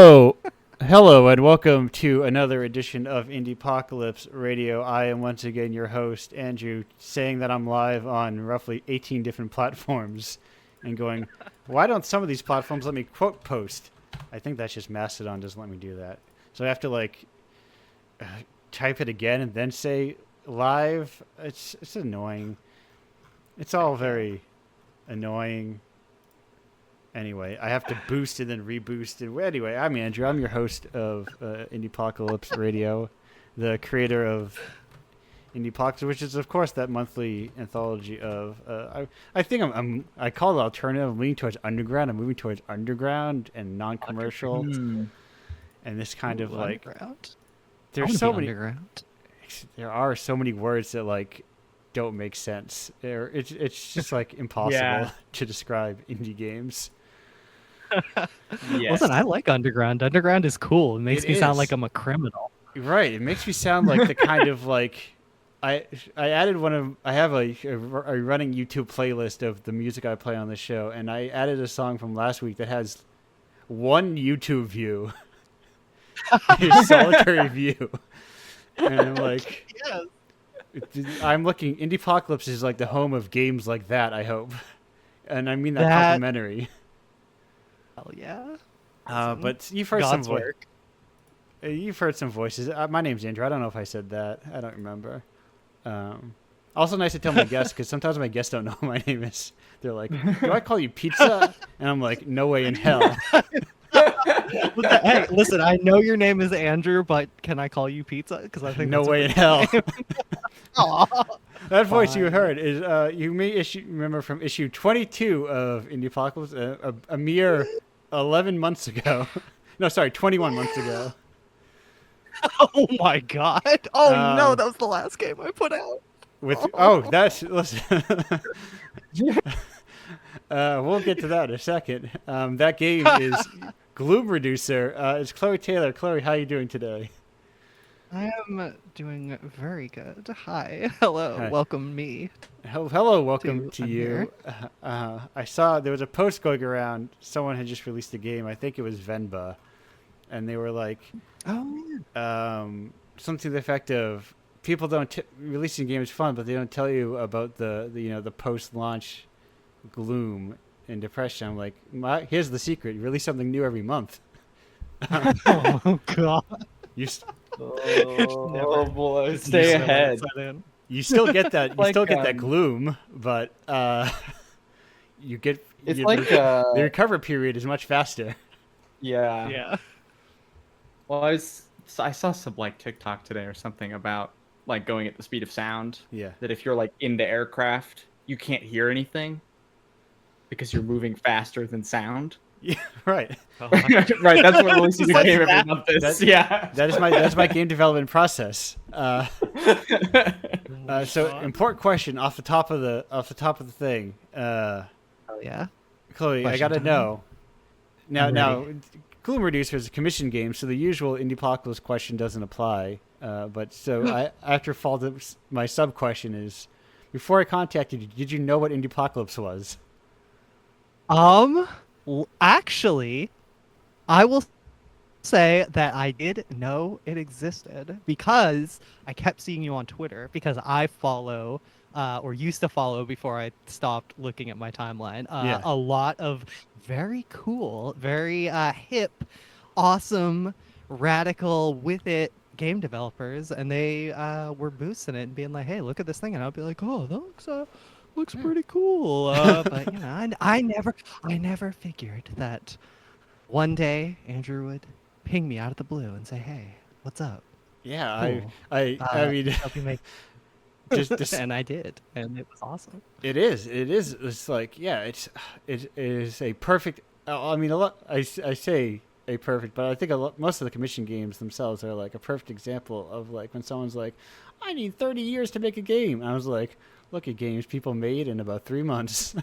Oh, hello and welcome to another edition of Indiepocalypse Radio. I am once again your host, Andrew, saying that I'm live on roughly 18 different platforms and going, why don't some of these platforms let me quote post? I think that's just Mastodon doesn't let me do that. So I have to type it again and then say live. It's annoying. It's all very annoying. Anyway, I have to boost and then reboost. And anyway, I'm Andrew. I'm your host of Indiepocalypse Radio, the creator of Indiepocalypse, which is, of course, that monthly anthology of. I think I call it alternative. I'm leaning towards underground. I'm moving towards underground and non-commercial, and this kind of like. Underground. There's so many. Underground. There are so many words that don't make sense. It's just impossible to describe indie games. Yes. Listen, I like Underground. Underground is cool. It makes me sound like I'm a criminal. Right. It makes me sound like the kind of I added I have a running YouTube playlist of the music I play on the show, and I added a song from last week that has one YouTube view, a solitary view, and I'm like, yes. I'm looking. Indiepocalypse is like the home of games like that. I hope, and I mean that complimentary. Hell yeah. But you've heard some work. You've heard some voices. My name's Andrew. I don't know if I said that. I don't remember. Also nice to tell my guests, because sometimes my guests don't know who my name is. They're like, do I call you Pizza? And I'm like, no way in hell. Hey, listen, I know your name is Andrew, but can I call you Pizza? Because I think no way in hell. That voice you heard is you may remember from issue 22 of Indiepocalypse, a mere 11 months ago. No, sorry, 21 months ago. Oh my god! Oh no, that was the last game I put out. Listen. We'll get to that in a second. That game is Gloom Reducer. It's Chloe Taylor. Chloe, how are you doing today? I am doing very good. Hi. Hello. Hi. Welcome me. Hello. Welcome to you. I saw there was a post going around. Someone had just released a game. I think it was Venba. And they were like, something to the effect of, people don't releasing games fun, but they don't tell you about the post-launch gloom and depression. I'm like, here's the secret. You release something new every month. Oh, God. Oh boy! Stay ahead. You still get that. You still get that gloom, but you get. It's the recovery period is much faster. Yeah. Yeah. Well, I saw some TikTok today or something about going at the speed of sound. Yeah. That if you're in the aircraft, you can't hear anything because you're moving faster than sound. Yeah, right. Right, that's what releases the game every month is. That's my game development process. So important question off the top of the thing. Oh yeah, Chloe, I gotta know. Now, Gloom Reducer is a commission game, so the usual Indiepocalypse question doesn't apply. My sub question is: before I contacted you, did you know what Indiepocalypse was? Actually, I will say that I did know it existed because I kept seeing you on Twitter, because I follow, or used to follow before I stopped looking at my timeline, a lot of very cool, very hip, awesome, radical, with it game developers, and they were boosting it and being like, hey, look at this thing, and I'll be like, oh, that looks pretty cool. But I never figured that one day Andrew would ping me out of the blue and say, hey, what's up? Yeah, cool. I mean, help you make just and I did, and it was awesome. It is. It's it is a perfect. I mean, I say a perfect, but I think most of the commission games themselves are a perfect example of when someone's like, I need 30 years to make a game. And I was like, look at games people made in about 3 months.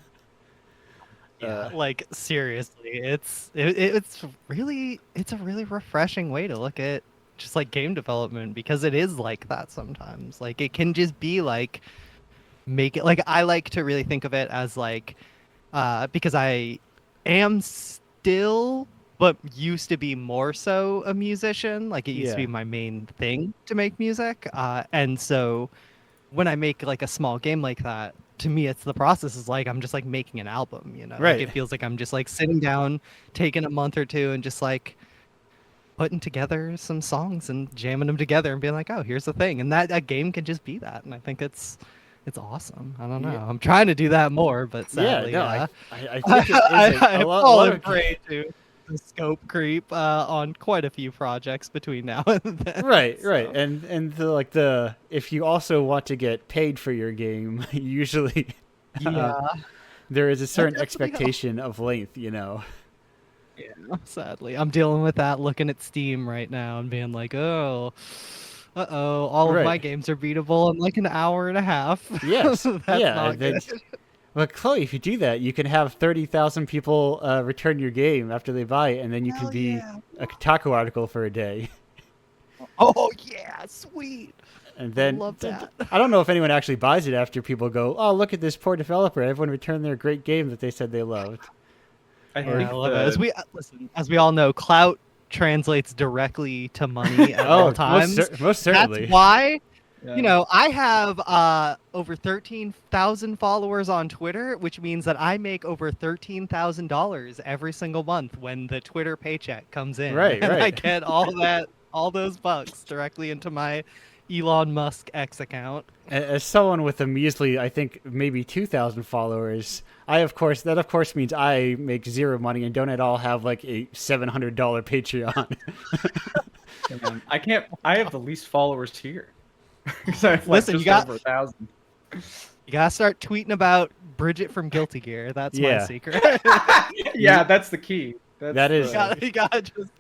Yeah, seriously, it's a really refreshing way to look at just game development, because it is like that sometimes. It can just be make it I like to really think of it as because I am still but used to be more so a musician. Like it used to be Yeah. my main thing to make music. And so when I make like a small game like that, to me, it's the process is like I'm just like making an album, you know. Like it Right. feels like I'm just like sitting down, taking a month or two, and just like putting together some songs and jamming them together and being like, oh, here's the thing, and that game can just be that, and I think it's awesome. I don't Yeah. know. I'm trying to do that more, but Yeah. sadly, No, I I, think it is a I've lot fallen of prey to the scope creep on quite a few projects between now and then. right, right, So, and the if you also want to get paid for your game, usually uh, yeah, there is a that certain definitely helps. expectation of length. You know. Yeah, sadly, I'm dealing with that. Looking at Steam right now and being like, oh, all of my Right. games are beatable in like an hour and a half. Yes. That's Yeah. not And then, good. well, Chloe, if you do that, you can have 30,000 people return your game after they buy it, and then you can Hell be yeah. a Kotaku article for a day. Oh yeah, sweet. And I then love that. I don't know if anyone actually buys it after people go, "Oh, look at this poor developer! Everyone returned their great game that they said they loved." I Yeah, think I love it. As the we listen, as we all know, clout translates directly to money at all Oh, times. most That's certainly. why, you yeah. know, I have over 13,000 followers on Twitter, which means that I make over $13,000 every single month when the Twitter paycheck comes in, Right, and I right. get all those bucks directly into my Elon Musk X account. As someone with a measly, I think maybe 2,000 followers, that of course means I make zero money and don't at all have like a $700 Patreon. Yeah, man. I can't. I have the least followers here. 'Cause I have like Listen, you just got over 1,000. you gotta start tweeting about Bridget from Guilty Gear. That's my Yeah. secret. Yeah, that's the key. That's That is- You gotta just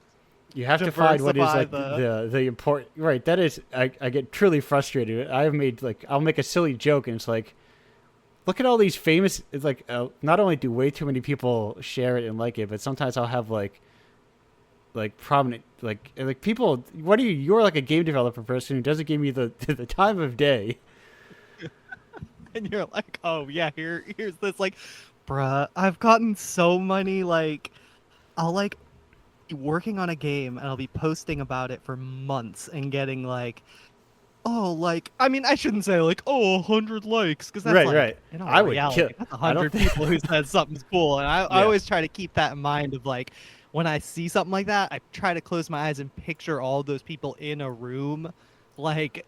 You have to find what is Diversify like the- the important right. That is, I get truly frustrated. I've made like I'll make a silly joke and it's like, look at all these famous. It's like not only do way too many people share it and like it, but sometimes I'll have like prominent like people. What are you? You're like a game developer person who doesn't give me the the time of day. and you're like, oh yeah, here's this like, bruh, I've gotten so many like, I'll like be working on a game and I'll be posting about it for months and getting like, oh like, I mean I shouldn't say like, oh 100 likes because that's Right, like, right. in all I would reality, kill- that's I don't 100 think- people who said something's cool, and I Yeah. always try to keep that in mind of like. When I see something like that, I try to close my eyes and picture all those people in a room, like,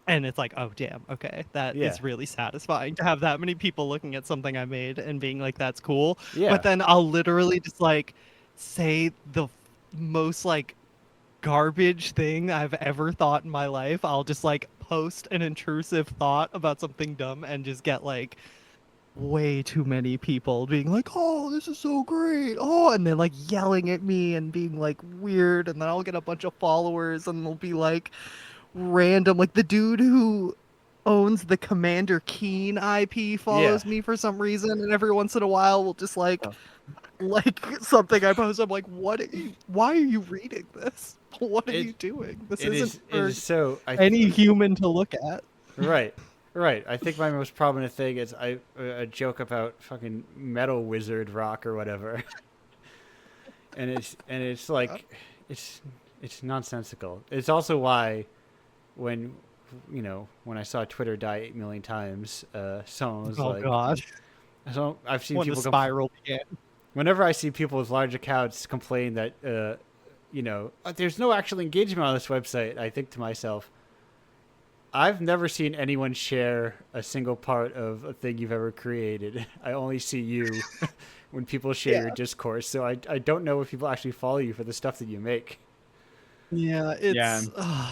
and it's like, oh damn, okay, that is Yeah. really satisfying to have that many people looking at something I made and being like, that's cool. Yeah. But then I'll literally just like say the most like garbage thing I've ever thought in my life. I'll just like post an intrusive thought about something dumb and just get like way too many people being like, oh, this is so great. Oh, and then like yelling at me and being like weird. And then I'll get a bunch of followers and they'll be like random. Like the dude who owns the Commander Keen IP follows me for some reason. And every once in a while will just like, Oh. like something I post. I'm like, why are you reading this? What are It- you doing? This It isn't is. It for is so. any human to look at. Right. Right. I think my most prominent thing is a joke about fucking Metal Wizard Rock or whatever. and it's like it's nonsensical. It's also why when when I saw Twitter die 8 million times, someone was Oh like, god. so I've seen When the people spiral began. whenever I see people with large accounts complain that there's no actual engagement on this website, I think to myself, I've never seen anyone share a single part of a thing you've ever created. I only see you when people share your discourse. So I don't know if people actually follow you for the stuff that you make. Yeah, it's Yeah.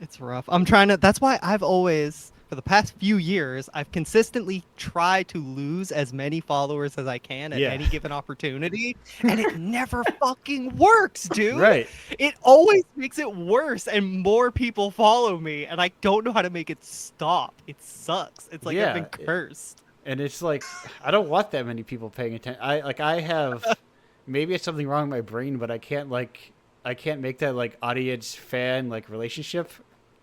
it's rough. I'm trying to. That's why I've always, for the past few years, I've consistently tried to lose as many followers as I can at Yeah. any given opportunity, and it never fucking works, dude. Right. It always makes it worse, and more people follow me, and I don't know how to make it stop. It sucks. It's like I've Yeah, been cursed. And it's like, I don't want that many people paying attention. I have, maybe it's something wrong with my brain, but I can't make that like audience fan like relationship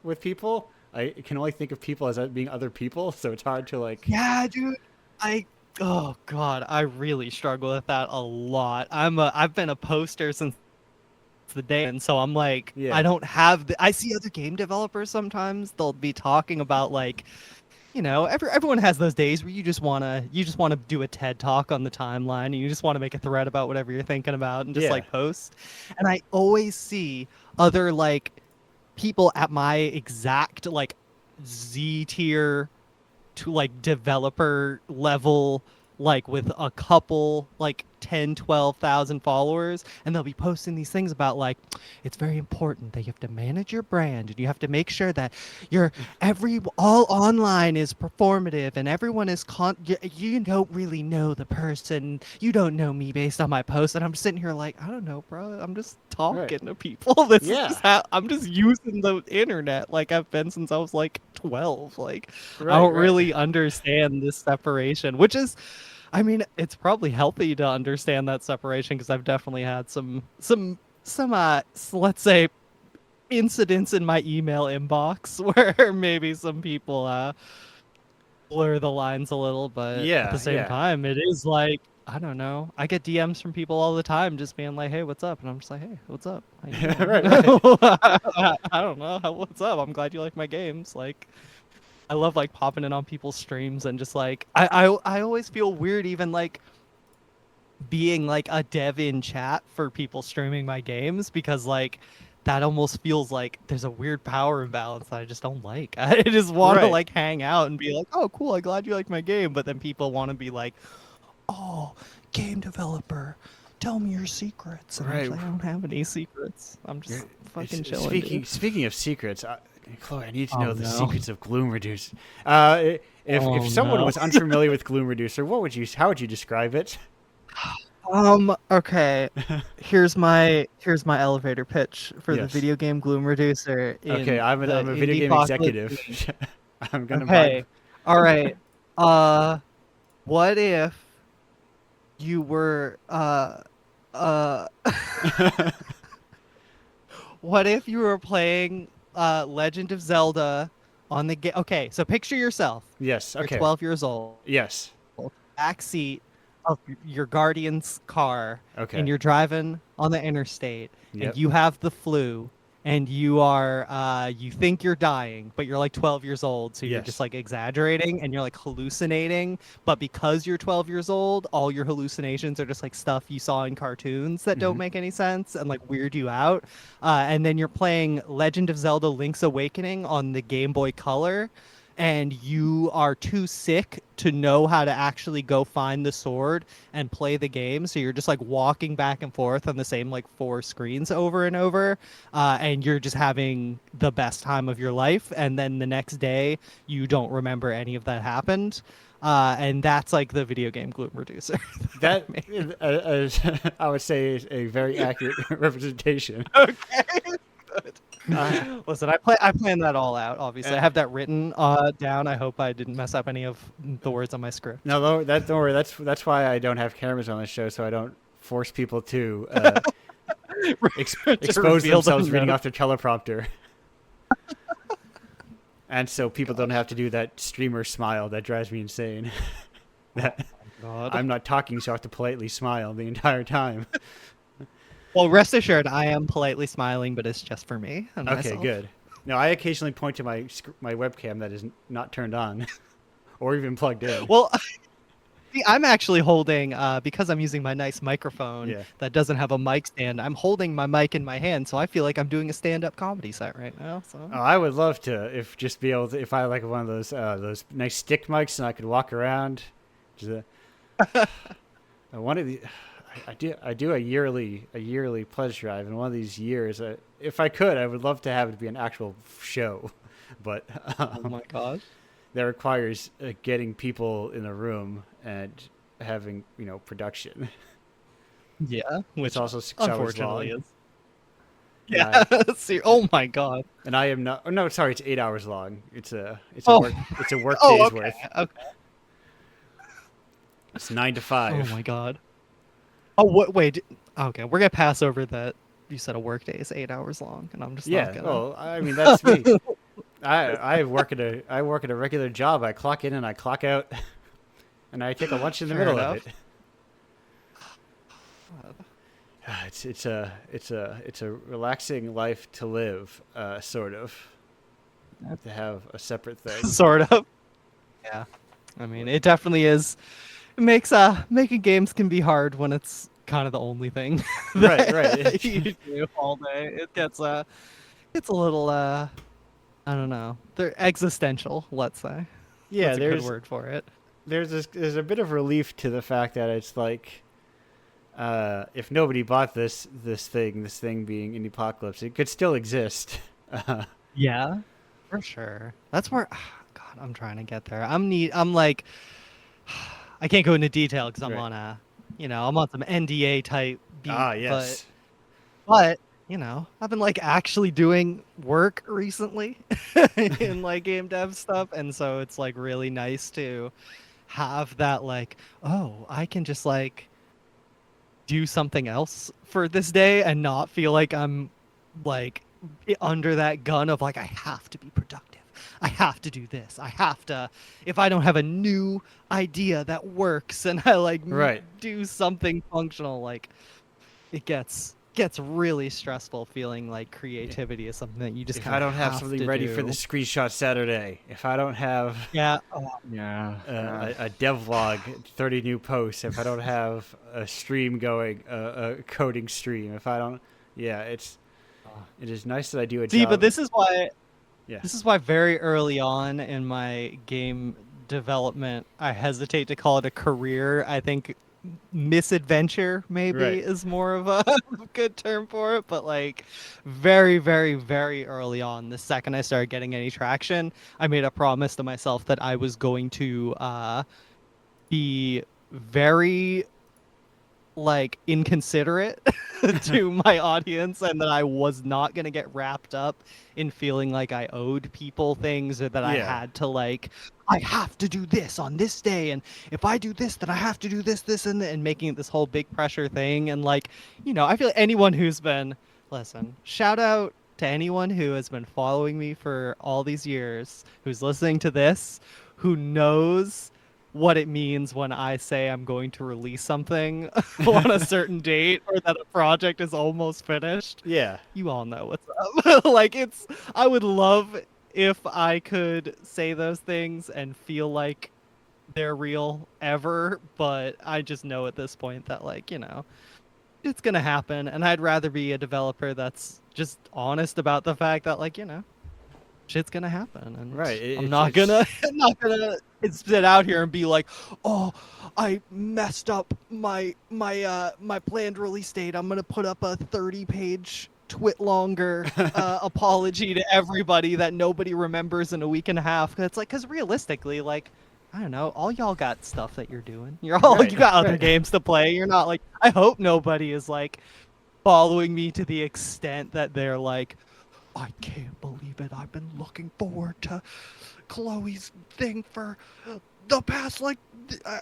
with people. I can only think of people as being other people, so it's hard to like. Yeah, dude. Oh god, I really struggle with that a lot. I've been a poster since the day. And so I'm like, Yeah. I don't have I see other game developers sometimes, they'll be talking about like, everyone has those days where you just wanna do a TED talk on the timeline, and you just want to make a thread about whatever you're thinking about and just Yeah. like post. And I always see other like people at my exact like Z tier to like developer level, like with a couple like 10, 12,000 followers, and they'll be posting these things about like, it's very important that you have to manage your brand, and you have to make sure that your all online is performative, and everyone is you don't really know the person, you don't know me based on my post. And I'm sitting here like, I don't know, bro, I'm just talking to people. This is Yeah. just how I'm just using the internet like I've been since I was like 12. Like, Right, I don't right. really understand this separation, which is, I mean, it's probably healthy to understand that separation, because I've definitely had some let's say incidents in my email inbox where maybe some people blur the lines a little, but at the Yeah, same yeah. time, it is like, I don't know. I get DMs from people all the time just being like, "Hey, what's up?" And I'm just like, "Hey, what's up? How you doing?" Right, right. I don't know. What's up? I'm glad you like my games. Like, I love like popping in on people's streams and just like I always feel weird even like being like a dev in chat for people streaming my games, because like that almost feels like there's a weird power imbalance that I just don't like. I just want to Right. like hang out and be like, "Oh, cool. I'm glad you like my game." But then people want to be like, "Oh, game developer, tell me your secrets." And I'm just Right. like, I don't have any secrets. I'm just fucking chilling. Speaking Dude. speaking of secrets, Chloe, I need to Oh, know the no. secrets of Gloom Reducer. If Oh, someone no. was unfamiliar with Gloom Reducer, how would you describe it? Okay. Here's my elevator pitch for the Yes. video game Gloom Reducer Okay, in I'm the a video game Indiepocalypse executive. scene. I'm gonna buy. Okay. All right. What if you were uh what if you were playing Legend of Zelda on the game? Okay, so picture yourself. Yes. You're Okay. 12 years old. Yes. Backseat of your guardian's car, Okay. and you're driving on the interstate, Yep. and you have the flu, and you are you think you're dying, but you're like 12 years old, so you're Yes. just like exaggerating, and you're like hallucinating. But because you're 12 years old, all your hallucinations are just like stuff you saw in cartoons that don't Mhm. make any sense and like weird you out. And then you're playing Legend of Zelda Link's Awakening on the Game Boy Color, and you are too sick to know how to actually go find the sword and play the game, so you're just like walking back and forth on the same like 4 screens over and over, and you're just having the best time of your life, and then the next day you don't remember any of that happened, and that's like the video game Gloom Reducer. That I would say is a very accurate representation. Okay. Uh, Listen, I planned that all out. Obviously, I have that written down. I hope I didn't mess up any of the words on my script. No, don't worry. That's why I don't have cameras on the show, so I don't force people to expose reveal them, themselves reading no. off their teleprompter. And so people don't have to do that streamer smile that drives me insane. That God. I'm not talking, so I have to politely smile the entire time. Well, rest assured, I am politely smiling, but it's just for me and Okay, myself. good. No, I occasionally point to my webcam that is not turned on, or even plugged in. Well, see, I'm actually holding, because I'm using my nice microphone Yeah. that doesn't have a mic stand, I'm holding my mic in my hand, so I feel like I'm doing a stand-up comedy set right now. So. Oh, I would love to if I had like one of those nice stick mics and I could walk around. Just, one of the I do a yearly pledge drive, and one of these years, if I could, I would love to have it be an actual show, but Oh my God. that requires getting people in a room and having production. Yeah, which It's also 6 hours unfortunately long. is. Yeah. See, oh my God. And I am not. Oh, no, sorry, it's 8 hours long. It's a Oh. work Oh, day's okay. worth. Okay. It's 9 to Oh 5. my God. Oh, what? Wait. Okay, we're gonna pass over that. You said a workday is 8 hours long, and I'm just Yeah. not gonna. Well, I mean that's me. I work at a regular job. I clock in and I clock out, and I take a lunch in the Fair middle enough. of it. it's a relaxing life to live, sort of, to have a separate thing. Sort of. Yeah. I mean, it definitely is. It makes making games can be hard when it's kind of the only thing that Right. you do all day. It gets it's a little I don't know. They're existential, let's say. Yeah, That's a good word for it. there's a bit of relief to the fact that it's like, if nobody bought this thing being Indiepocalypse, it could still exist. Yeah, for sure. That's where God, I'm trying to get there. I'm like I can't go into detail because I'm Right. on I'm on some NDA type beat, Yes. but I've been like actually doing work recently in like game dev stuff, and so it's like really nice to have that like, oh, I can just like do something else for this day and not feel like I'm like under that gun of like I have to be productive. I have to do this. I have to if I don't have a new idea that works and I like Right. do something functional, like it gets really stressful feeling like creativity is something that you just If kind I of don't have something ready for the screenshot Saturday, if I don't have Yeah. a devlog, 30 new posts, if I don't have a stream going, a coding stream, if I don't, it is nice that I do a See, job. but this is why Yeah. This is why very early on in my game development, I hesitate to call it a career. I think misadventure maybe Right. is more of a good term for it. But like very, very, very early on, the second I started getting any traction, I made a promise to myself that I was going to be very like inconsiderate to my audience, and that I was not going to get wrapped up in feeling like I owed people things, or that I had to like I have to do this on this day, and if I do this then I have to do this and making it this whole big pressure thing. And like I feel anyone who's been shout out to anyone who has been following me for all these years, who's listening to this, who knows what it means when I say I'm going to release something on a certain date, or that a project is almost finished. Yeah. You all know what's up. Like I would love if I could say those things and feel like they're real ever, but I just know at this point that like, it's going to happen, and I'd rather be a developer that's just honest about the fact that like, shit's gonna happen, and Right. I'm not gonna sit out here and be like, oh, I messed up my planned release date. I'm gonna put up a 30-page twit longer apology to everybody that nobody remembers in a week and a half. It's like, because realistically, like, I don't know, all y'all got stuff that you're doing. You got other games to play. You're not like, I hope nobody is like following me to the extent that they're like, I can't believe it. I've been looking forward to Chloe's thing for the past like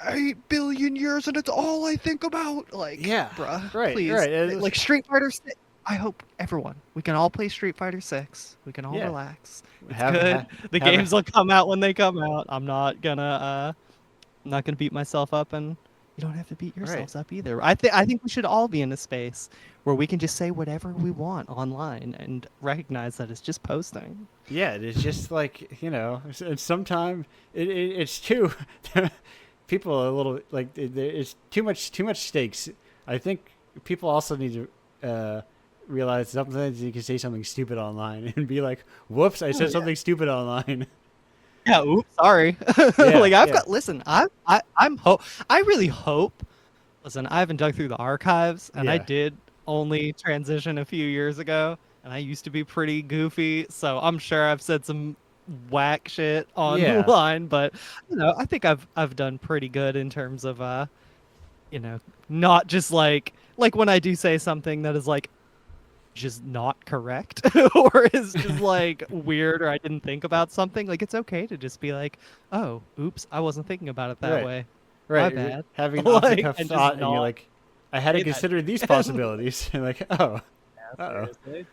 8 billion years, and it's all I think about. Like, bruh, please. Right. Like Street Fighter 6. I hope we can all play Street Fighter 6. We can all relax. It's good. The games will come out when they come out. I'm not gonna beat myself up, and you don't have to beat yourselves up either. I think we should all be in a space where we can just say whatever we want online and recognize that it's just posting. Yeah, it's just like, sometimes it's too people are a little like it's too much stakes. I think people also need to realize sometimes you can say something stupid online and be like, "Whoops, I said something stupid online." Yeah, oops, sorry. Like I really hope. Listen, I haven't dug through the archives, and I did only transition a few years ago, and I used to be pretty goofy, so I'm sure I've said some whack shit online, but I think I've done pretty good in terms of not just like when I do say something that is like just not correct or is just like weird, or I didn't think about something, like it's okay to just be like, oh, oops, I wasn't thinking about it that way. Right. My bad. Having an off-the-cuff and thought, and you're like, I hadn't considered these possibilities. And like, oh.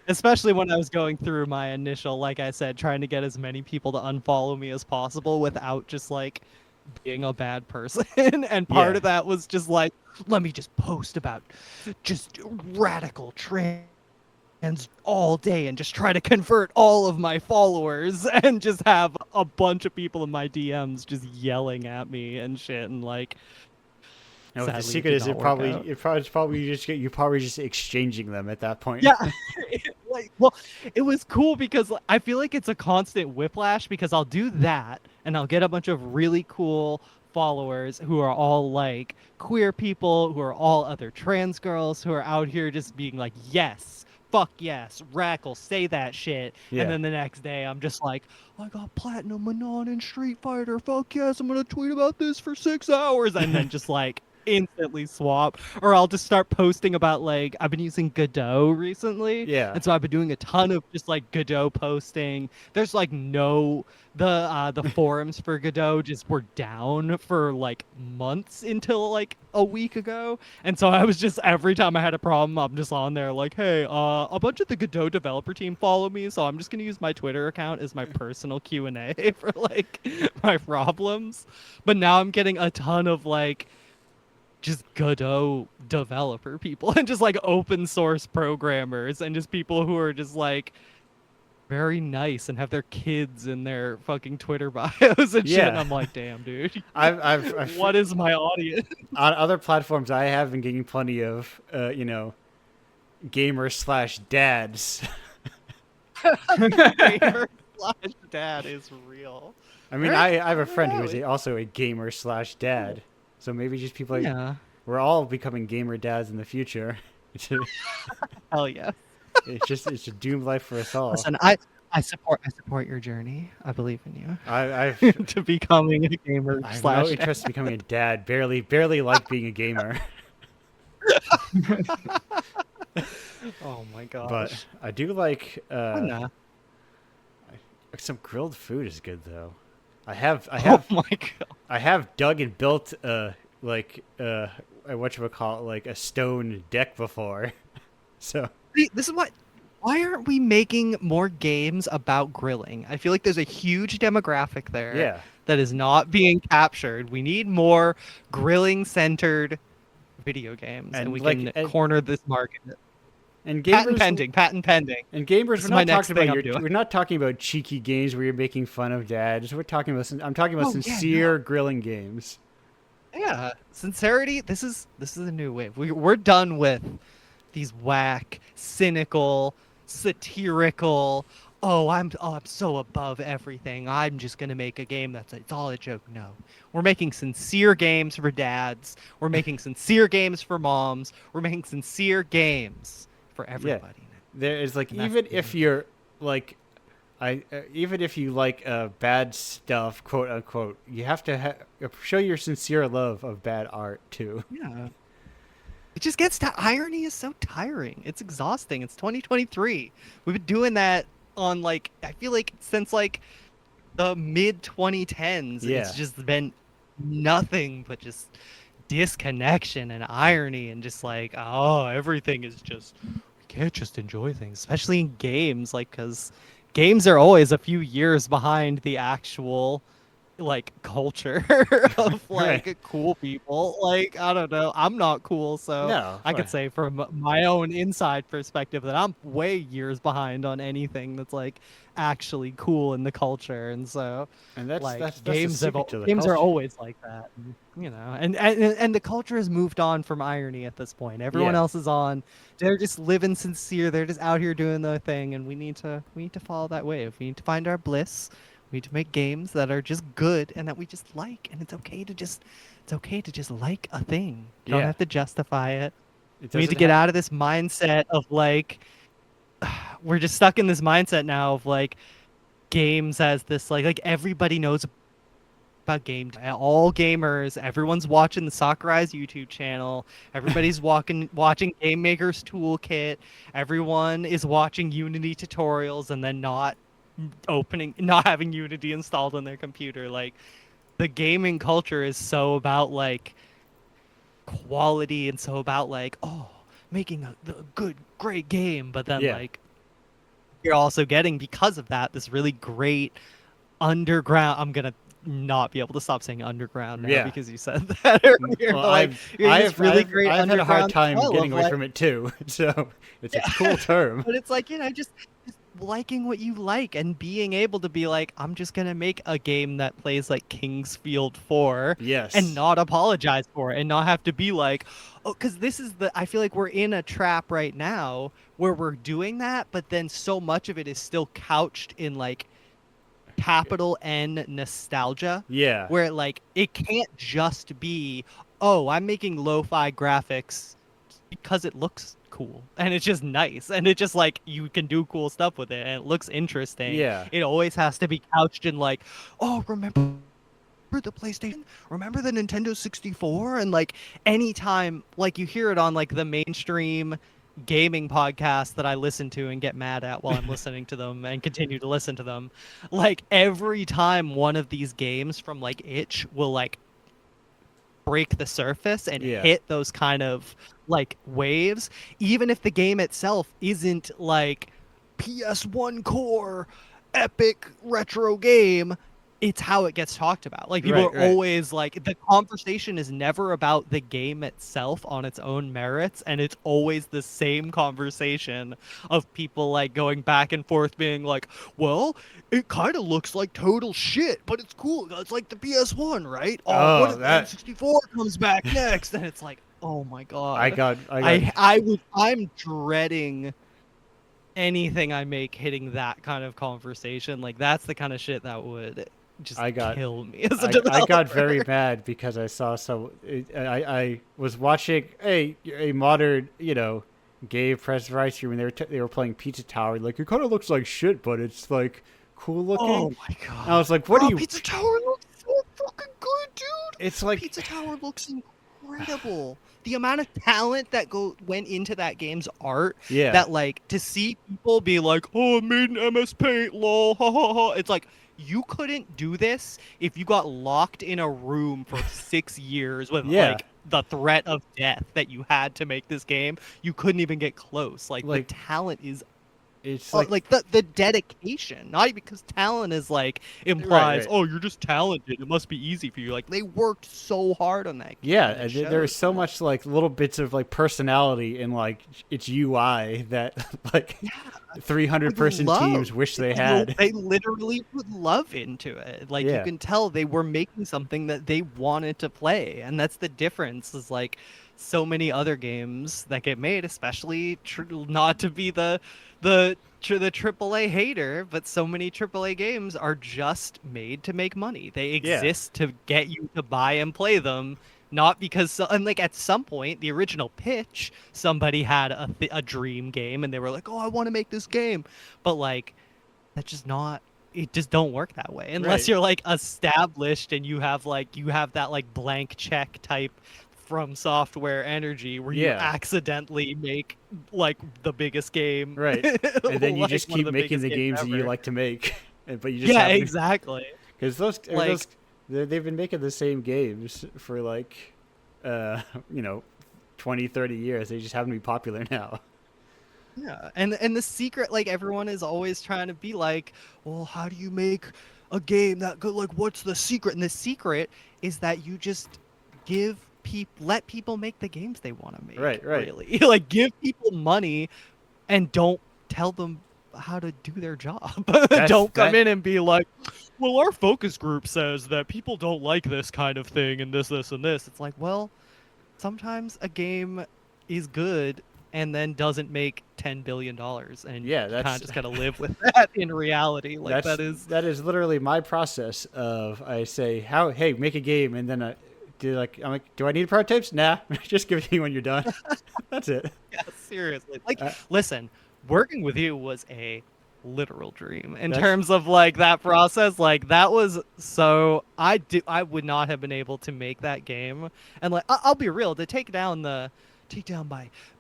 Especially when I was going through my initial, like I said, trying to get as many people to unfollow me as possible without just like being a bad person. And part Yeah. of that was just like, let me just post about just radical trans all day and just try to convert all of my followers and just have a bunch of people in my DMs just yelling at me and shit. And like, No, the sadly, it secret did is not work out. it's probably just you're probably just exchanging them at that point. Yeah, like, well, it was cool because I feel like it's a constant whiplash because I'll do that and I'll get a bunch of really cool followers who are all like queer people, who are all other trans girls, who are out here just being like, yes, fuck yes, Rackle, say that shit. And Yeah. then the next day I'm just like, I got Platinum Manon in Street Fighter, fuck yes, I'm gonna tweet about this for 6 hours, and then just like instantly swap. Or I'll just start posting about like I've been using Godot recently, Yeah. and so I've been doing a ton of just like Godot posting. There's like no the forums for Godot just were down for like months until like a week ago, and so I was just every time I had a problem, I'm just on there like, hey, a bunch of the Godot developer team follow me, so I'm just gonna use my Twitter account as my personal Q&A for like my problems. But now I'm getting a ton of like just Godot developer people and just like open source programmers and just people who are just like very nice and have their kids in their fucking Twitter bios and shit. And Yeah. I'm like, damn, dude, I've what is my audience? on other platforms I have been getting plenty of gamers slash dads. Gamer slash dad is real. I mean, Right? I have a friend who is Yeah. also a gamer slash dad. So maybe just people like Yeah, we're all becoming gamer dads in the future. hell yeah. It's a doomed life for us all. Listen, I support your journey. I believe in you I've to becoming a gamer I have slash no interest in becoming a dad. Barely like being a gamer. Oh my gosh. But I do like Nah. some grilled food is good though. I have Oh my god. I have dug and built whatchamacallit, like a stone deck before. So See, this is why aren't we making more games about grilling? I feel like there's a huge demographic there yeah. that is not being captured. We need more grilling centered video games, and And we like can corner this market. and Patent gamers pending, patent pending. and gamers This we're is my not next talking thing about I'm doing. we're not talking about cheeky games where you're making fun of dads. We're talking about I'm talking about Oh, yeah, sincere grilling games. Yeah, sincerity. This is a new wave. We're done with these whack, cynical, satirical. I'm so above everything. I'm just gonna make a game it's all a joke. No, we're making sincere games for dads. We're making sincere games for moms. We're making sincere games for everybody. There is like And that's even the if game. you're like even if you like bad stuff, quote unquote, you have to show your sincere love of bad art too. Yeah. It just gets to irony is so tiring. It's exhausting. It's 2023. We've been doing that on like I feel like since like the mid 2010s. Yeah. It's just been nothing but just disconnection and irony and just like everything is just we can't just enjoy things, especially in games, like because games are always a few years behind the actual like culture of like Right. cool people. Like I don't know, I'm not cool, so No, I could fine. say from my own inside perspective that I'm way years behind on anything that's like actually cool in the culture. And so And that's like that's the games secret to the games are culture. always like that, you know. And the culture has moved on from irony at this point. Everyone Yeah. else is on, they're just living sincere, they're just out here doing their thing, and we need to follow that wave. We need to find our bliss. We need to make games that are just good and that we just like, and it's okay to just like a thing. You don't Yeah. have to justify it. It We need to doesn't get have- out of this mindset of like we're just stuck in this mindset now of like games as this like everybody knows about games. All gamers, everyone's watching the Sakurai's YouTube channel. Everybody's watching Game Maker's Toolkit. Everyone is watching Unity tutorials and then not having Unity installed on their computer. Like the gaming culture is so about like quality and so about like making a good great game, but then Yeah. like you're also getting, because of that, this really great underground, I'm gonna not be able to stop saying underground now Yeah. because you said that earlier. Well, like, I've great I've had a hard underground time style getting of, away like, from it too. So it's a cool term. but it's like, just liking what you like and being able to be like, I'm just gonna make a game that plays like King's Field 4 Yes. and not apologize for it and not have to be like, oh, because I feel like we're in a trap right now where we're doing that, but then so much of it is still couched in like capital N nostalgia, Yeah. where like it can't just be, oh, I'm making lo-fi graphics because it looks cool and it's just nice and it just like you can do cool stuff with it and it looks interesting. Yeah. It always has to be couched in like, oh, remember the PlayStation? Remember the Nintendo 64? And like anytime like you hear it on like the mainstream gaming podcast that I listen to and get mad at while I'm listening to them and continue to listen to them, like every time one of these games from like Itch will like break the surface and Yeah. hit those kind of like waves, even if the game itself isn't like PS1 core epic retro game, it's how it gets talked about. Like people Right, are right. always like, the conversation is never about the game itself on its own merits, and it's always the same conversation of people like going back and forth being like, well, it kind of looks like total shit, but it's cool. It's like the PS1, right? Oh, What if the that- N64 comes back next? And it's like, oh my god. I got I'm dreading anything I make hitting that kind of conversation. Like that's the kind of shit that would just kill me as a developer. I got very mad because I saw I was watching a modern, gay press rights stream, and they were playing Pizza Tower. Like, it kind of looks like shit, but it's like cool looking. Oh my god! And I was like, what do you? Pizza Tower looks so fucking good, dude. It's like Pizza Tower looks incredible. The amount of talent that went into that game's art. Yeah. That like to see people be like, oh, I made an MS Paint, lol, ha ha ha. It's like, you couldn't do this if you got locked in a room for 6 years with like the threat of death that you had to make this game. You couldn't even get close. Like the talent is, it's like the dedication, not even because talent is like implies, right. oh, you're just talented, it must be easy for you. Like they worked so hard on that game. Yeah, and there is so much like little bits of like personality in like its UI that like 300-person teams wish they had. They literally put love into it. Like you can tell they were making something that they wanted to play, and that's the difference. Is like so many other games that get made, especially not to be the AAA hater, but so many AAA games are just made to make money. They exist to get you to buy and play them, not because and like at some point the original pitch, somebody had a dream game and they were like, oh, I want to make this game, but like that's just not. It just don't work that way unless you're like established and you have that like blank check type From Software energy where you accidentally make like the biggest game, right? And then you just keep making the games that you like to make, but you just exactly, because they've been making the same games for like 20, 30 years. They just happen to be popular now. Yeah, and the secret, like everyone is always trying to be like, well, how do you make a game that good? Like, what's the secret? And the secret is that you just let people make the games they want to make. Right. Really, like give people money, and don't tell them how to do their job. Don't come in and be like, well, our focus group says that people don't like this kind of thing and this and this. It's like, well, sometimes a game is good and then doesn't make $10 billion, and you kind of just gotta live with that in reality. Like that is literally my process of I say, hey, make a game, and then I'm like, do I need prototypes? Nah, just give it to you when you're done. That's it. Yeah, seriously. Like, listen, working with you was a literal dream in terms of like that process. Like that was so I would not have been able to make that game. And like I'll be real, to take down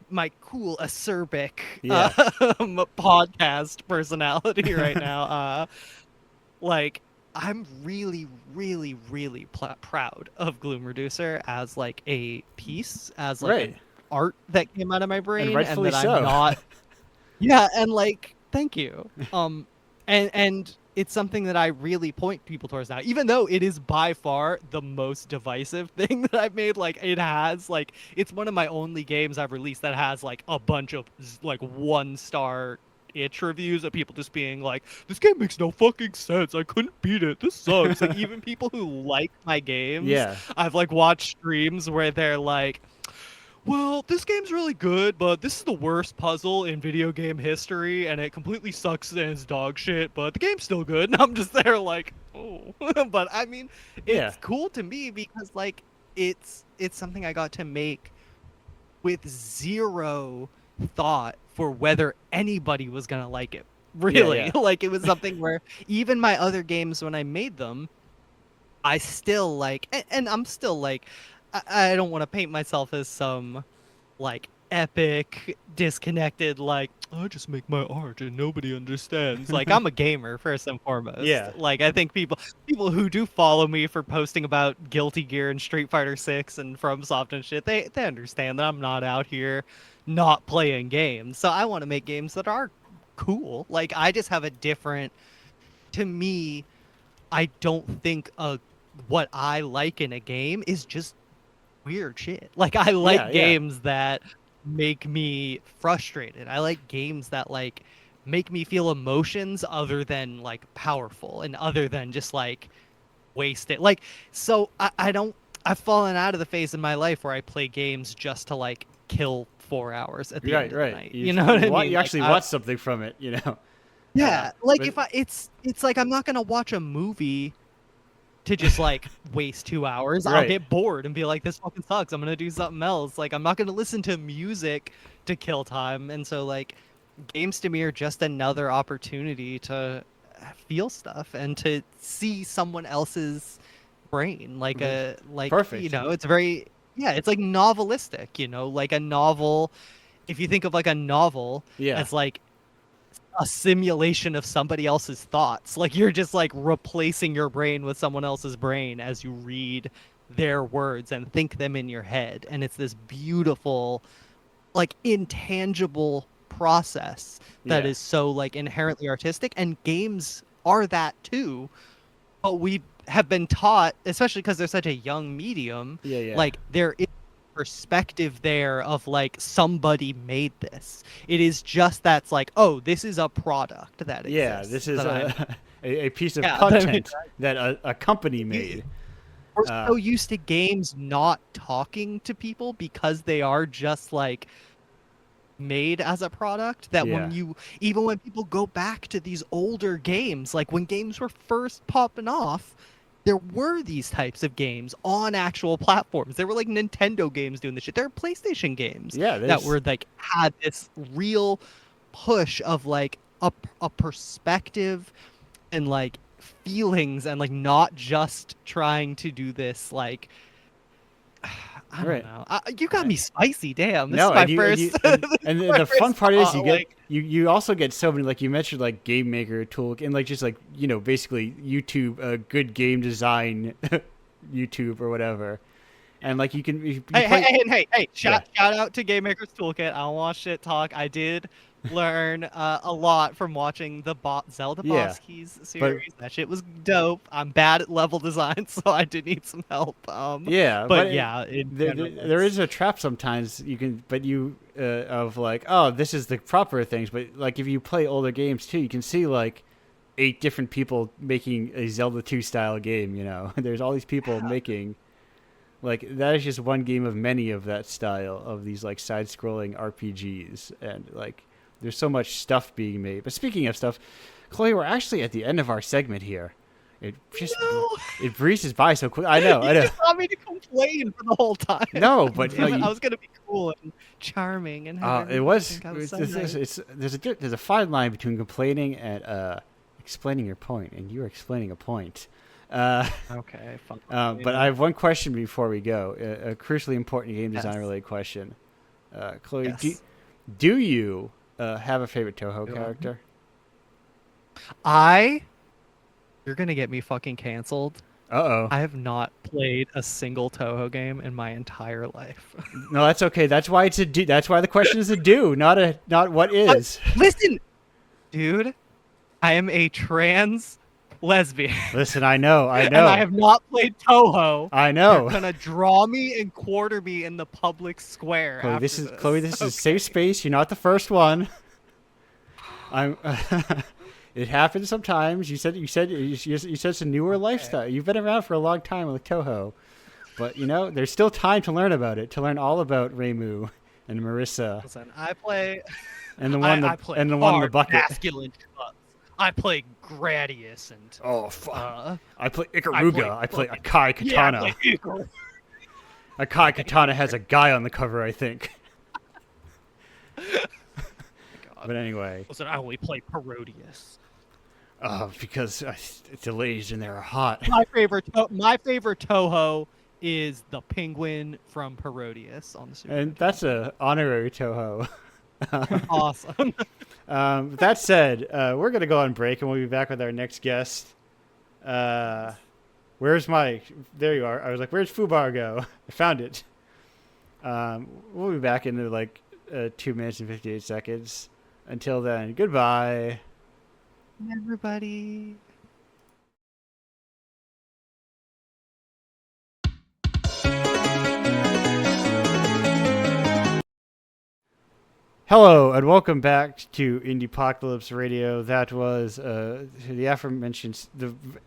my cool acerbic podcast personality right now. Like I'm really, really, really proud of Gloom Reducer as like a piece, as like an art that came out of my brain, and rightfully that so. I'm not. Yeah, and like thank you. And it's something that I really point people towards now, even though it is by far the most divisive thing that I've made. Like, it has, like, it's one of my only games I've released that has, like, a bunch of, like, 1-star itch reviews of people just being like, this game makes no fucking sense. I couldn't beat it. This sucks. Like, even people who like my games, Yeah. I've, like, watched streams where they're like, well, this game's really good, but this is the worst puzzle in video game history, and it completely sucks and it's dog shit, but the game's still good. And I'm just there like, oh. But I mean, it's Yeah. cool to me because like it's something I got to make with zero thought for whether anybody was gonna like it. Really. yeah. Like, it was something where even my other games when I made them, I still like, and I'm still like, I don't want to paint myself as some like epic, disconnected, like, I just make my art and nobody understands. Like, I'm a gamer first and foremost. Yeah. Like, I think people who do follow me for posting about Guilty Gear and Street Fighter 6 and FromSoft and shit, they understand that I'm not out here not playing games. So I want to make games that are cool. Like, I just have a different, to me, I don't think what I like in a game is just weird shit. Like, I like Yeah, yeah. games that make me frustrated. I like games that like make me feel emotions other than like powerful and other than just like wasted. Like, so I've fallen out of the phase in my life where I play games just to like kill 4 hours at the end of the night. You know what I mean? You Like, actually want something from it, you know? yeah, like but- if it's like I'm not gonna watch a movie to just like waste 2 hours. I'll Right. get bored and be like, this fucking sucks. I'm gonna do something else. Like, I'm not gonna listen to music to kill time. And so like games to me are just another opportunity to feel stuff and to see someone else's brain. Like Perfect. you know, it's very, yeah, it's like novelistic, you know, like a novel. If you think of like a novel Yeah. as like a simulation of somebody else's thoughts, like you're just like replacing your brain with someone else's brain as you read their words and think them in your head, and it's this beautiful, like, intangible process that Yeah. is so like inherently artistic, and games are that too. But we have been taught, especially because they're such a young medium, Yeah. like there is perspective there of like somebody made this. It is just that's like, oh, this is a product that exists. Yeah, this is that a piece of Yeah, content that a company made. we're so used to games not talking to people because they are just like made as a product that Yeah. when you, even when people go back to these older games, like when games were first popping off, there were these types of games on actual platforms. There were like Nintendo games doing this shit. There are PlayStation games Yeah, that there's- were like had this real push of like a perspective and like feelings and like not just trying to do this like I don't Right. know. You got me spicy. Damn, this No, is my and you- and first. you- this And is my the fun first part is thought, you get like, you also get so many, like you mentioned, like Game Maker tool and like just like, you know, basically YouTube, good game design YouTube or whatever, and like you can you Hey, play- hey! Shout out to Game Maker's Toolkit. I don't want shit talk. I did learn a lot from watching the Zelda Yeah, Boss Keys series. That shit was dope. I'm bad at level design, so I do need some help. yeah, but it- yeah, in there general, is a trap sometimes you can, but you of like, oh, this is the proper things, but like if you play older games too, you can see like 8 different people making a Zelda 2 style game. You know, there's all these people making. Like that is just one game of many of that style of these like side-scrolling RPGs, and like there's so much stuff being made. But speaking of stuff, Chloe, we're actually at the end of our segment here. It just No. it breezes by so quick. I know. You just want me to complain for the whole time. No, but Damn no, it, you- I was gonna be cool and charming and have it everyone was. think I was so There's nice. there's a fine line between complaining and explaining your point, and you are explaining a point. Okay, fine. But I have one question before we go. A crucially important game design Yes. related question. Chloe, Yes. do you have a favorite Toho Do I? character? You're gonna get me fucking canceled. Uh I have not played a single Toho game in my entire life. oh. No, that's okay. That's why it's a do. That's why the question is a do, not what is. Listen, dude, I am a trans lesbian. Listen, I know. And I have not played Toho. I know. They're gonna draw me and quarter me in the public square. Chloe, after this is a safe Okay. space. You're not the first one. I'm. It happens sometimes. You said it's a newer lifestyle. You've been around for a long time with Toho, but there's still time to learn about it. To learn all about Reimu and Marissa Listen, I play. and the one I play and the one in the hard, bucket. masculine chucks. I play Gradius and. Oh fuck! I play I Ikaruga. I play fucking- Akai Yeah, I Katana. play Icarus. Akai Katana has a guy on the cover, I think. But anyway, Listen, I only play Parodius. because the ladies in there are hot. My favorite Toho is the penguin from Parodius on the Super. And that's a honorary Toho. Awesome. That said, we're gonna go on break and we'll be back with our next guest. Where's my? There you are. I was like, where's Fubar go? I found it. We'll be back in like 2 minutes and 58 seconds. Until then, goodbye. Everybody. Hello and welcome back to Indiepocalypse Radio. That was the aforementioned,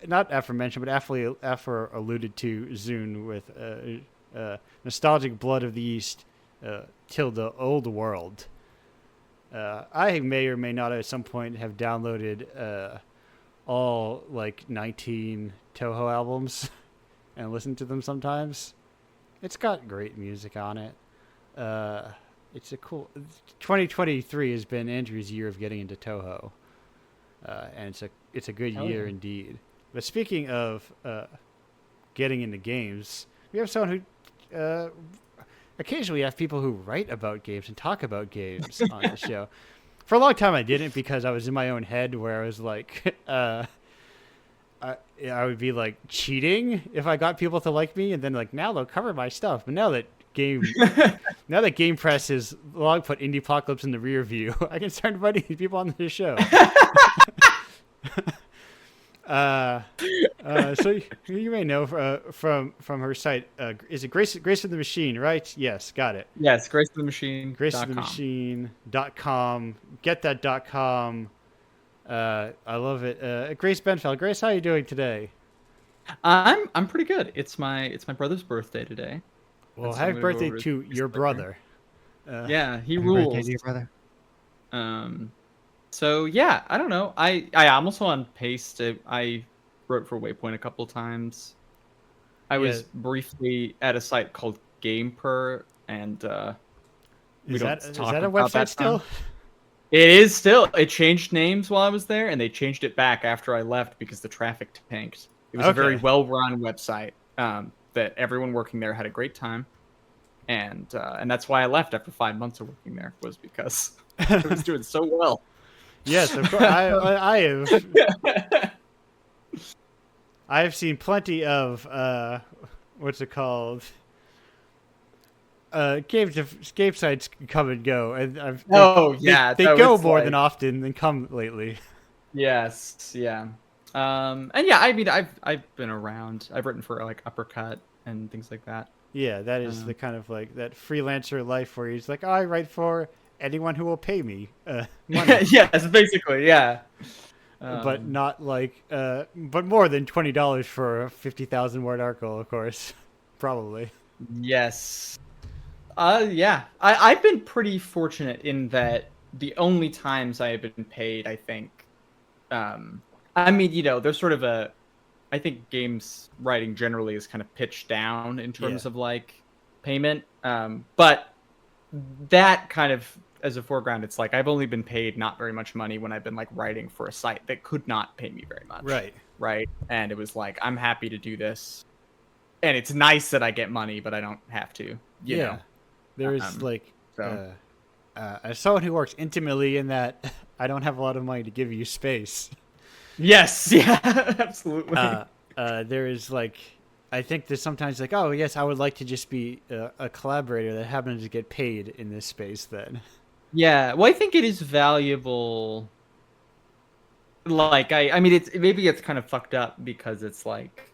not aforementioned, but after alluded to Zune with Nostalgic Blood of the East, tilde Old World. I may or may not at some point have downloaded all like 19 Toho albums and listened to them sometimes. It's got great music on it. It's a cool. 2023 has been Andrew's year of getting into Toho, and it's a good year indeed. But speaking of getting into games, we have someone who occasionally have people who write about games and talk about games on the show. For a long time, I didn't because I was in my own head where I was like, I would be like cheating if I got people to like me, and then like now they'll cover my stuff. But now that Game Press is long put Indiepocalypse in the rear view, I can start inviting people on the show. So you may know from her site. Is it Grace of the Machine, right? Yes, got it. Yes, Grace of the Machine. GraceOfTheMachine.com. Get that .com. I love it. Grace Benfeld. Grace, how are you doing today? I'm pretty good. It's my brother's birthday today. Well, That's happy what I'm gonna go birthday over to this your birthday. brother. Yeah, he Happy rules. birthday to your brother. So yeah, I don't know. I'm also on pace to. I wrote for Waypoint a couple times. I was briefly at a site called GamePer, and Is that a talk about website that still? time. It is still. It changed names while I was there, and they changed it back after I left because the traffic tanked. It was a very Okay. well-run website that everyone working there had a great time, and that's why I left after 5 months of working there, was because it was doing so well. Yes, of course. I have. I have seen plenty of what's it called? Game sites come and go, and they so go it's more like- than often than come lately. Yes, yeah. And yeah, I mean, I've been around. I've written for like Uppercut and things like that. Yeah, that is the kind of like that freelancer life where he's like, I write for anyone who will pay me money. Yes, basically, yeah. But not like, but more than $20 for a 50,000 word article, of course, probably. Yes. Yeah. I've been pretty fortunate in that the only times I have been paid, I think, I mean, there's sort of I think games writing generally is kind of pitched down in terms of like payment. But that kind of as a foreground, it's like I've only been paid not very much money when I've been like writing for a site that could not pay me very much. Right. And it was like, I'm happy to do this. And it's nice that I get money, but I don't have to. You know? There is like, as someone who works intimately in that, I don't have a lot of money to give you space. Yes. Yeah, absolutely. There is like, I think there's sometimes like, oh yes, I would like to just be a collaborator that happens to get paid in this space then. Yeah, well, I think it is valuable. like I mean, maybe it's kind of fucked up because it's like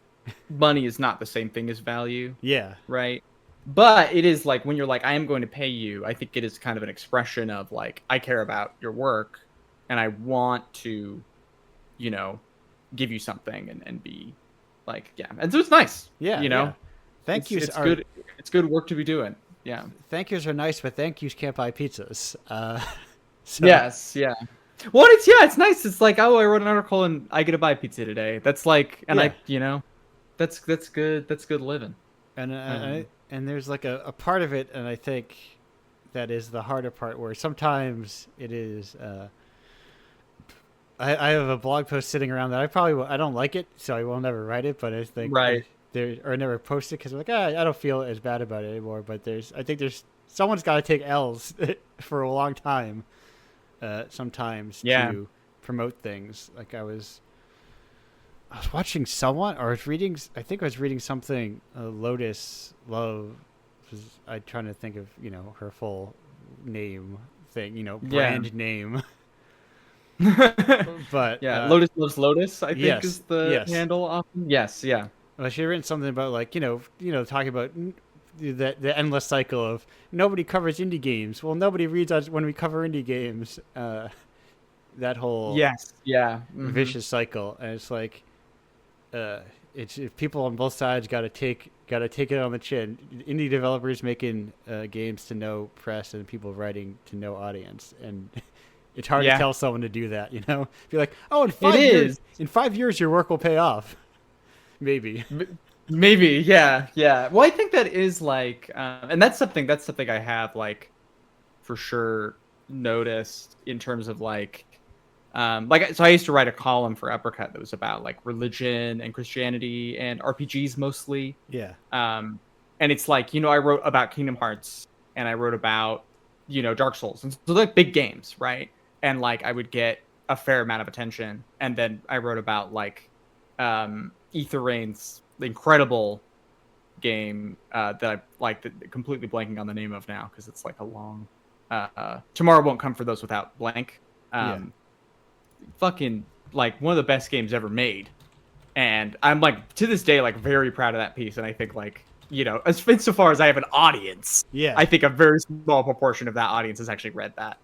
money is not the same thing as value, Yeah. right? But it is like when you're like, I am going to pay you. I think it is kind of an expression of like, I care about your work, and I want to, you know, give you something and be like, yeah. And so it's nice, Yeah. you know. Yeah. Thank yous It's are good. It's good work to be doing. Yeah. thank yous are nice, but thank yous can't buy pizzas. So Yes. Yeah. Well, it's nice. It's like, oh, I wrote an article and I get to buy pizza today. That's like, and Yeah. that's good. That's good living. And there's like a part of it, and I think that is the harder part, where sometimes it is. I have a blog post sitting around that I don't like it, so I will never write it. But I think Right. or never post it because I'm like, I don't feel as bad about it anymore. But I think there's someone's got to take L's for a long time, sometimes Yeah. to promote things. Like I was watching someone, or I was reading. I think I was reading something. Lotus Love. I'm trying to think of her full name thing. Brand name. But Yeah, Lotus loves Lotus, I think yes, is the yes. handle often. Yes, yeah. Well, she had written something about like talking about the endless cycle of nobody covers indie games. Well, nobody reads us when we cover indie games. That whole Yes, yeah. vicious cycle, and it's like, it's people on both sides got to take it on the chin. Indie developers making games to no press, and people writing to no audience, and it's hard to tell someone to do that. Be like, oh, in 5 years, your work will pay off. Maybe. Maybe, yeah. Well, I think that is like, and that's something I have like, for sure noticed in terms of like so I used to write a column for Uppercut that was about like religion and Christianity and RPGs mostly. Yeah. And it's like, I wrote about Kingdom Hearts and I wrote about, Dark Souls. And so they're like big games, right? And like I would get a fair amount of attention. And then I wrote about like Ether Reign's incredible game that I like, completely blanking on the name of now because it's like a long Tomorrow Won't Come for Those Without Blank. Fucking like one of the best games ever made, and I'm like to this day like very proud of that piece. And I think like as insofar as I have an audience, I think a very small proportion of that audience has actually read that,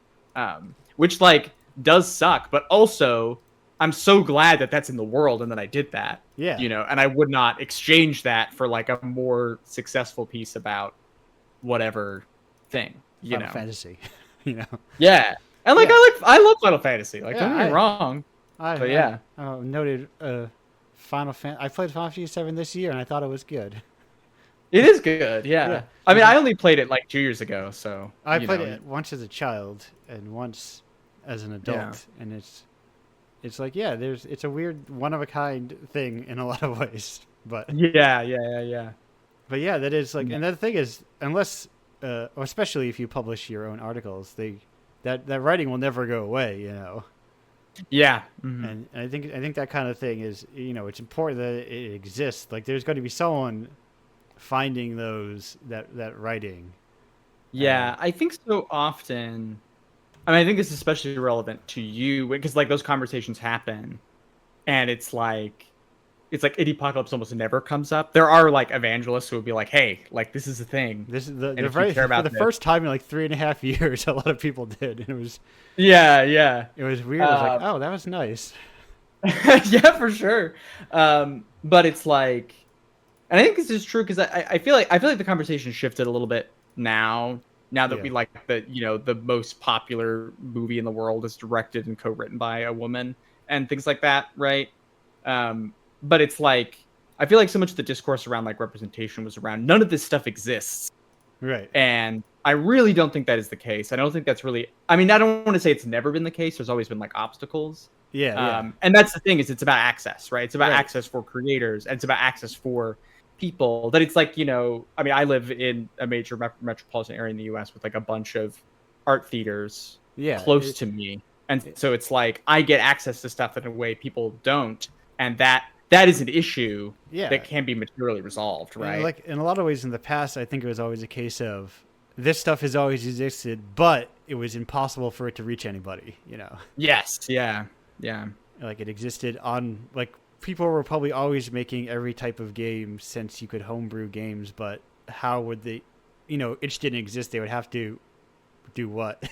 which like does suck, but also I'm so glad that that's in the world and that I did that. And I would not exchange that for like a more successful piece about whatever thing. Final Fantasy. Yeah. And like I love Final Fantasy. Like don't get me wrong. I noted Final Fantasy. I played Final Fantasy 7 this year, and I thought it was good. It is good. Yeah. I mean, I only played it like 2 years ago, so I played it once as a child and once as an adult, and it's like it's a weird one of a kind thing in a lot of ways, but yeah. But yeah, that is like, and the thing is, unless especially if you publish your own articles, that writing will never go away, Yeah. And I think that kind of thing is, it's important that it exists. Like there's going to be someone finding that writing. Yeah, I think so often. I mean, I think this is especially relevant to you because like those conversations happen, and it's like Indiepocalypse almost never comes up. There are like evangelists who would be like, "Hey, like this is a thing." This is for the first time in like 3.5 years, a lot of people did, and it was it was weird. I was like, "Oh, that was nice." Yeah, for sure. But it's like, and I think this is true because I feel like the conversation shifted a little bit now that we like the most popular movie in the world is directed and co-written by a woman and things like that, right? But it's like, I feel like so much of the discourse around like representation was around none of this stuff exists. Right. And I really don't think that is the case. I don't think that's really, I mean, I don't want to say it's never been the case. There's always been like obstacles. Yeah. And that's the thing is it's about access, right? It's about access for creators and it's about access for people that it's like, I mean, I live in a major metropolitan area in the US with like a bunch of art theaters close to me. And so it's like, I get access to stuff in a way people don't. And that is an issue that can be materially resolved, right? And like in a lot of ways in the past, I think it was always a case of this stuff has always existed, but it was impossible for it to reach anybody, Yes. Yeah. Like it existed on like people were probably always making every type of game since you could homebrew games, but how would they, itch didn't exist. They would have to do what,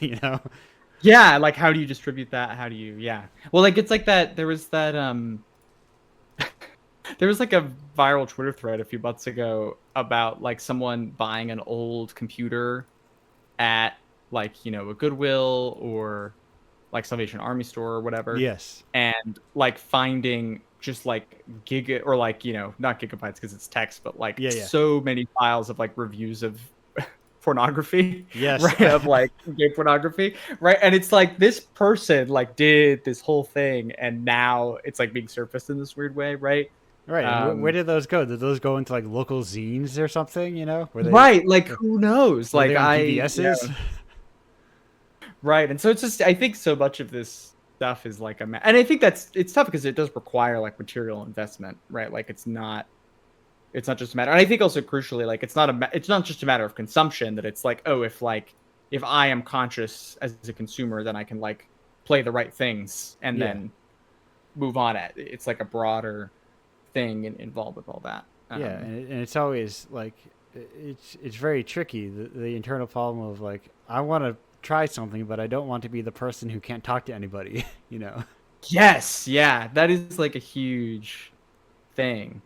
Yeah, like how do you distribute that? How do you Well, like it's like that there was that there was like a viral Twitter thread a few months ago about like someone buying an old computer at like, a Goodwill or like Salvation Army store or whatever. Yes. And like finding just like or like, not gigabytes because it's text, but like so many files of like reviews of pornography. Yes. Right, of like gay pornography. Right. And it's like this person like did this whole thing and now it's like being surfaced in this weird way, right? Right. And where did those go? Did those go into like local zines or something, Were they, right, like who knows? Like PBSs? Right. And so it's just I think so much of this stuff is like and I think it's tough because it does require like material investment, right? Like it's not just a matter. And I think also crucially, like it's not just a matter of consumption, that it's like, oh, if I am conscious as a consumer, then I can like play the right things and then move on. It's like a broader thing involved with all that. And it's always like it's very tricky. The internal problem of like I want to try something, but I don't want to be the person who can't talk to anybody. Yes, yeah, that is like a huge thing.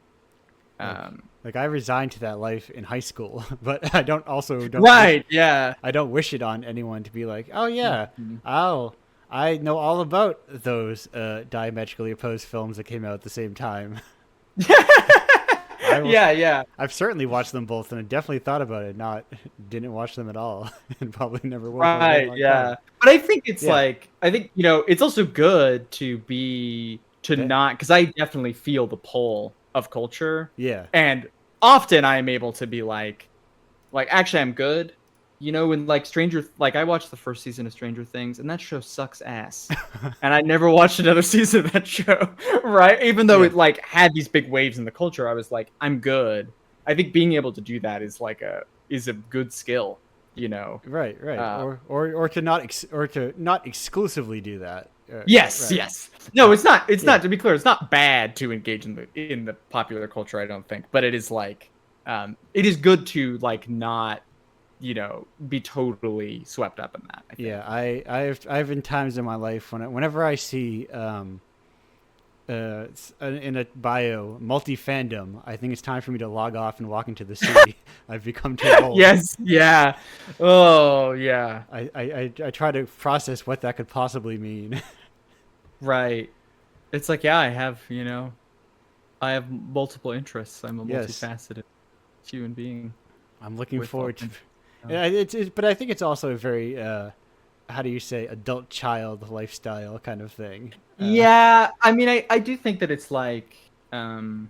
Like I resigned to that life in high school, but I don't right. Yeah. I don't wish it on anyone to be like, oh yeah, I know all about those diametrically opposed films that came out at the same time. I've certainly watched them both, and I definitely thought about it. Didn't watch them at all, and probably never will. Right. Yeah. But I think it's it's also good to not, because I definitely feel the pull of culture. Yeah. And often I am able to be like actually I'm good. When like I watched the first season of Stranger Things and that show sucks ass. And I never watched another season of that show, right? Even though it like had these big waves in the culture, I was like, I'm good. I think being able to do that is a good skill, Right. Or to not exclusively do that. Yes. No, it's not. It's not. To be clear, it's not bad to engage in the popular culture. I don't think, but it is like, it is good to like not, be totally swept up in that. I think. Yeah, I've been times in my life whenever I see in a bio multi-fandom, I think it's time for me to log off and walk into the sea. I've become too old. Yes. Yeah. Oh yeah. I try to process what that could possibly mean. Right. It's like, I have multiple interests. I'm a multifaceted human being. I'm looking forward to. But I think it's also a very, how do you say, adult child lifestyle kind of thing. Yeah, I mean, I do think that it's like, I mean,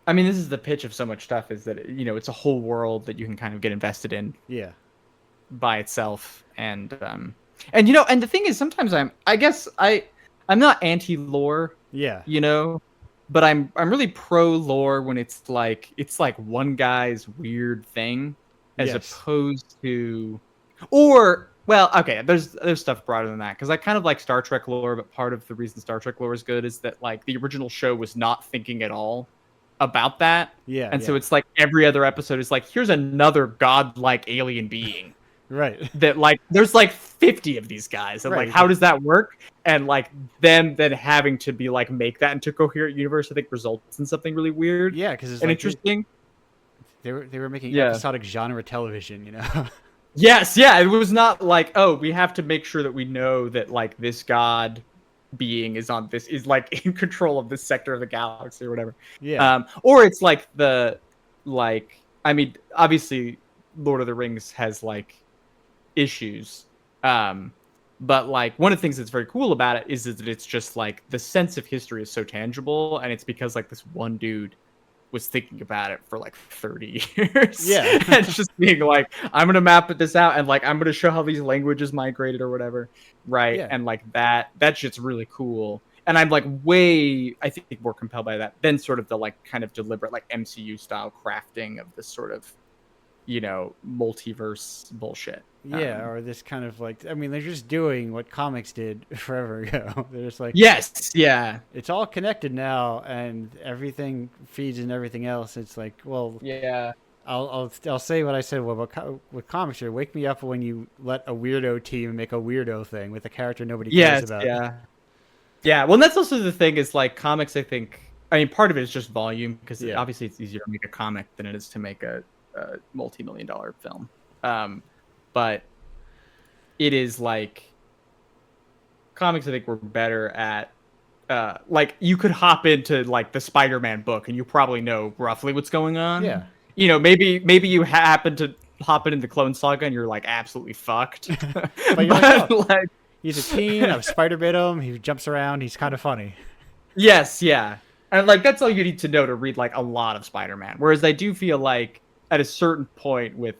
this is the pitch of so much stuff, is that it's a whole world that you can kind of get invested in. Yeah. By itself, and and the thing is, sometimes I'm not anti-lore. Yeah. But I'm really pro lore when it's like one guy's weird thing, as opposed to, there's stuff broader than that, because I kind of like Star Trek lore, but part of the reason Star Trek lore is good is that like the original show was not thinking at all about that. Yeah. And so it's like every other episode is like, here's another godlike alien being. Right. That like there's like 50 of these guys, and like how does that work? And like them then having to be like make that into a coherent universe, I think results in something really weird. Yeah, because it's interesting. They were making episodic genre television, Yes, yeah. It was not like, oh, we have to make sure that we know that like this god being is like in control of this sector of the galaxy or whatever. Yeah. Or it's like I mean, obviously Lord of the Rings has like issues, but like one of the things that's very cool about it is that it's just like the sense of history is so tangible, and it's because like this one dude was thinking about it for like 30 years. Yeah. And just being like, I'm gonna map this out, and like I'm gonna show how these languages migrated or whatever, right? Yeah. And like that shit's really cool, and I'm like I think more compelled by that than sort of the like kind of deliberate like MCU style crafting of this sort of multiverse bullshit. Yeah, or this kind of like, I mean, they're just doing what comics did forever ago. They're just like, Yes, yeah, it's all connected now, and everything feeds in everything else. It's like, well, yeah, I'll say what I said with comics here. Wake me up when you let a weirdo team make a weirdo thing with a character nobody cares yes, about. yeah, yeah. Well, and that's also the thing is like comics. I mean, part of it is just volume because Yeah. obviously it's easier to make a comic than it is to make a multi-million-dollar film. But it is like comics. I think we're better at. Like you could hop into like the Spider-Man book and you probably know roughly what's going on. Yeah. Maybe you happen to hop into Clone Saga and you're like absolutely fucked. But you're like, oh, like, he's a teen. I've spider bit him. He jumps around. He's kind of funny. yes, yeah, and like that's all you need to know to read like a lot of Spider-Man. Whereas I do feel like at a certain point with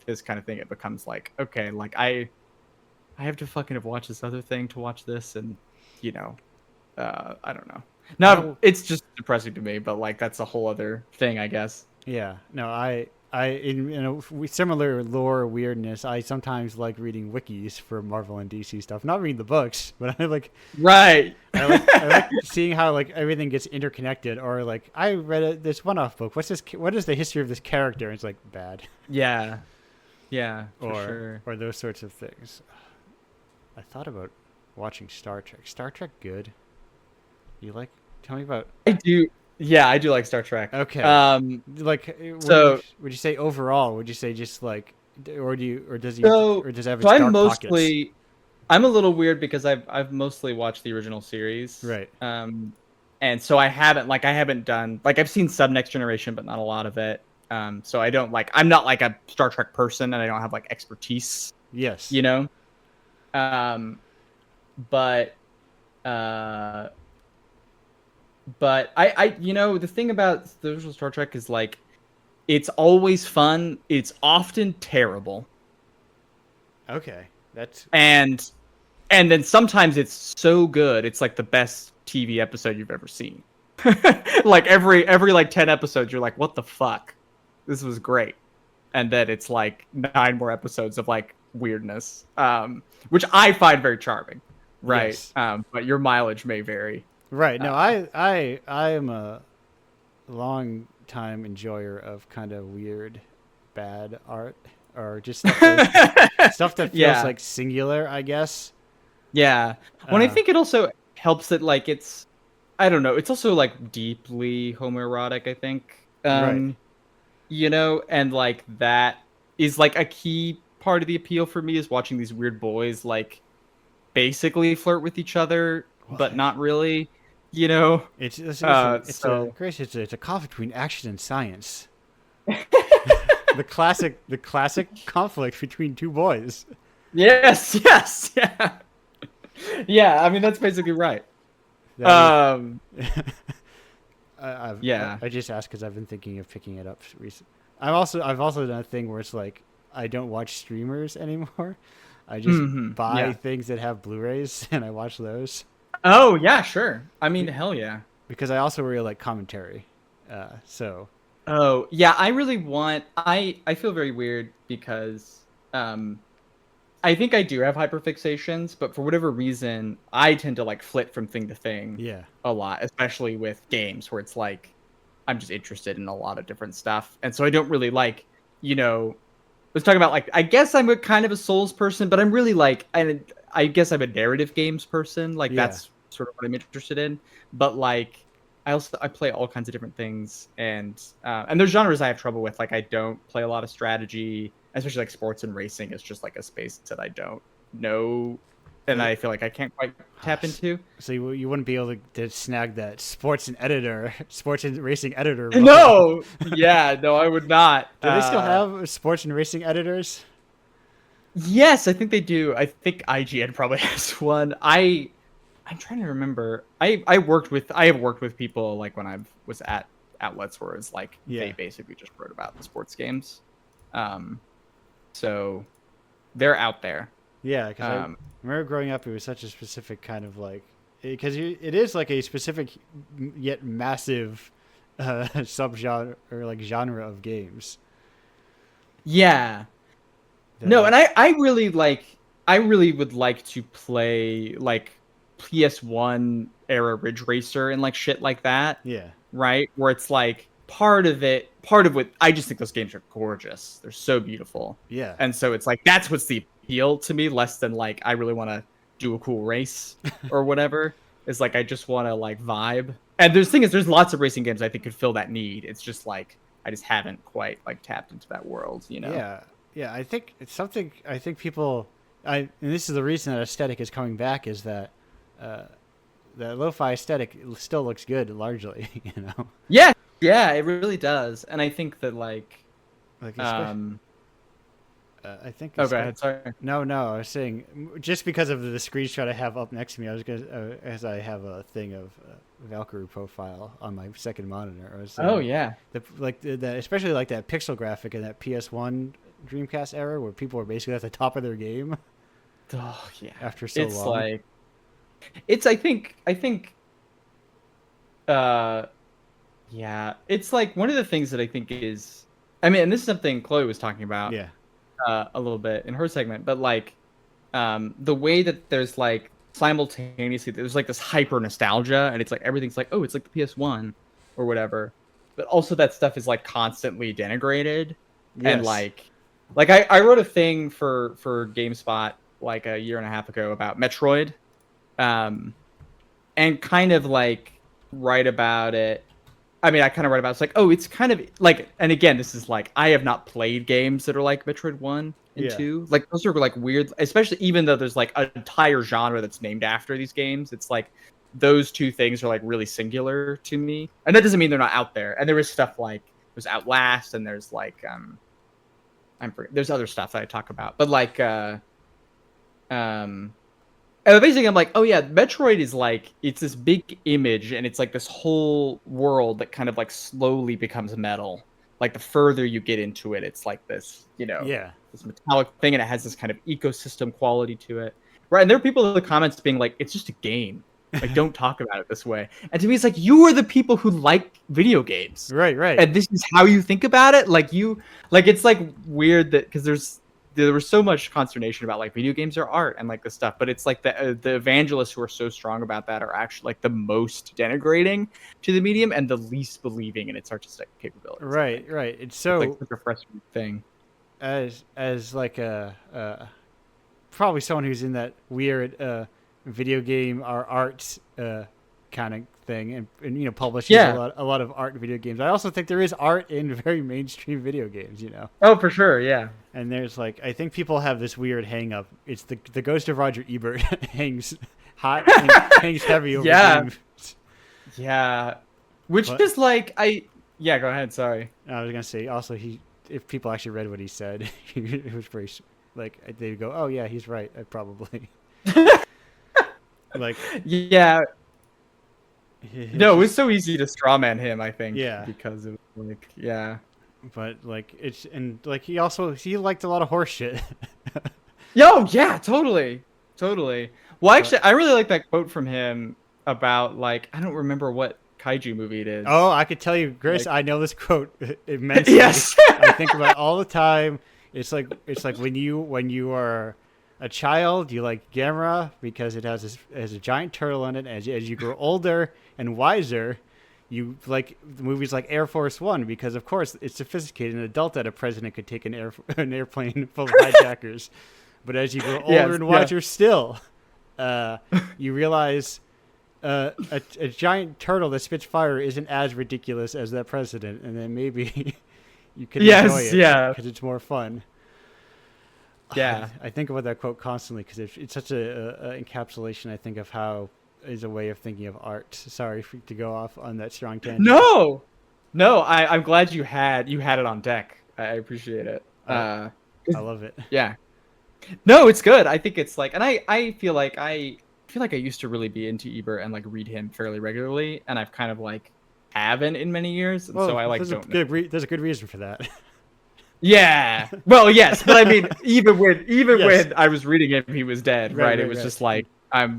this kind of thing, it becomes like okay, like I have to fucking have watched this other thing to watch this, and I don't know. No, it's just depressing to me, but like that's a whole other thing, I guess. Yeah. No, in a similar lore weirdness, I sometimes like reading wikis for Marvel and DC stuff. Not reading the books, but I like. Right. I like seeing how like everything gets interconnected. Or like I read this one-off book. What is the history of this character? And it's like bad. Yeah. Yeah. For Or sure. or those sorts of things. I thought about watching Star Trek. Star Trek good. You like? Tell me about. I do. Yeah, I do like Star Trek. Okay. Like, So would you say overall? Would you say just like, or does he, so or does it have its so dark pockets? I'm a little weird because I've mostly watched the original series. Right. And so I haven't done like I've seen Sub Next Generation, but not a lot of it. So I'm not like a Star Trek person, and I don't have like expertise. Yes. But I the thing about the original Star Trek is like it's always fun. It's often terrible. Okay. That's. And then sometimes it's so good. It's like the best TV episode you've ever seen. Like every like 10 episodes you're like, "What the fuck? This was great." And then it's like 9 more episodes of like weirdness. Which I find very charming. Right? Yes. But your mileage may vary. Right. No, I am a long time enjoyer of kind of weird, bad art, or just stuff that feels like singular, I guess. Yeah. Well, I think it also helps that like it's, I don't know, it's also like deeply homoerotic, I think. Right. And like that is like a key part of the appeal for me is watching these weird boys like basically flirt with each other, but not really. It's a conflict between action and science. the classic conflict between two boys. Yes, yeah. Yeah, I mean that's basically right. I just asked because I've been thinking of picking it up recently. I've also done a thing where it's like I don't watch streamers anymore. I just buy things that have Blu-rays and I watch those. Oh yeah, sure. I mean, hell yeah. Because I also really like commentary. So. Oh yeah, I really want. I feel very weird because I think I do have hyperfixations, but for whatever reason, I tend to like flit from thing to thing. Yeah. A lot, especially with games where it's like I'm just interested in a lot of different stuff, and so I don't really like, let's talk about like I guess I'm a kind of a Souls person, but I'm really like I guess I'm a narrative games person. Like that's sort of what I'm interested in. But like I play all kinds of different things, and there's genres I have trouble with. Like I don't play a lot of strategy, especially like sports and racing. It's just like a space that I don't know, and I feel like I can't quite tap into. So you wouldn't be able to snag that sports and racing editor. No, no, I would not. Do they still have sports and racing editors? Yes, I think they do. I think IGN probably has one. I'm trying to remember. I have worked with people like when I was at outlets where it's like they basically just wrote about the sports games. So they're out there. Yeah, because I remember growing up, it was such a specific kind of like because it is like a specific yet massive subgenre or like genre of games. Yeah. that, No, like- and I really would like to play like PS1 era Ridge Racer and like shit like that, yeah, right? Where it's like part of what I just think those games are gorgeous. They're so beautiful. yeah, And so it's like that's what's the appeal to me, less than like I really want to do a cool race or whatever. It's like I just want to like vibe. And there's lots of racing games I think could fill that need. It's just like I just haven't quite like tapped into that world, you know. yeah, yeah. I think it's something. I think people. And this is the reason that aesthetic is coming back is that the lo-fi aesthetic still looks good largely. You know, Yeah, yeah, it really does. And I think that like like I think. oh, go ahead. Sorry. No, I was saying just because of the screenshot I have up next to me, I was gonna as I have a thing of Valkyrie profile on my second monitor. I was saying, Oh yeah. the especially like that pixel graphic in that PS1 Dreamcast era where people were basically at the top of their game Oh yeah. after so It's long. like it's I think uh yeah, it's like one of the things that I think is I mean, and this is something Chloe was talking about Yeah, a little bit in her segment, but like the way that there's like simultaneously there's like this hyper nostalgia and it's like everything's like, oh, it's like the PS1 or whatever. But also that stuff is like constantly denigrated and Yes. like I wrote a thing for GameSpot like a year and a half ago about Metroid, and kind of like write about it. I mean, I kind of write about it. It's like, oh, it's kind of like, and again, this is like I have not played games that are like Metroid 1 and Yeah. 2. Like those are like weird, especially even though there's like an entire genre that's named after these games. It's like those two things are like really singular to me, and that doesn't mean they're not out there. And there is stuff like there's Outlast, and there's like there's other stuff that I talk about, but like and basically I'm like, oh yeah, Metroid is like it's this big image, and it's like this whole world that kind of like slowly becomes metal. Like the further you get into it, it's like this, you know, Yeah. this metallic thing, and it has this kind of ecosystem quality to it, right? And there are people in the comments being like, it's just a game. Like, don't talk about it this way. And to me, it's like you are the people who like video games, Right. and this is how you think about it. Like it's like weird that because there was so much consternation about like video games are art and like this stuff, but it's like the evangelists who are so strong about that are actually like the most denigrating to the medium and the least believing in its artistic capabilities. Right. Right. It's It's so like such a frustrating thing. as like probably someone who's in that weird video game or art kind of thing and you know publishes Yeah. a lot of art in video games. I also think there is art in very mainstream video games, you know. Oh, for sure. Yeah. And there's like I think people have this weird hang up. It's the ghost of Roger Ebert hangs hot hangs heavy over Yeah. games. Yeah. Which But- is like yeah, go ahead. Sorry. I was gonna say also if people actually read what he said, it was very like they'd go, oh yeah, he's right, probably. Like Yeah. No, it was so easy to strawman him, I think. Yeah. Because it was like, yeah. but like it's and like he liked a lot of horse shit. Yo, yeah, totally. Totally. Well, actually, I really like that quote from him about, like, I don't remember what kaiju movie it is. Oh, I could tell you, Grace, Like- I know this quote immensely. Yes. I think about it all the time. It's like when you are a child, you like Gamera because it has a giant turtle in it. As you grow older and wiser, you like movies like Air Force One because, of course, it's sophisticated. An adult that a president could take an airplane full of hijackers. But as you grow older Yes, and yeah. wiser still, you realize a giant turtle that spits fire isn't as ridiculous as that president, and then maybe you can Yes, enjoy it yeah. because it's more fun. Yeah. I think about that quote constantly because it's such a encapsulation, I think, of how is a way of thinking of art. Sorry to go off on that strong tangent. No. I'm glad you had it on deck. I appreciate it. I love it. Yeah. No, it's good. I think it's like, and I feel like I used to really be into Ebert and like read him fairly regularly, and I've kind of like haven't in many years, and so I like there's don't. there's a good reason for that. Yeah. Well, yes, but I mean, even Yes. when I was reading him, he was dead, right? It was just like I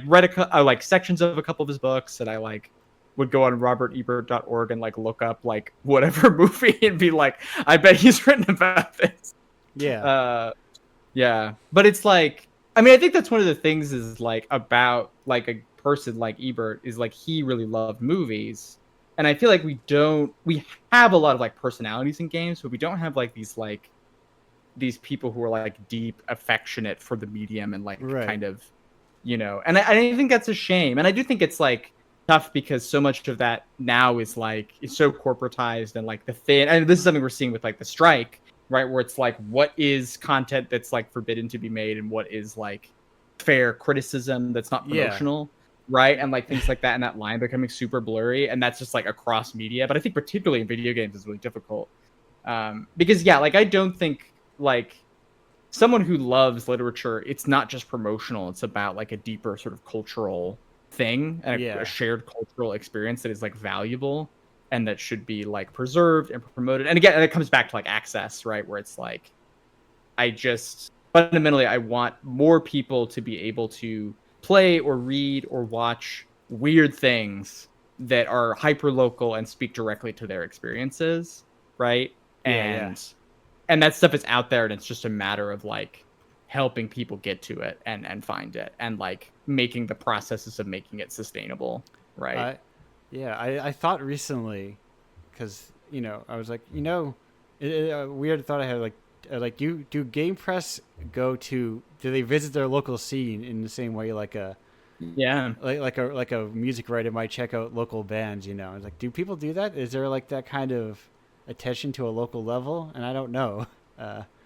read like sections of a couple of his books, and I like would go on robertebert.org and like look up like whatever movie and be like, I bet he's written about this. Yeah. Yeah, but it's like, I mean, I think that's one of the things is like about like a person like Ebert is like he really loved movies, and I feel like we have a lot of like personalities in games, but we don't have like these people who are like deep affectionate for the medium and like Right. kind of, and I think that's a shame, and I do think it's like tough because so much of that now is like it's so corporatized and like the thin, and this is something we're seeing with like the strike, right, where it's like what is content that's like forbidden to be made and what is like fair criticism that's not Yeah. promotional, right, and like things like that, and that line becoming super blurry, and that's just like across media, but I think particularly in video games is really difficult, because yeah, like I don't think like someone who loves literature, it's not just promotional, it's about like a deeper sort of cultural thing and Yeah. a shared cultural experience that is like valuable and that should be like preserved and promoted. And again, it comes back to like access, right, where it's like I just fundamentally I want more people to be able to play or read or watch weird things that are hyper local and speak directly to their experiences, right? Yeah. And that stuff is out there, and it's just a matter of like helping people get to it and find it and like making the processes of making it sustainable, right? I thought recently, because I was like, weird thought I had like do Game Press do they visit their local scene in the same way like a Yeah. like a music writer might check out local bands? I was like, do people do that? Is there like that kind of attention to a local level? And I don't know.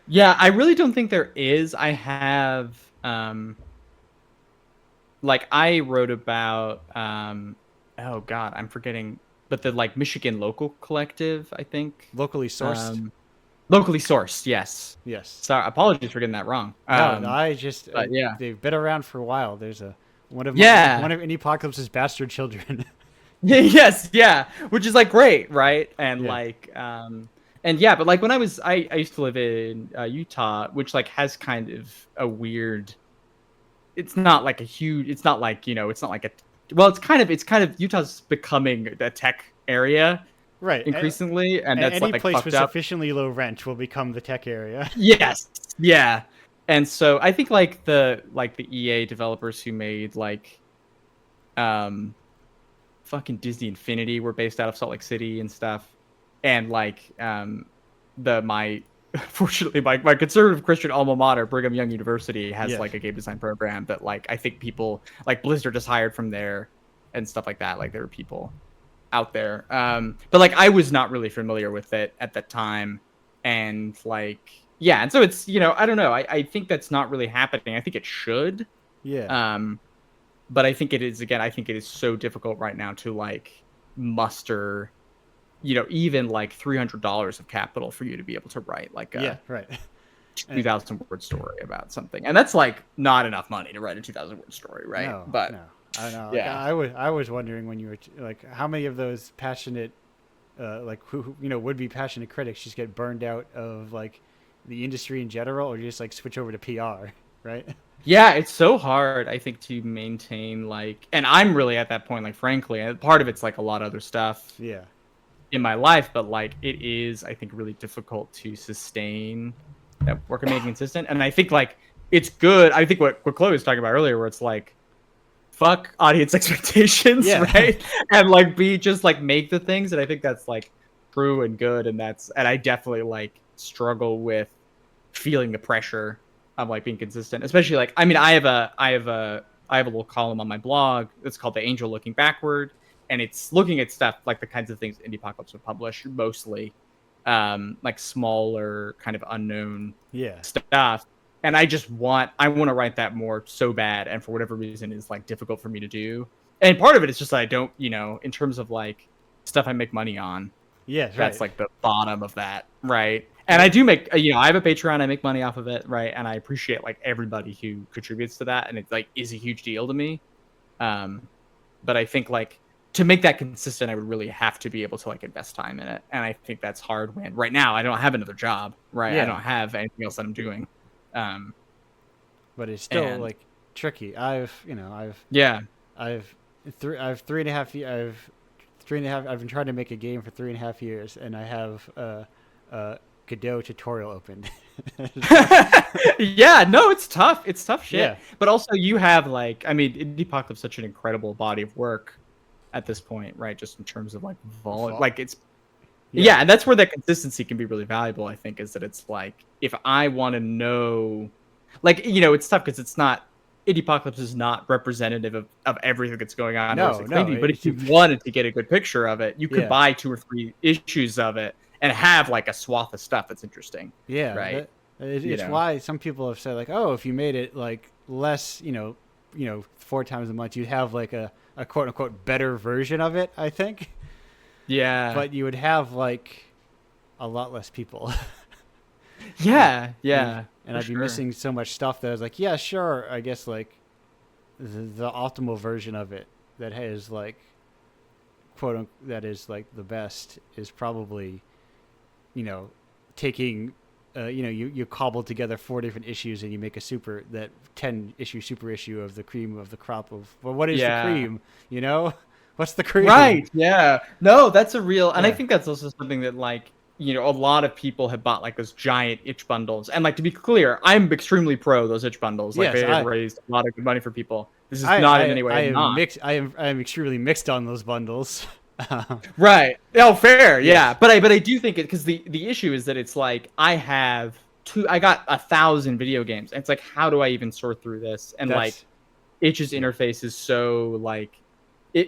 Yeah, I really don't think there is. I have like I wrote about oh god, I'm forgetting, but the like Michigan Local Collective, I think. Locally sourced. Locally sourced, yes. Yes. Sorry, apologies for getting that wrong. No, I just but yeah. they've been around for a while. There's one of Yeah. one of Indiepocalypse's bastard children. Yes, yeah, which is like great, right? And Yeah. like and yeah, but like when I used to live in Utah, which like has kind of a weird, it's not like a huge, it's not like, it's not like well, it's kind of Utah's becoming a tech area, Right. increasingly, and that's any like place fucked with up. sufficiently low rent will become the tech area. Yes, yeah, and so I think like the EA developers who made like fucking Disney Infinity were based out of Salt Lake City and stuff, and like fortunately my conservative Christian alma mater, Brigham Young University, has Yes. like a game design program that like I think people like Blizzard is hired from there and stuff like that. Like there were people out there, but like I was not really familiar with it at that time, and like yeah, and so it's I don't know. I think that's not really happening. I think it should. Yeah. But I think it is, again, I think it is so difficult right now to like muster, even like $300 of capital for you to be able to write like a right. 2,000 word story about something. And that's like not enough money to write a 2,000 word story, right? No, But no. I don't know. yeah. I was wondering when you were like how many of those passionate like who would be passionate critics just get burned out of like the industry in general, or just like switch over to PR, right? Yeah, it's so hard, I think, to maintain like, and I'm really at that point, like, frankly, and part of it's like a lot of other stuff Yeah. in my life, but like it is, I think, really difficult to sustain that work and making consistent. And I think like it's good. I think what Chloe was talking about earlier, where it's like, fuck audience expectations, Yeah. right? And like just like make the things. And I think that's like true and good. And I definitely like struggle with feeling the pressure of like being consistent, especially like, I mean, I have a little column on my blog. It's called The Angel Looking Backward, and it's looking at stuff like the kinds of things Indiepocalypse would publish, mostly like smaller kind of unknown stuff. And I want to write that more so bad, and for whatever reason is like difficult for me to do. And part of it is just that I don't, in terms of like stuff I make money on. Yes, that's right. like the bottom of that, right? And I do make, I have a Patreon, I make money off of it, right? And I appreciate like everybody who contributes to that, and it like is a huge deal to me. But I think like to make that consistent, I would really have to be able to like invest time in it, and I think that's hard when right now I don't have another job, right? Yeah. I don't have anything else that I'm doing. But it's still like tricky. I've 3.5 years. I've 3.5. I've been trying to make a game for 3.5 years, and I have a Godot tutorial opened. Yeah, no, it's tough. It's tough shit. Yeah. But also, you have like, I mean, Indiepocalypse is such an incredible body of work at this point, right? Just in terms of like volume, like it's. Yeah, and that's where that consistency can be really valuable. I think is that it's like if I want to know, like it's tough because it's not. Indiepocalypse is not representative of everything that's going on. No, but if you wanted to get a good picture of it, you could buy 2 or 3 issues of it and have like a swath of stuff that's interesting. Yeah, right. It's why some people have said like, oh, if you made it like less, 4 times a month, you'd have like a quote unquote better version of it. I think. Yeah. But you would have like a lot less people. Yeah. And I'd be missing so much stuff that I was like, yeah, sure. I guess like the optimal version of it that has like quote unquote, that is like the best is probably, taking, you cobble together 4 different issues and you make a 10 issue super issue of the cream of the crop of, well, what is the cream? What's the cream? Right. Yeah. No, that's a real, and I think that's also something that like, a lot of people have bought like those giant itch bundles. And like, to be clear, I'm extremely pro those itch bundles. Like they have raised a lot of good money for people. This is not in any way. I am extremely mixed on those bundles. Right. Oh, fair. Yeah. But I do think it, because the issue is that it's like, I got 1,000 video games. And it's like, how do I even sort through this? And like itch's interface is so like,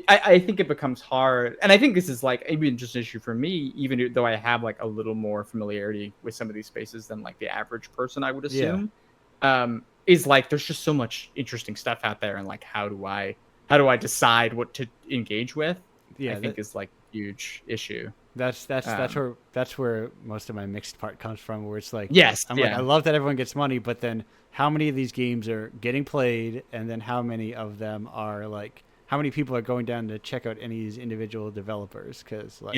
I think it becomes hard, and I think this is like even just an issue for me, even though I have like a little more familiarity with some of these spaces than like the average person, I would assume. Is like there's just so much interesting stuff out there, and like how do I decide what to engage with? I think is like a huge issue. That's where most of my mixed part comes from, where it's like, like, I love that everyone gets money, but then how many of these games are getting played, and then how many of them are like. How many people are going down to check out any of these individual developers? Because like,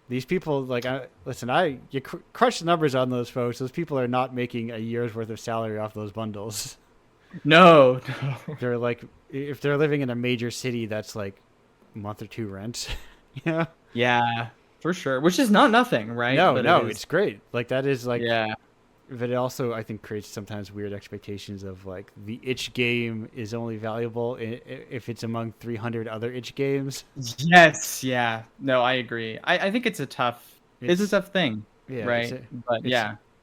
these people like, you crush the numbers on those folks. Those people are not making a year's worth of salary off those bundles. No. They're like, if they're living in a major city, that's like a month or 2 rent. Yeah, for sure. Which is not nothing, right? No, it's great. Like that is like, yeah. But it also, I think, creates sometimes weird expectations of like the itch game is only valuable if it's among 300 other itch games. Yes, yeah. No, I agree. I think it's a tough thing, right?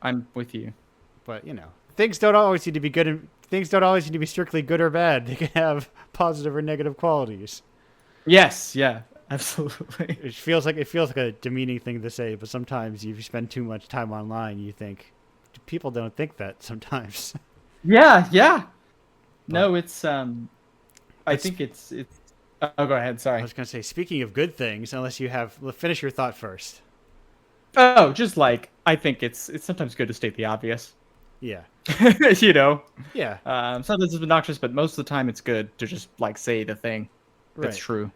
I'm with you. But things don't always need to be good, and things don't always need to be strictly good or bad. They can have positive or negative qualities. Yes, yeah, absolutely. It feels like a demeaning thing to say, but sometimes if you spend too much time online, you think. People don't think that sometimes. Yeah. No, it's I think it's oh, go ahead, sorry. I was going to say, speaking of good things, unless you have finish your thought first. Oh, just like I think it's sometimes good to state the obvious. Yeah. Yeah. Sometimes it's obnoxious, but most of the time it's good to just like say the thing that's true.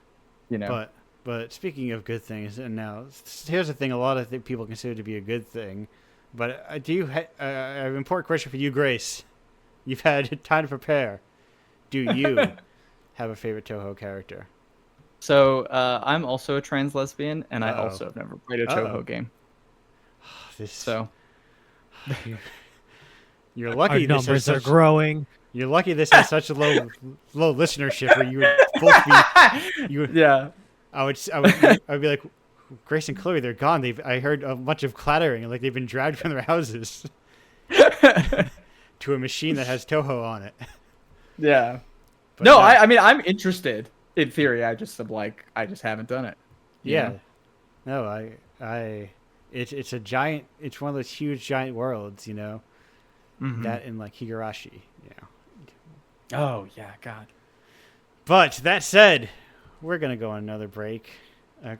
But speaking of good things, and now here's the thing: a lot of people consider to be a good thing. But do you have an important question for you, Grace? You've had time to prepare. Do you have a favorite Toho character? So I'm also a trans lesbian, and I also have never played a Toho game. You're lucky. Our numbers are growing. You're lucky this has such a low listenership. Where you would both be. Yeah. I would be like. Grace and Chloe, they're gone. I heard a bunch of clattering, like they've been dragged from their houses to a machine that has Toho on it. Yeah. But no, I mean, I'm interested in theory. I just haven't done it. Yeah. No, it's a giant. It's one of those huge giant worlds, Mm-hmm. that in like Higurashi, Oh yeah, God. But that said, we're gonna go on another break.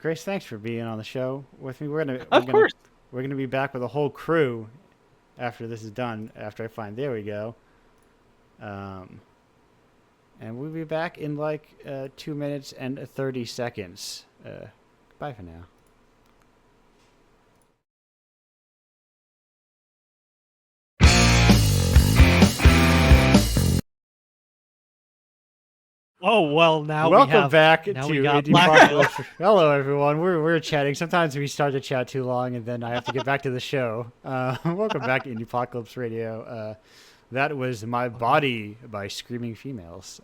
Grace, thanks for being on the show with me. We're gonna be back with a whole crew after this is done. After I find, there we go. And we'll be back in like 2 minutes and 30 seconds. Bye for now. Oh well, now Welcome back to now we got Indiepocalypse. Hello, everyone. We're chatting. Sometimes we start to chat too long, and then I have to get back to the show. Welcome back to Indiepocalypse Radio. That was "My Body" by Screaming Females.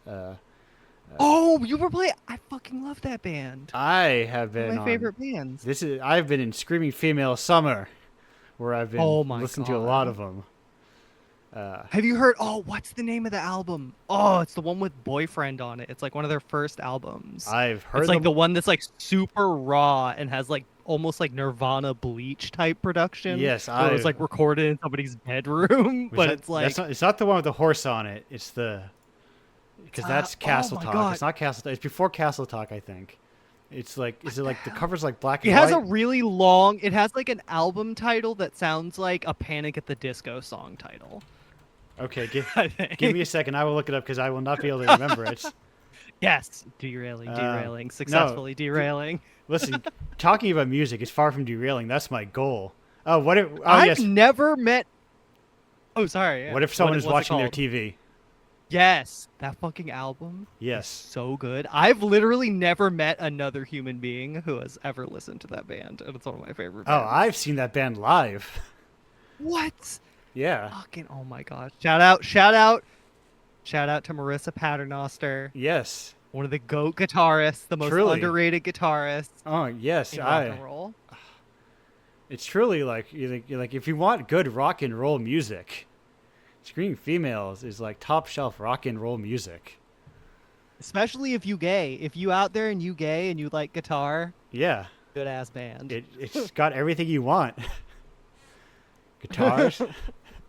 Oh, you were playing. I fucking love that band. I have One been of my favorite bands. I've been in Screaming Female Summer, where I've been listening to a lot of them. Have you heard? Oh, what's the name of the album? Oh, it's the one with Boyfriend on it. It's like one of their first albums. I've heard. It's like the one that's like super raw and has like almost like Nirvana Bleach type production. Yes, it was like recorded in somebody's bedroom, but it's like it's not the one with the horse on it. It's the because that's Castle Talk. God. It's not Castle Talk. It's before Castle Talk, I think. It's like the cover's like black and it white? has a really long. It has like an album title that sounds like a Panic at the Disco song title. Okay, give me a second. I will look it up because I will not be able to remember it. Yes, successfully derailing. Listen, talking about music is far from derailing. That's my goal. I've never met. Oh, sorry. Yeah. What if someone is watching their called? TV? Yes, that fucking album. Yes, is so good. I've literally never met another human being who has ever listened to that band, and it's one of my favorite bands. Oh, I've seen that band live. What? Yeah. Fucking oh my god. Shout out to Marissa Paternoster. Yes. One of the GOAT guitarists, the most underrated guitarist. Oh yes, in rock and roll. It's truly like if you want good rock and roll music, Screaming Females is like top shelf rock and roll music. Especially if you gay. If you out there and you gay and you like guitar. Yeah. Good ass band. It's got everything you want. Guitars.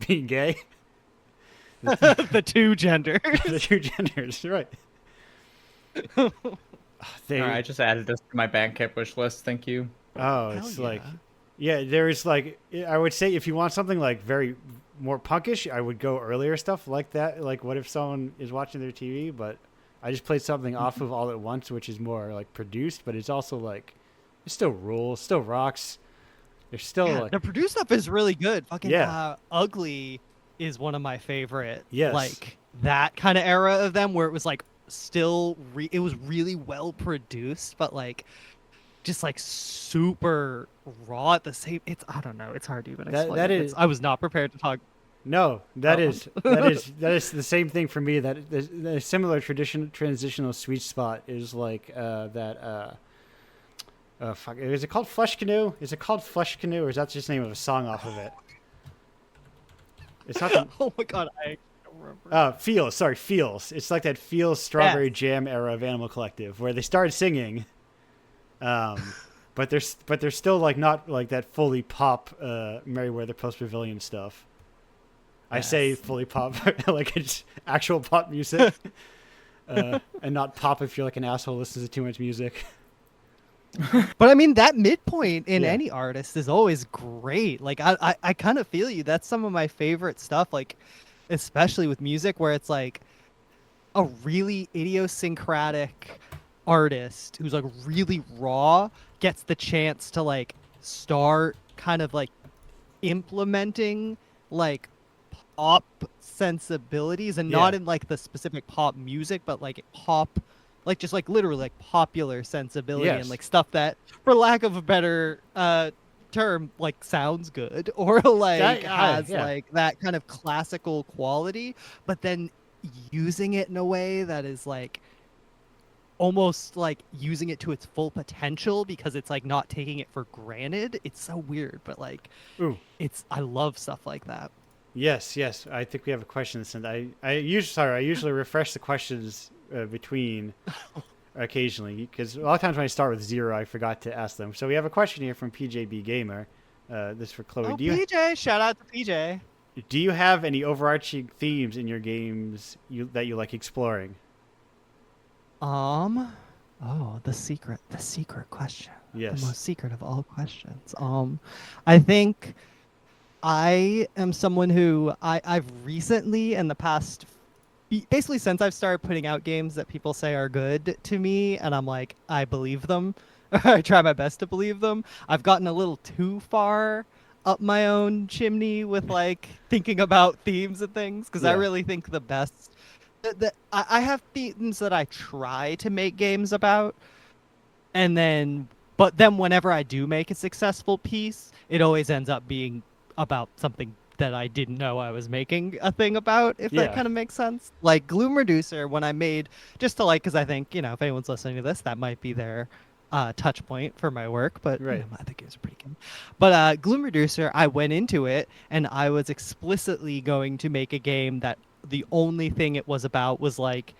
Being gay. The two genders. The two genders, right. All right, I just added this to my Bandcamp wish list. Thank you. Oh, it's like... Yeah, there's like... I would say if you want something like very more punkish, I would go earlier stuff like that. Like what if someone is watching their TV, but I just played something off of All at Once, which is more like produced, but it's also like... It still rules, still rocks. There's still like... The produced stuff is really good. Fucking Ugly is one of my favorite. Yes. Like that kind of era of them where it was like still it was really well produced, but like just like super raw at the same. It's I don't know. It's hard to even explain. That is. I was not prepared to talk. No, that is the same thing for me. That the similar transitional sweet spot is like that. Fuck. Is it called Flesh Canoe? Is it called Flesh Canoe, or is that just the name of a song off of it? It's not. Oh my god, I don't remember. Feels. Sorry, Feels. It's like that Feels Strawberry Jam era of Animal Collective, where they started singing, but they're still like not like that fully pop Merryweather Post Pavilion stuff. Yes. I say fully pop like it's actual pop music, and not pop if you're like an asshole who listens to too much music. But I mean that midpoint in any artist is always great. Like I kind of feel you. That's some of my favorite stuff, like especially with music where it's like a really idiosyncratic artist who's like really raw gets the chance to like start kind of like implementing like pop sensibilities and not in like the specific pop music, but like pop like just like literally like popular sensibility and like stuff that for lack of a better term like sounds good or like has like that kind of classical quality, but then using it in a way that is like almost like using it to its full potential because it's like not taking it for granted. It's so weird, but like I love stuff like that. Yes. I think we have a question. I usually refresh the questions between occasionally because a lot of times when I start with 0, I forgot to ask them. So we have a question here from PJB Gamer. This for Chloe. PJ, shout out to PJ. Do you have any overarching themes in your games that you like exploring? The secret question. Yes. The most secret of all questions. I think I am someone who I've recently in the past, basically since I've started putting out games that people say are good to me, and I'm like, I believe them. I try my best to believe them. I've gotten a little too far up my own chimney with like thinking about themes and things because I really think the best I have themes that I try to make games about, and then whenever I do make a successful piece, it always ends up being about something that I didn't know I was making a thing about, if that Yeah. kind of makes sense. Like Gloom Reducer, when I made, just to like, because I think, if anyone's listening to this, that might be their touch point for my work, but Right. my other games are pretty good. But Gloom Reducer, I went into it and I was explicitly going to make a game that the only thing it was about was like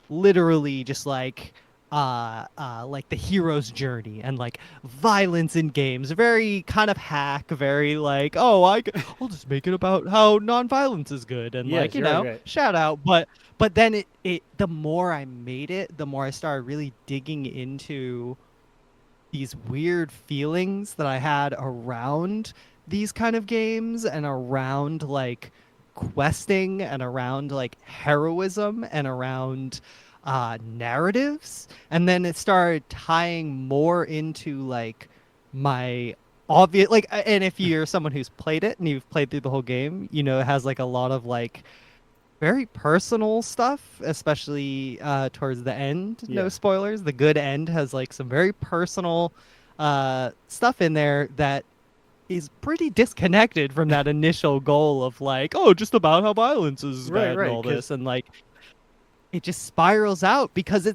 literally just like the hero's journey and like violence in games, very kind of hack, very like, I'll just make it about how non-violence is good, and like, Yes, right, right. shout out. But then it the more I made it, the more I started really digging into these weird feelings that I had around these kind of games, and around like questing, and around like heroism, and around narratives. And then it started tying more into like my obvious, like, and if you're someone who's played it and you've played through the whole game, it has like a lot of like very personal stuff, especially towards the end. No Yeah. spoilers. The good end has like some very personal stuff in there that is pretty disconnected from that initial goal of like, oh, just about how violence is Right, bad and right. all Because this, and like it just spirals out because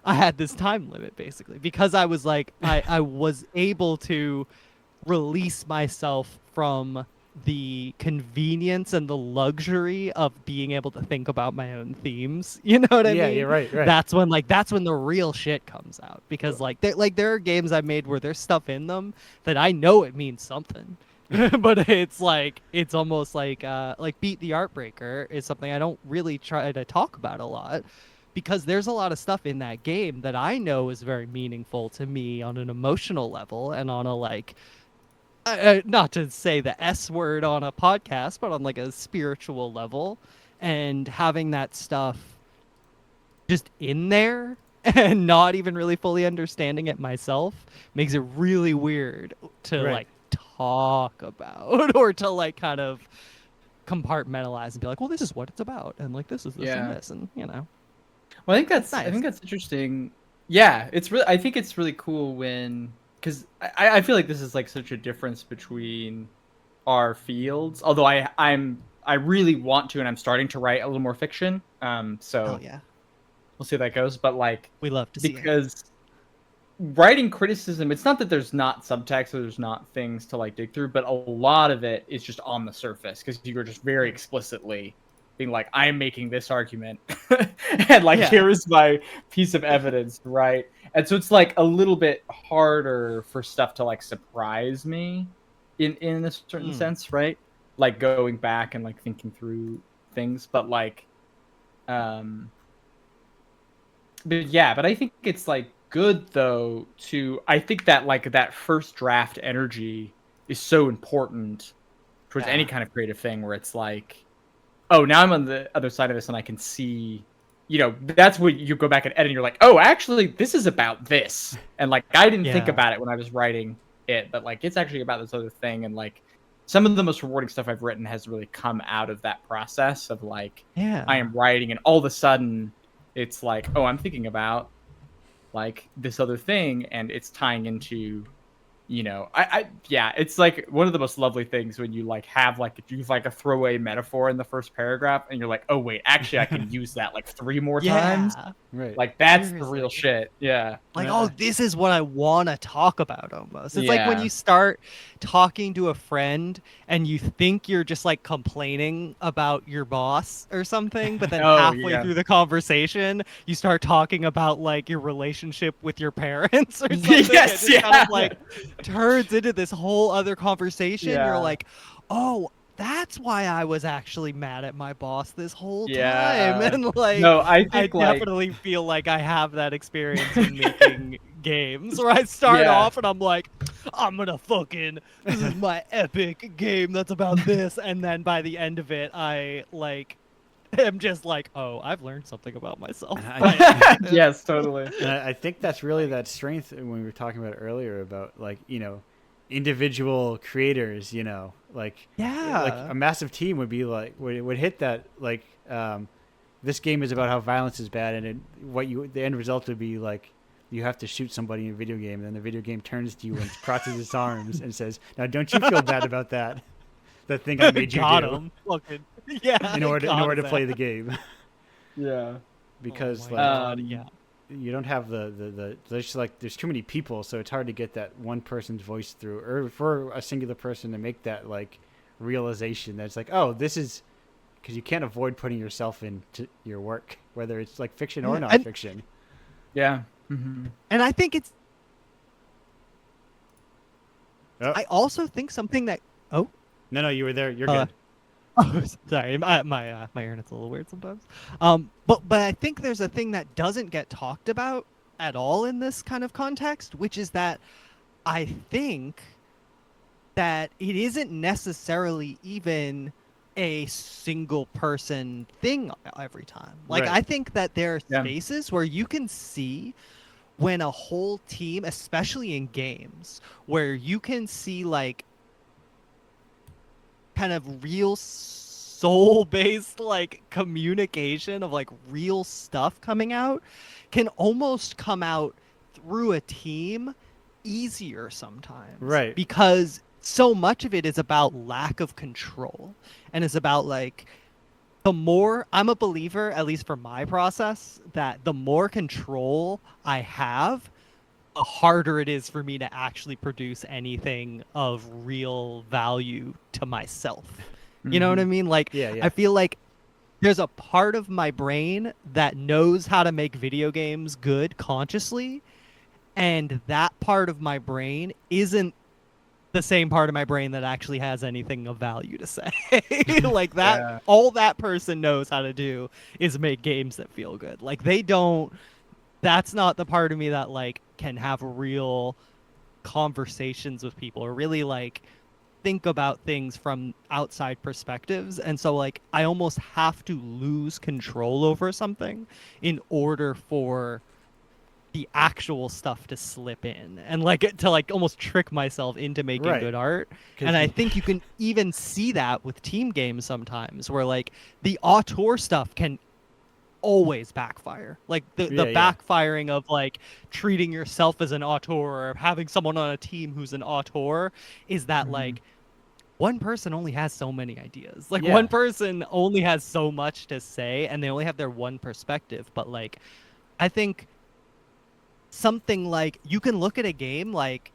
I had this time limit, basically, because I was like, I was able to release myself from the convenience and the luxury of being able to think about my own themes. You know what I yeah, mean? you're right, right. That's when the real shit comes out, because there are games I made where there's stuff in them that I know it means something. But it's almost like Beat the Heartbreaker is something I don't really try to talk about a lot, because there's a lot of stuff in that game that I know is very meaningful to me on an emotional level, and on a like not to say the S word on a podcast, but on like a spiritual level. And having that stuff just in there and not even really fully understanding it myself makes it really weird to Right. like talk about, or to like kind of compartmentalize and be like, well, this is what it's about, and like this is this and Yeah. this, and Well, I think it's that's nice. interesting. Yeah, it's really. I think it's really cool when, because I feel like this is like such a difference between our fields. Although I really want to, and I'm starting to write a little more fiction. Hell So yeah, we'll see how that goes. But like, we love to see it. because writing criticism, it's not that there's not subtext or there's not things to like dig through, but a lot of it is just on the surface, because you were just very explicitly being like, I'm making this argument and like, Yeah. here is my piece of evidence, right? And so it's like a little bit harder for stuff to like surprise me in a certain Mm. sense, right? Like going back and like thinking through things. But like but I think it's like good though to, I think that like that first draft energy is so important towards any Yeah. kind of creative thing, where it's like, oh, now I'm on the other side of this and I can see, that's what you go back and edit and you're like, oh, actually this is about this, and like I didn't think Yeah. about it when I was writing it, but like it's actually about this other thing. And like some of the most rewarding stuff I've written has really come out of that process of like, Yeah. I am writing and all of a sudden it's like, oh, I'm thinking about like this other thing, and it's tying into, yeah, it's like one of the most lovely things when you like have like a throwaway metaphor in the first paragraph and you're like, oh wait, actually I can use that like 3 more times. Yeah. Right. Like that's the real Seriously. shit. Yeah. Like, oh, this is what I want to talk about almost. It's like when Yeah. you start talking to a friend and you think you're just like complaining about your boss or something, but then Oh halfway yeah. through the conversation, you start talking about like your relationship with your parents or something. Yes, It just kind yeah. of like turns into this whole other conversation. Yeah. You're like, oh, that's why I was actually mad at my boss this whole time. Yeah. And like, No, I I think like definitely feel like I have that experience in making games where I start Yeah. off and I'm like, this is my epic game that's about this. And then by the end of it, I like am just like, oh, I've learned something about myself. yes, totally. And I think that's really that strength when we were talking about it earlier about like, individual creators, like Yeah. like a massive team would be like would hit that like this game is about how violence is bad, and the end result would be like you have to shoot somebody in a video game, and then the video game turns to you and crosses its arms and says, "Now, don't you feel bad about that? That thing I made you Got do him. Fucking, yeah. in order to play the game." Yeah. Because Oh my like God, yeah. you don't have there's too many people, so it's hard to get that one person's voice through, or for a singular person to make that like realization that it's like, oh, this is because you can't avoid putting yourself into your work, whether it's like fiction or non-fiction. Yeah. Mm-hmm. And I think it's. Oh. I also think something that. Oh. No, you were there. You're good. Oh, sorry, my internet's a little weird sometimes. But I think there's a thing that doesn't get talked about at all in this kind of context, which is that I think that it isn't necessarily even a single person thing every time. Like Right. I think that there are spaces where you can see when a whole team, especially in games, where you can see like kind of real soul-based like communication of like real stuff coming out can almost come out through a team easier sometimes. Right. Because so much of it is about lack of control, and it's about like the more I'm a believer, at least for my process, that the more control I have, the harder it is for me to actually produce anything of real value to myself. You know what I mean? Like, Yeah. I feel like there's a part of my brain that knows how to make video games good consciously, and that part of my brain isn't the same part of my brain that actually has anything of value to say. Like that, all that person knows how to do is make games that feel good. Like they don't, that's not the part of me that like can have real conversations with people or really like think about things from outside perspectives. And so like I almost have to lose control over something in order for the actual stuff to slip in and like to like almost trick myself into making Right. good art. And I think you can even see that with team games sometimes where like the auteur stuff can always backfire. Like the backfiring of like treating yourself as an auteur or having someone on a team who's an auteur is that like one person only has so many ideas. Like one person only has so much to say and they only have their one perspective. But like I think something like you can look at a game like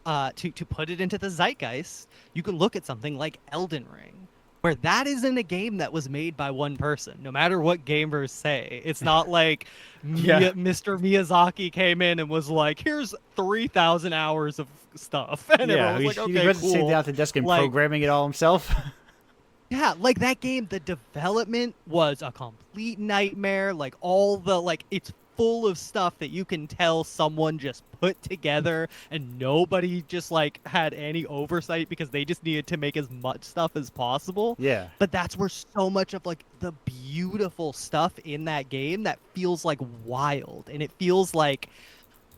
to put it into the zeitgeist, you can look at something like Elden Ring, where that isn't a game that was made by one person, no matter what gamers say. It's not like Mr. Miyazaki came in and was like, here's 3,000 hours of stuff. And everyone was like, okay, he wasn't sitting cool. down at the desk and Like, programming it all himself. yeah, like that game, the development was a complete nightmare. Like all the, like, it's full of stuff that you can tell someone just put together and nobody just like had any oversight because they just needed to make as much stuff as possible. Yeah. But that's where so much of like the beautiful stuff in that game that feels like wild and it feels like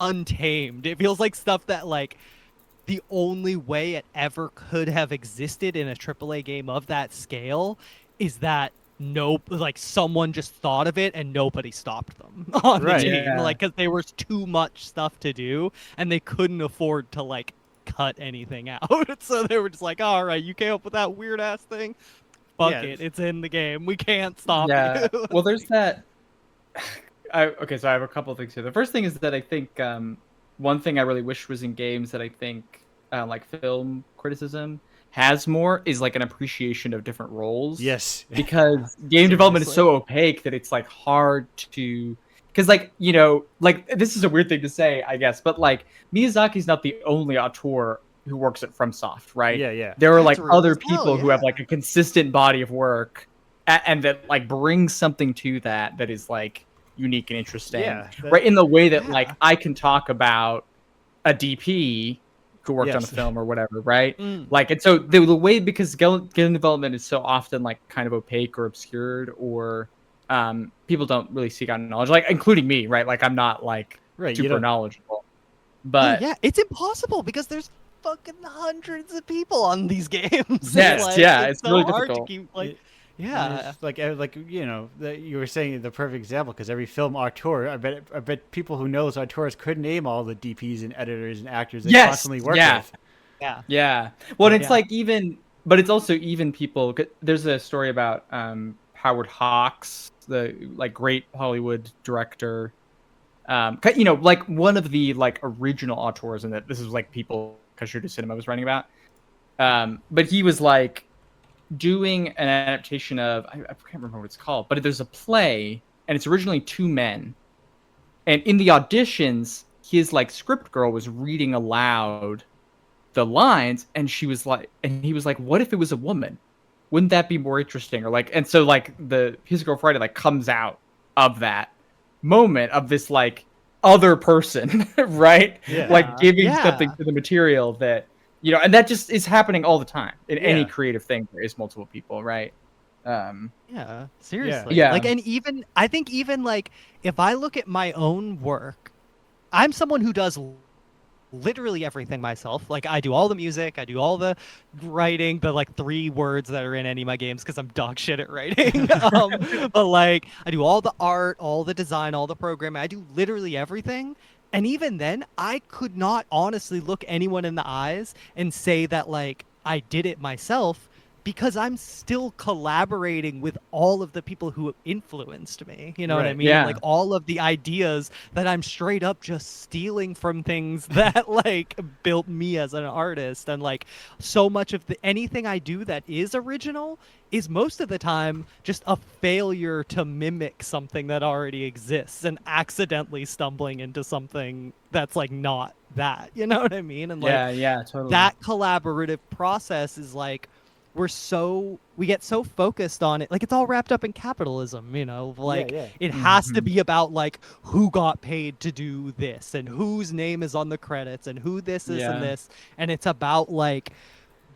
untamed. It feels like stuff that like the only way it ever could have existed in a AAA game of that scale is that like someone just thought of it and nobody stopped them on the team, like because there was too much stuff to do and they couldn't afford to like cut anything out. So they were just like, all right, you came up with that weird ass thing, fuck it, it's in the game, we can't stop you. Well, there's that. Okay, so I have a couple of things here. The first thing is that I think one thing I really wish was in games that I think like film criticism has more is like an appreciation of different roles. Yes. Because game development is so opaque that it's like hard to, because like, you know, like this is a weird thing to say, I guess, but like Miyazaki's not the only auteur who works at FromSoft, right? Yeah. There are like other people who have like a consistent body of work and that like brings something to that is like unique and interesting, right? In the way that like I can talk about a DP who worked on a film or whatever, right? Like, and so the way, because game development is so often like kind of opaque or obscured, or people don't really seek out knowledge, like including me, right? Like I'm not like super knowledgeable, but yeah, it's impossible because there's fucking hundreds of people on these games. Yes, like, it's so really hard difficult. to keep like Yeah. Like you were saying the perfect example, because every film auteur, I bet people who know those auteurs could name all the DPs and editors and actors they Yes. constantly work Yeah. with. Yeah. Yeah. Well, and it's Yeah. like but it's also even people. There's a story about Howard Hawks, the like great Hollywood director. Like one of the like original auteurs, and that this is like people Kashuda Cinema was writing about. But he was like doing an adaptation of I can't remember what it's called, but there's a play, and it's originally two men, and in the auditions, his like script girl was reading aloud the lines, and he was like, what if it was a woman? Wouldn't that be more interesting? Or like, and so like his girl Friday like comes out of that moment of this like other person, right? Yeah. Like giving Yeah. something to the material that, and that just is happening all the time in any Yeah. creative thing. There is multiple people, right? Yeah, seriously. Yeah. Like, and even I think even like if I look at my own work, I'm someone who does literally everything myself. Like I do all the music, I do all the writing, the like 3 words that are in any of my games because I'm dog shit at writing. But like I do all the art, all the design, all the programming. I do literally everything. And even then, I could not honestly look anyone in the eyes and say that like I did it myself, because I'm still collaborating with all of the people who influenced me. You know what I Right. mean? Yeah. Like all of the ideas that I'm straight up just stealing from things that like built me as an artist. And like so much of anything I do that is original is most of the time just a failure to mimic something that already exists and accidentally stumbling into something that's like not that. You know what I mean? And like Yeah, totally. that collaborative process is like we get so focused on it, like it's all wrapped up in capitalism, like yeah. it has to be about like who got paid to do this and whose name is on the credits and who this is and Yeah. this, and it's about like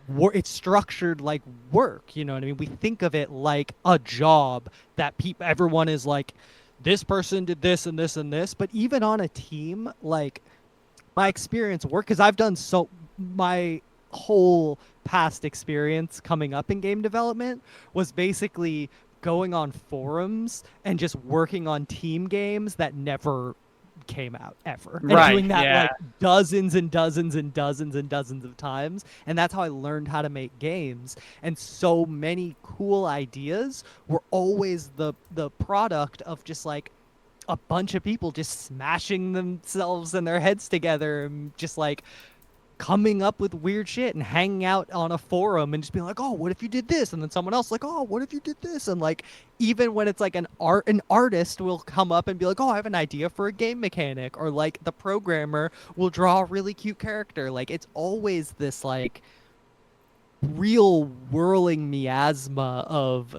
it's structured like work. You know what I mean? We think of it like a job that everyone is like, this person did this and this and this. But even on a team, like my experience work, because I've done my whole past experience coming up in game development was basically going on forums and just working on team games that never came out ever, and Right, doing that yeah. like dozens and dozens and dozens and dozens of times. And that's how I learned how to make games. And so many cool ideas were always the product of just like a bunch of people just smashing themselves and their heads together and just like coming up with weird shit and hanging out on a forum and just being like, oh, what if you did this? And then someone else like, oh, what if you did this? And like, even when it's like an artist will come up and be like, oh, I have an idea for a game mechanic, or like the programmer will draw a really cute character. Like it's always this like real whirling miasma of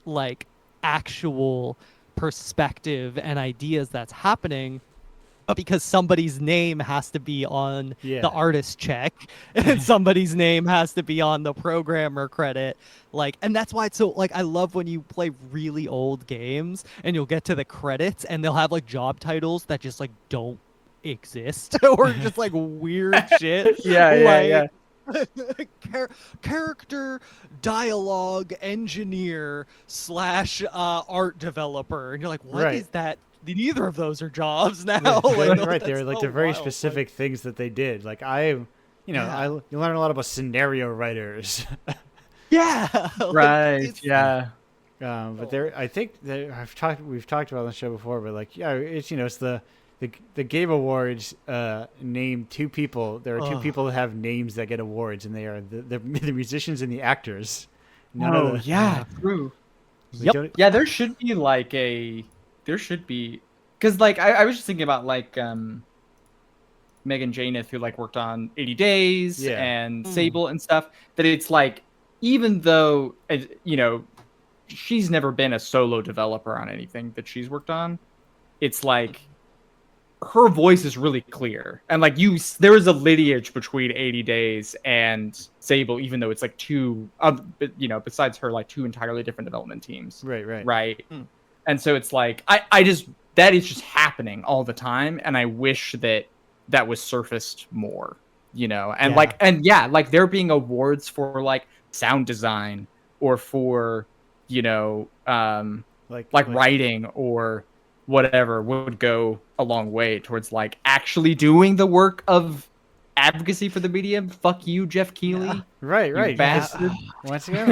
like actual perspective and ideas that's happening. But because somebody's name has to be on the artist check and somebody's name has to be on the programmer credit, like, and that's why it's so like I love when you play really old games and you'll get to the credits and they'll have like job titles that just like don't exist or just like weird shit. Yeah. Character dialogue engineer / art developer, and you're like, what is that? Neither of those are jobs now. Right, they're like they're very specific things that they did. Like you learn a lot about scenario writers. Yeah. Right. Yeah. But I think that we've talked about on the show before, but like, yeah, it's it's the Game Awards name 2 people. There are 2 people that have names that get awards, and they are the musicians and the actors. True. Yep. Yeah, there should be because like I was just thinking about like Megan Janeth, who like worked on 80 Days and Sable and stuff, that it's like, even though she's never been a solo developer on anything that she's worked on, it's like her voice is really clear, and like there is a lineage between 80 Days and Sable, even though it's like 2 besides her, like 2 entirely different development teams. Right. And so it's like I just, that is just happening all the time, and I wish that was surfaced more, and like there being awards for like sound design or for you know, like writing or whatever would go a long way towards like actually doing the work of advocacy for the medium. Fuck you, Jeff Keighley. right, You right. bastard. Once again,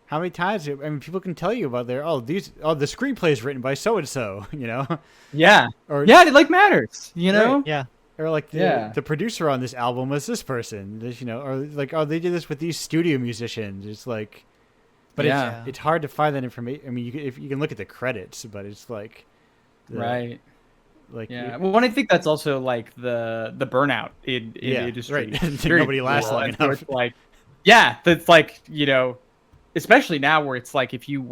how many times? I mean, people can tell you about the screenplay is written by so and so, you know, Yeah. or Yeah, it like matters, you know? Yeah. or like Yeah. the producer on this album was this person, you know, or like, oh, they did this with these studio musicians. It's like, but Yeah. it's hard to find that information. I mean, if you can look at the credits, but it's like, Right. like Yeah. Well, and I think that's also like the burnout in the industry. right. Very Nobody lasts cool. long And so enough. it's like, yeah, that's like, you know, especially now where it's like if you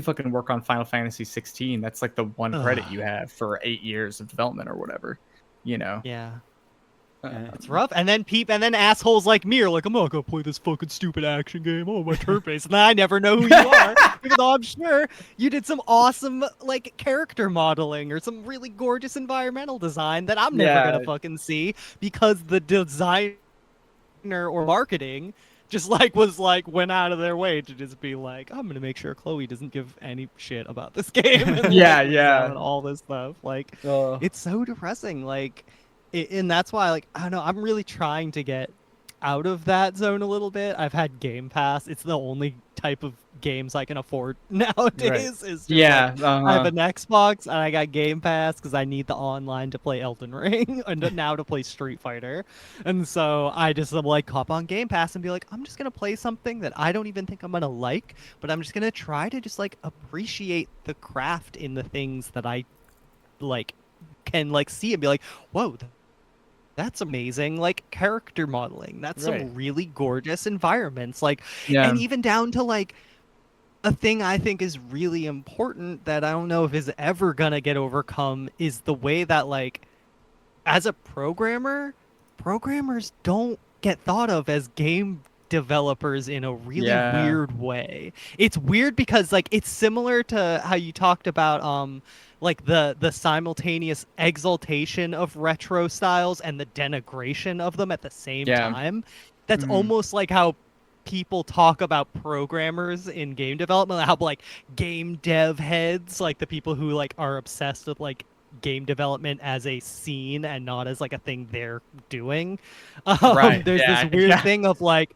fucking work on Final Fantasy 16, that's like the one credit you have for 8 years of development or whatever, you know. Yeah. Yeah. It's rough. And then assholes like me are like, I'm not gonna play this fucking stupid action game. Oh, my turn base. And then I never know who you are, even though I'm sure you did some awesome like character modeling or some really gorgeous environmental design that I'm never gonna fucking see because the designer or marketing just like went out of their way to just be like, I'm gonna make sure Chloe doesn't give any shit about this game. And, Yeah, like, yeah. and all this stuff. Like, Uh, it's so depressing. Like, and that's why, like, I don't know, I'm really trying to get out of that zone a little bit. I've had Game Pass. It's the only type of games I can afford nowadays. Is just, yeah. like, I have an Xbox and I got Game Pass because I need the online to play Elden Ring and now to play Street Fighter. And so I just am like hop on Game Pass and be like, I'm just gonna play something that I don't even think I'm gonna like, but I'm just gonna try to just like appreciate the craft in the things that I like can like see and be like, whoa, that's amazing. Like character modeling, that's Right. some really gorgeous environments. Like, Yeah. and even down to like a thing I think is really important that I don't know if is ever gonna get overcome is the way that like as a programmers don't get thought of as game developers in a really Yeah. weird way. It's weird because like it's similar to how you talked about like the simultaneous exaltation of retro styles and the denigration of them at the same Yeah. time. That's Mhm. almost like how people talk about programmers in game development, how like game dev heads, like the people who like are obsessed with like game development as a scene and not as like a thing they're doing. Right, There's yeah, this weird yeah. thing of like,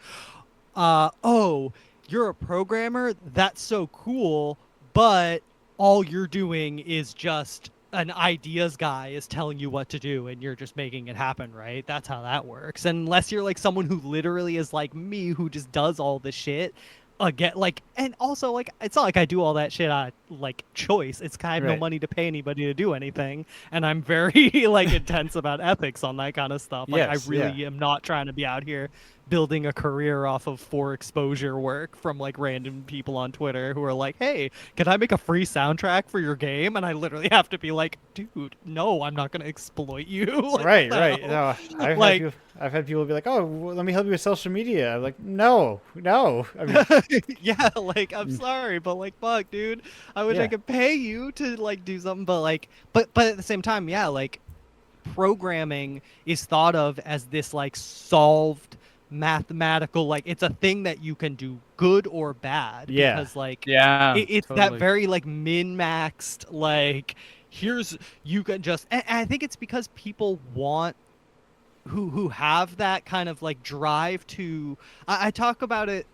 oh, you're a programmer, that's so cool, but all you're doing is just an ideas guy is telling you what to do and you're just making it happen, right? That's how that works. Unless you're like someone who literally is like me who just does all the shit again, like, and also like it's not like I do all that shit on like choice. It's kind of no Right. money to pay anybody to do anything, and I'm very like intense about ethics on that kind of stuff. Like Yes, I really am not trying to be out here building a career off of for exposure work from like random people on Twitter who are like, hey, can I make a free soundtrack for your game? And I literally have to be like, dude, no, I'm not gonna exploit you. Like, Right, no. right. No, Like- I've had people be like, "Oh, well, let me help you with social media." I'm like, "No, no." I mean, Yeah, like I'm sorry, but like fuck, dude. I wish I Yeah. could pay you to like do something, but like but at the same time, yeah, like programming is thought of as this like solved mathematical, like it's a thing that you can do good or bad. Yeah. Because like Yeah. it's that totally. very like min-maxed, like here's you can just and I think it's because people want who have that kind of like drive to I talk about it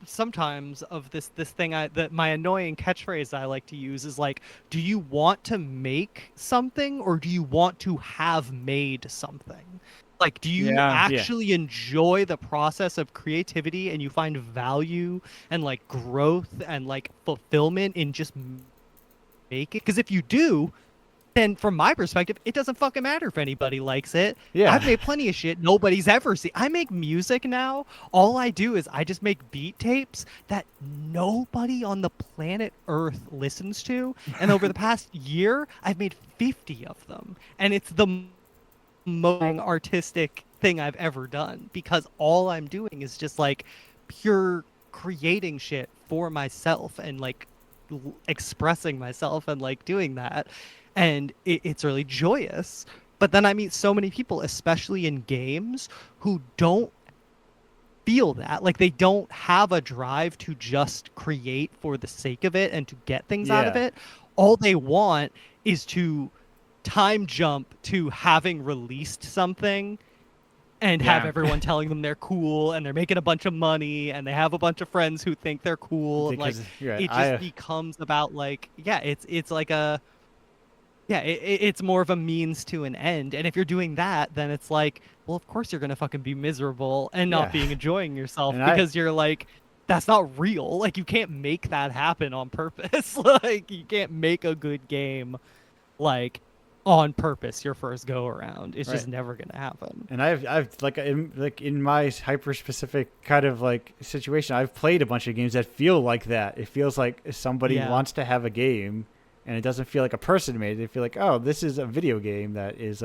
sometimes of this thing that my annoying catchphrase I like to use is like, do you want to make something or do you want to have made something? Like, do you Yeah. actually enjoy the process of creativity and you find value and like growth and like fulfillment in just making? Because if you do, then from my perspective, it doesn't fucking matter if anybody likes it. Yeah. I've made plenty of shit nobody's ever seen. I make music now. All I do is I just make beat tapes that nobody on the planet Earth listens to. And over the past year, I've made 50 of them. And it's the most artistic thing I've ever done because all I'm doing is just like pure creating shit for myself and like expressing myself and like doing that. And it's really joyous. But then I meet so many people, especially in games, who don't feel that. Like, they don't have a drive to just create for the sake of it and to get things out of Yeah. it. All they want is to time jump to having released something and have Yeah. everyone telling them they're cool and they're making a bunch of money and they have a bunch of friends who think they're cool. And, like, Because you're right, it just becomes about, like, yeah, it's like a, yeah, it's more of a means to an end. And if you're doing that, then it's like, well, of course you're gonna fucking be miserable and not Yeah. being enjoying yourself And because you're like, that's not real. Like, you can't make that happen on purpose. Like, you can't make a good game like on purpose your first go around. It's just Right. never gonna happen. And I've like in my hyper specific kind of like situation, I've played a bunch of games that feel like that. It feels like somebody Yeah. wants to have a game, and it doesn't feel like a person made it. They feel like, oh, this is a video game that is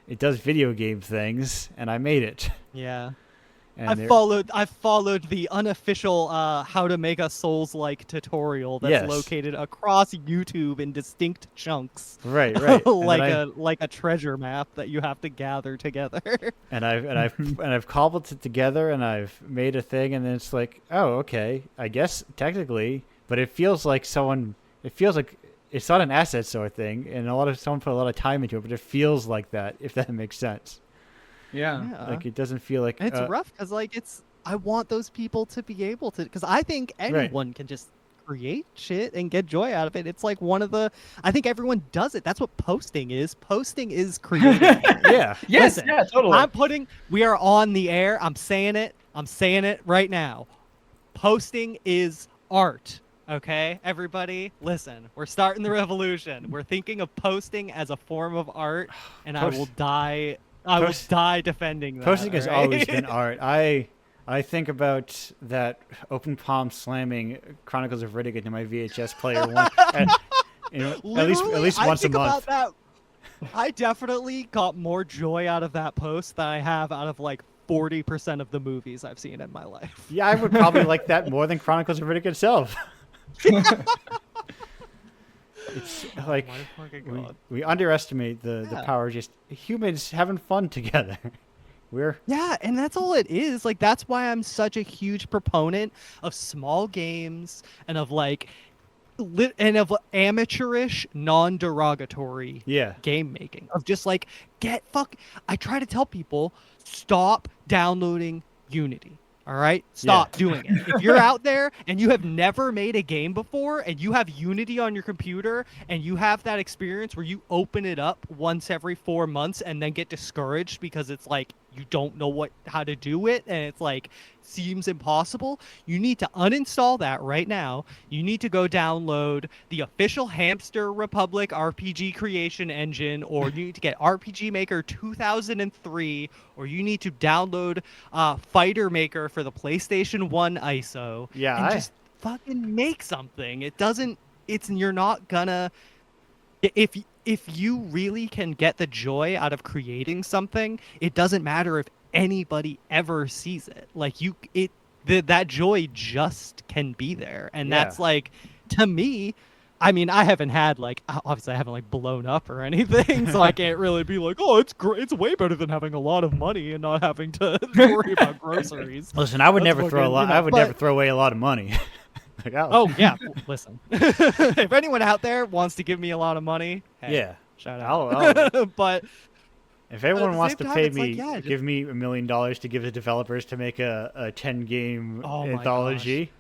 it does video game things, and I made it. Yeah. And I've followed the unofficial how to make a Souls-like tutorial that's Yes. located across YouTube in distinct chunks. right. And like then like a treasure map that you have to gather together. I've cobbled it together, and I've made a thing, and then it's like, oh, okay, I guess technically, but it feels like it's not an asset sort of thing, and someone put a lot of time into it, but it feels like that, if that makes sense. Yeah. Like, it doesn't feel like And it's rough because, like, I want those people to be able to, because I think anyone can just create shit and get joy out of it. It's like I think everyone does it. That's what posting is. Posting is creating. yeah. Yes. Listen, Yeah. Totally. We are on the air. I'm saying it right now. Posting is art. Okay, everybody, listen. We're starting the revolution. We're thinking of posting as a form of art, and I will die defending that. Posting has all always right? been art. I think about that open palm slamming Chronicles of Riddick into my VHS player at least I once a think month. about that. I definitely got more joy out of that post than I have out of like 40% of the movies I've seen in my life. Yeah, I would probably like that more than Chronicles of Riddick itself. It's like Oh my fucking God. we underestimate the power of just humans having fun together. Yeah, and that's all it is. Like, that's why I'm such a huge proponent of small games and of like of amateurish, non-derogatory game making. Of just like I try to tell people, stop downloading Unity. All right? Stop doing it. If you're out there and you have never made a game before and you have Unity on your computer and you have that experience where you open it up once every 4 months and then get discouraged because it's like you don't know how to do it and it's like seems impossible, you need to uninstall that right now. You need to go download the official Hamster Republic RPG creation engine, or you need to get RPG Maker 2003, or you need to download Fighter Maker for the PlayStation 1 ISO. Yeah, and just fucking make something. You're not gonna, if you really can get the joy out of creating something, it doesn't matter if anybody ever sees it. Like that joy just can be there. And that's like, to me, I mean, I haven't had obviously I haven't like blown up or anything, so I can't really be like, oh, it's great. It's way better than having a lot of money and not having to worry about groceries. Listen, I would never throw never throw away a lot of money. Like, oh yeah, listen. If anyone out there wants to give me a lot of money, hey, shout out. But if everyone wants to pay me, like, give me $1 million to give the developers to make a 10-game anthology,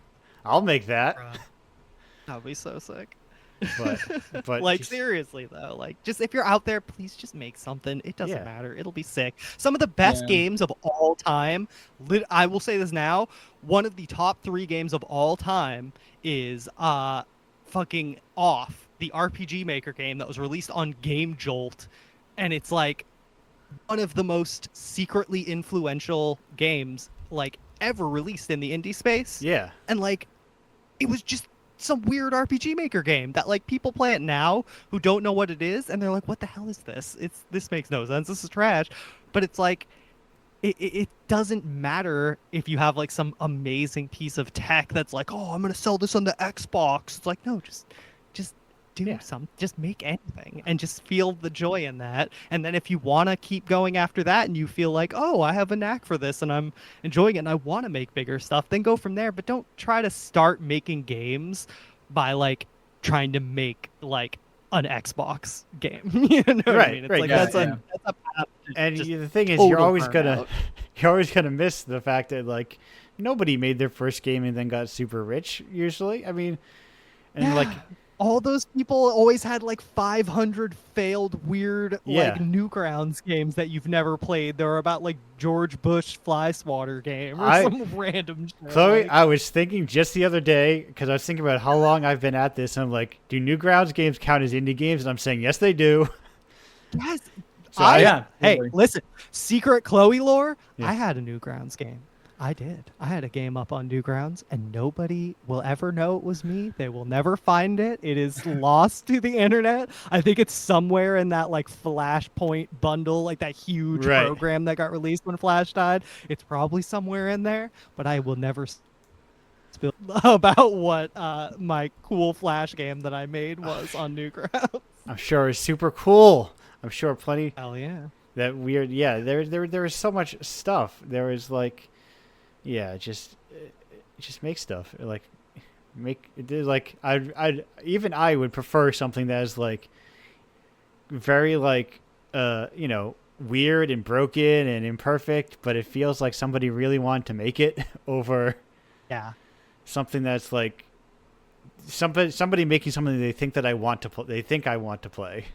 I'll make that. That'd be so sick. But like, seriously though, like, just if you're out there, please just make something. It doesn't matter. It'll be sick. Some of the best games of all time, I will say this now, one of the top 3 games of all time is fucking Off, the RPG Maker game that was released on Game Jolt, and it's like one of the most secretly influential games like ever released in the indie space. Yeah. And like, it was just some weird RPG Maker game that like people play it now who don't know what it is, and they're like, what the hell is this? This makes no sense. This is trash. But it's like, it doesn't matter if you have like some amazing piece of tech that's like, oh, I'm gonna sell this on the Xbox. It's like, no, just do something. Just make anything and just feel the joy in that. And then if you want to keep going after that and you feel like, oh, I have a knack for this and I'm enjoying it and I want to make bigger stuff, then go from there. But don't try to start making games by like trying to make like an Xbox game. You know what I mean? It's like that's a path. And the thing is, you're always gonna miss the fact that like nobody made their first game and then got super rich. Usually, I mean, and like all those people always had like 500 failed weird like Newgrounds games that you've never played. They're about like George Bush fly swatter game or some random shit. Chloe, like, I was thinking just the other day because I was thinking about how long I've been at this. And I'm like, do Newgrounds games count as indie games? And I'm saying yes, they do. Yes. So hey, listen, secret Chloe lore. Yeah. I had a Newgrounds game. I did. I had a game up on Newgrounds, and nobody will ever know it was me. They will never find it. It is lost to the internet. I think it's somewhere in that like Flashpoint bundle, like that huge program that got released when Flash died. It's probably somewhere in there, but I will never spill about what my cool Flash game that I made was on Newgrounds. I'm sure it's super cool. I'm sure plenty. Hell yeah. That weird. Yeah, there was so much stuff. There was like. Yeah, just make stuff I would prefer something that is like very like weird and broken and imperfect, but it feels like somebody really wanted to make it over something that's like somebody making something they think that I want to play.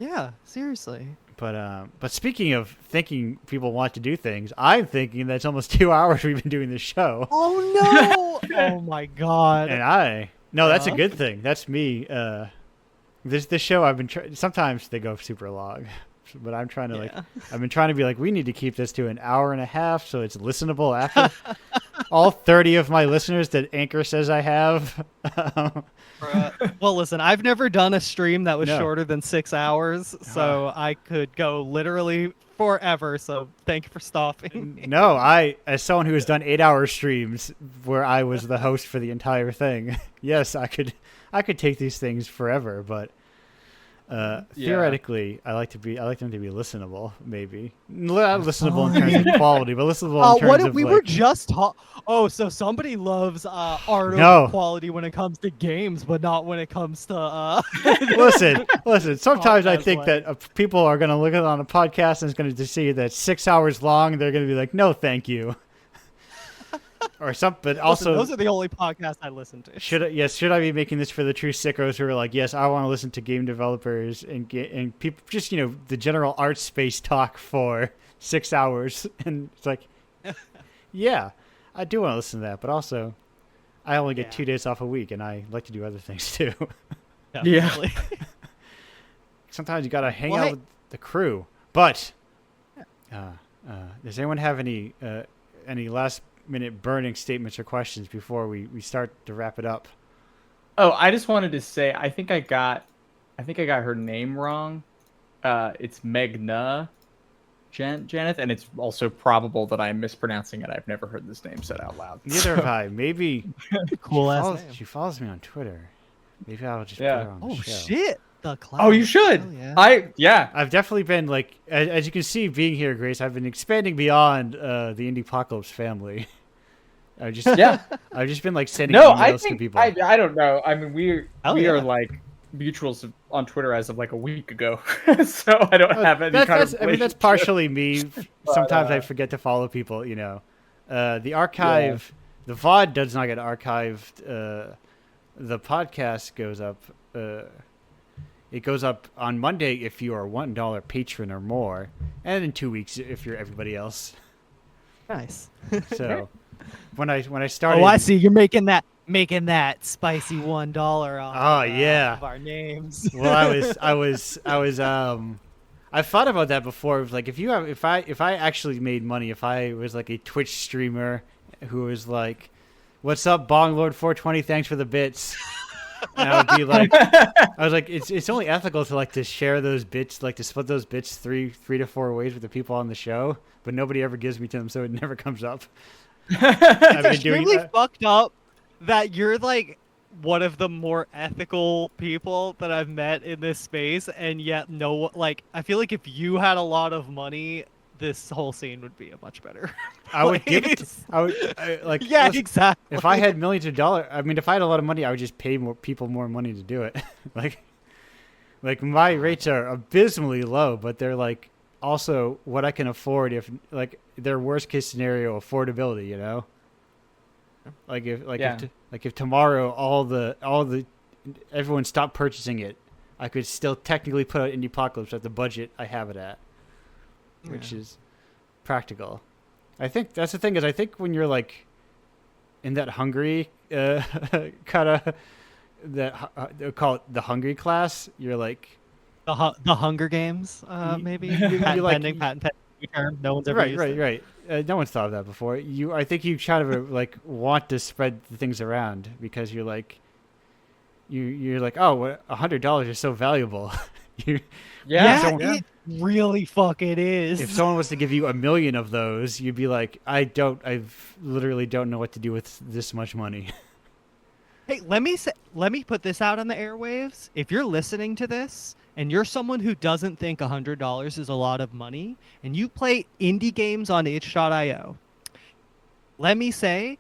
Yeah, seriously. But speaking of thinking people want to do things, I'm thinking that's almost 2 hours we've been doing this show. Oh no! Oh my god! And that's a good thing. That's me. This show I've been sometimes they go super long, but I'm trying to I've been trying to be like we need to keep this to an hour and a half so it's listenable after all 30 of my listeners that Anchor says I have. Well, listen, I've never done a stream that was shorter than 6 hours, so I could go literally forever. So thank you for stopping. No, as someone who has done 8-hour streams where I was the host for the entire thing, yes, I could take these things forever, but theoretically, I like them to be listenable. Maybe not listenable in terms of quality, but listenable in terms of. We were just so somebody loves art quality when it comes to games, but not when it comes to. Listen. Sometimes I think that people are going to look at it on a podcast and it's going to see that 6 hours long. They're going to be like, "No, thank you." Or something, but also those are the only podcasts I listen to. Should I be making this for the true sickos who are like, yes, I want to listen to game developers and people, just the general art space talk for 6 hours, and it's like, yeah, I do want to listen to that, but also, I only get 2 days off a week, and I like to do other things too. Yeah. Sometimes you gotta hang out with the crew, but does anyone have any last minute burning statements or questions before we start to wrap it up? I just wanted to say I think I got her name wrong. It's Megna Janeth, and it's also probabble that I'm mispronouncing it. I've never heard this name said out loud. Neither have I. Maybe cool ass name. She follows me on Twitter. Maybe I'll just put her on the show. Shit. The cloud. Oh, you should. I've definitely been like, as you can see, being here, Grace. I've been expanding beyond the Indiepocalypse family. I've just been like sending emails to people. I don't know. I mean, we are like mutuals on Twitter as of like a week ago, so I don't have any I mean, that's partially me. Sometimes I forget to follow people. The archive, the VOD does not get archived. The podcast goes up. It goes up on Monday if you are $1 patron or more, and in 2 weeks if you're everybody else. Nice. So when I started, I see you're making that spicy $1 of our names. Well, I've thought about that before. Like if I actually made money, if I was like a Twitch streamer who was like, "What's up, Bonglord420? Thanks for the bits." And I would be like, it's only ethical to share those bits, like to split those bits three to four ways with the people on the show, but nobody ever gives me to them, so it never comes up. It's extremely fucked up that you're like one of the more ethical people that I've met in this space, and yet like I feel like if you had a lot of money, this whole scene would be a much better I would give it. place. Like Yeah, listen, exactly. if I had millions of dollars, I mean, if I had a lot of money, I would just pay more people more money to do it. like my rates are abysmally low, but they're like also what I can afford if like their worst case scenario affordability, you know? Like if tomorrow all the everyone stopped purchasing it, I could still technically put out Indiepocalypse at the budget I have it at, which is practical. I think that's the thing is I think when you're like in that hungry kind of they call it the hungry class, you're like The Hunger Games, maybe you like patent term. No one's ever right, used right, it. right. No one's thought of that before. I think you kind of like want to spread the things around because you're like, you're like, oh, $100 is so valuable. you, Yeah. It really fucking is. if someone was to give you 1 million of those, you'd be like, I literally don't know what to do with this much money. Hey, let me put this out on the airwaves. If you're listening to this and you're someone who doesn't think $100 is a lot of money, and you play indie games on itch.io, let me say,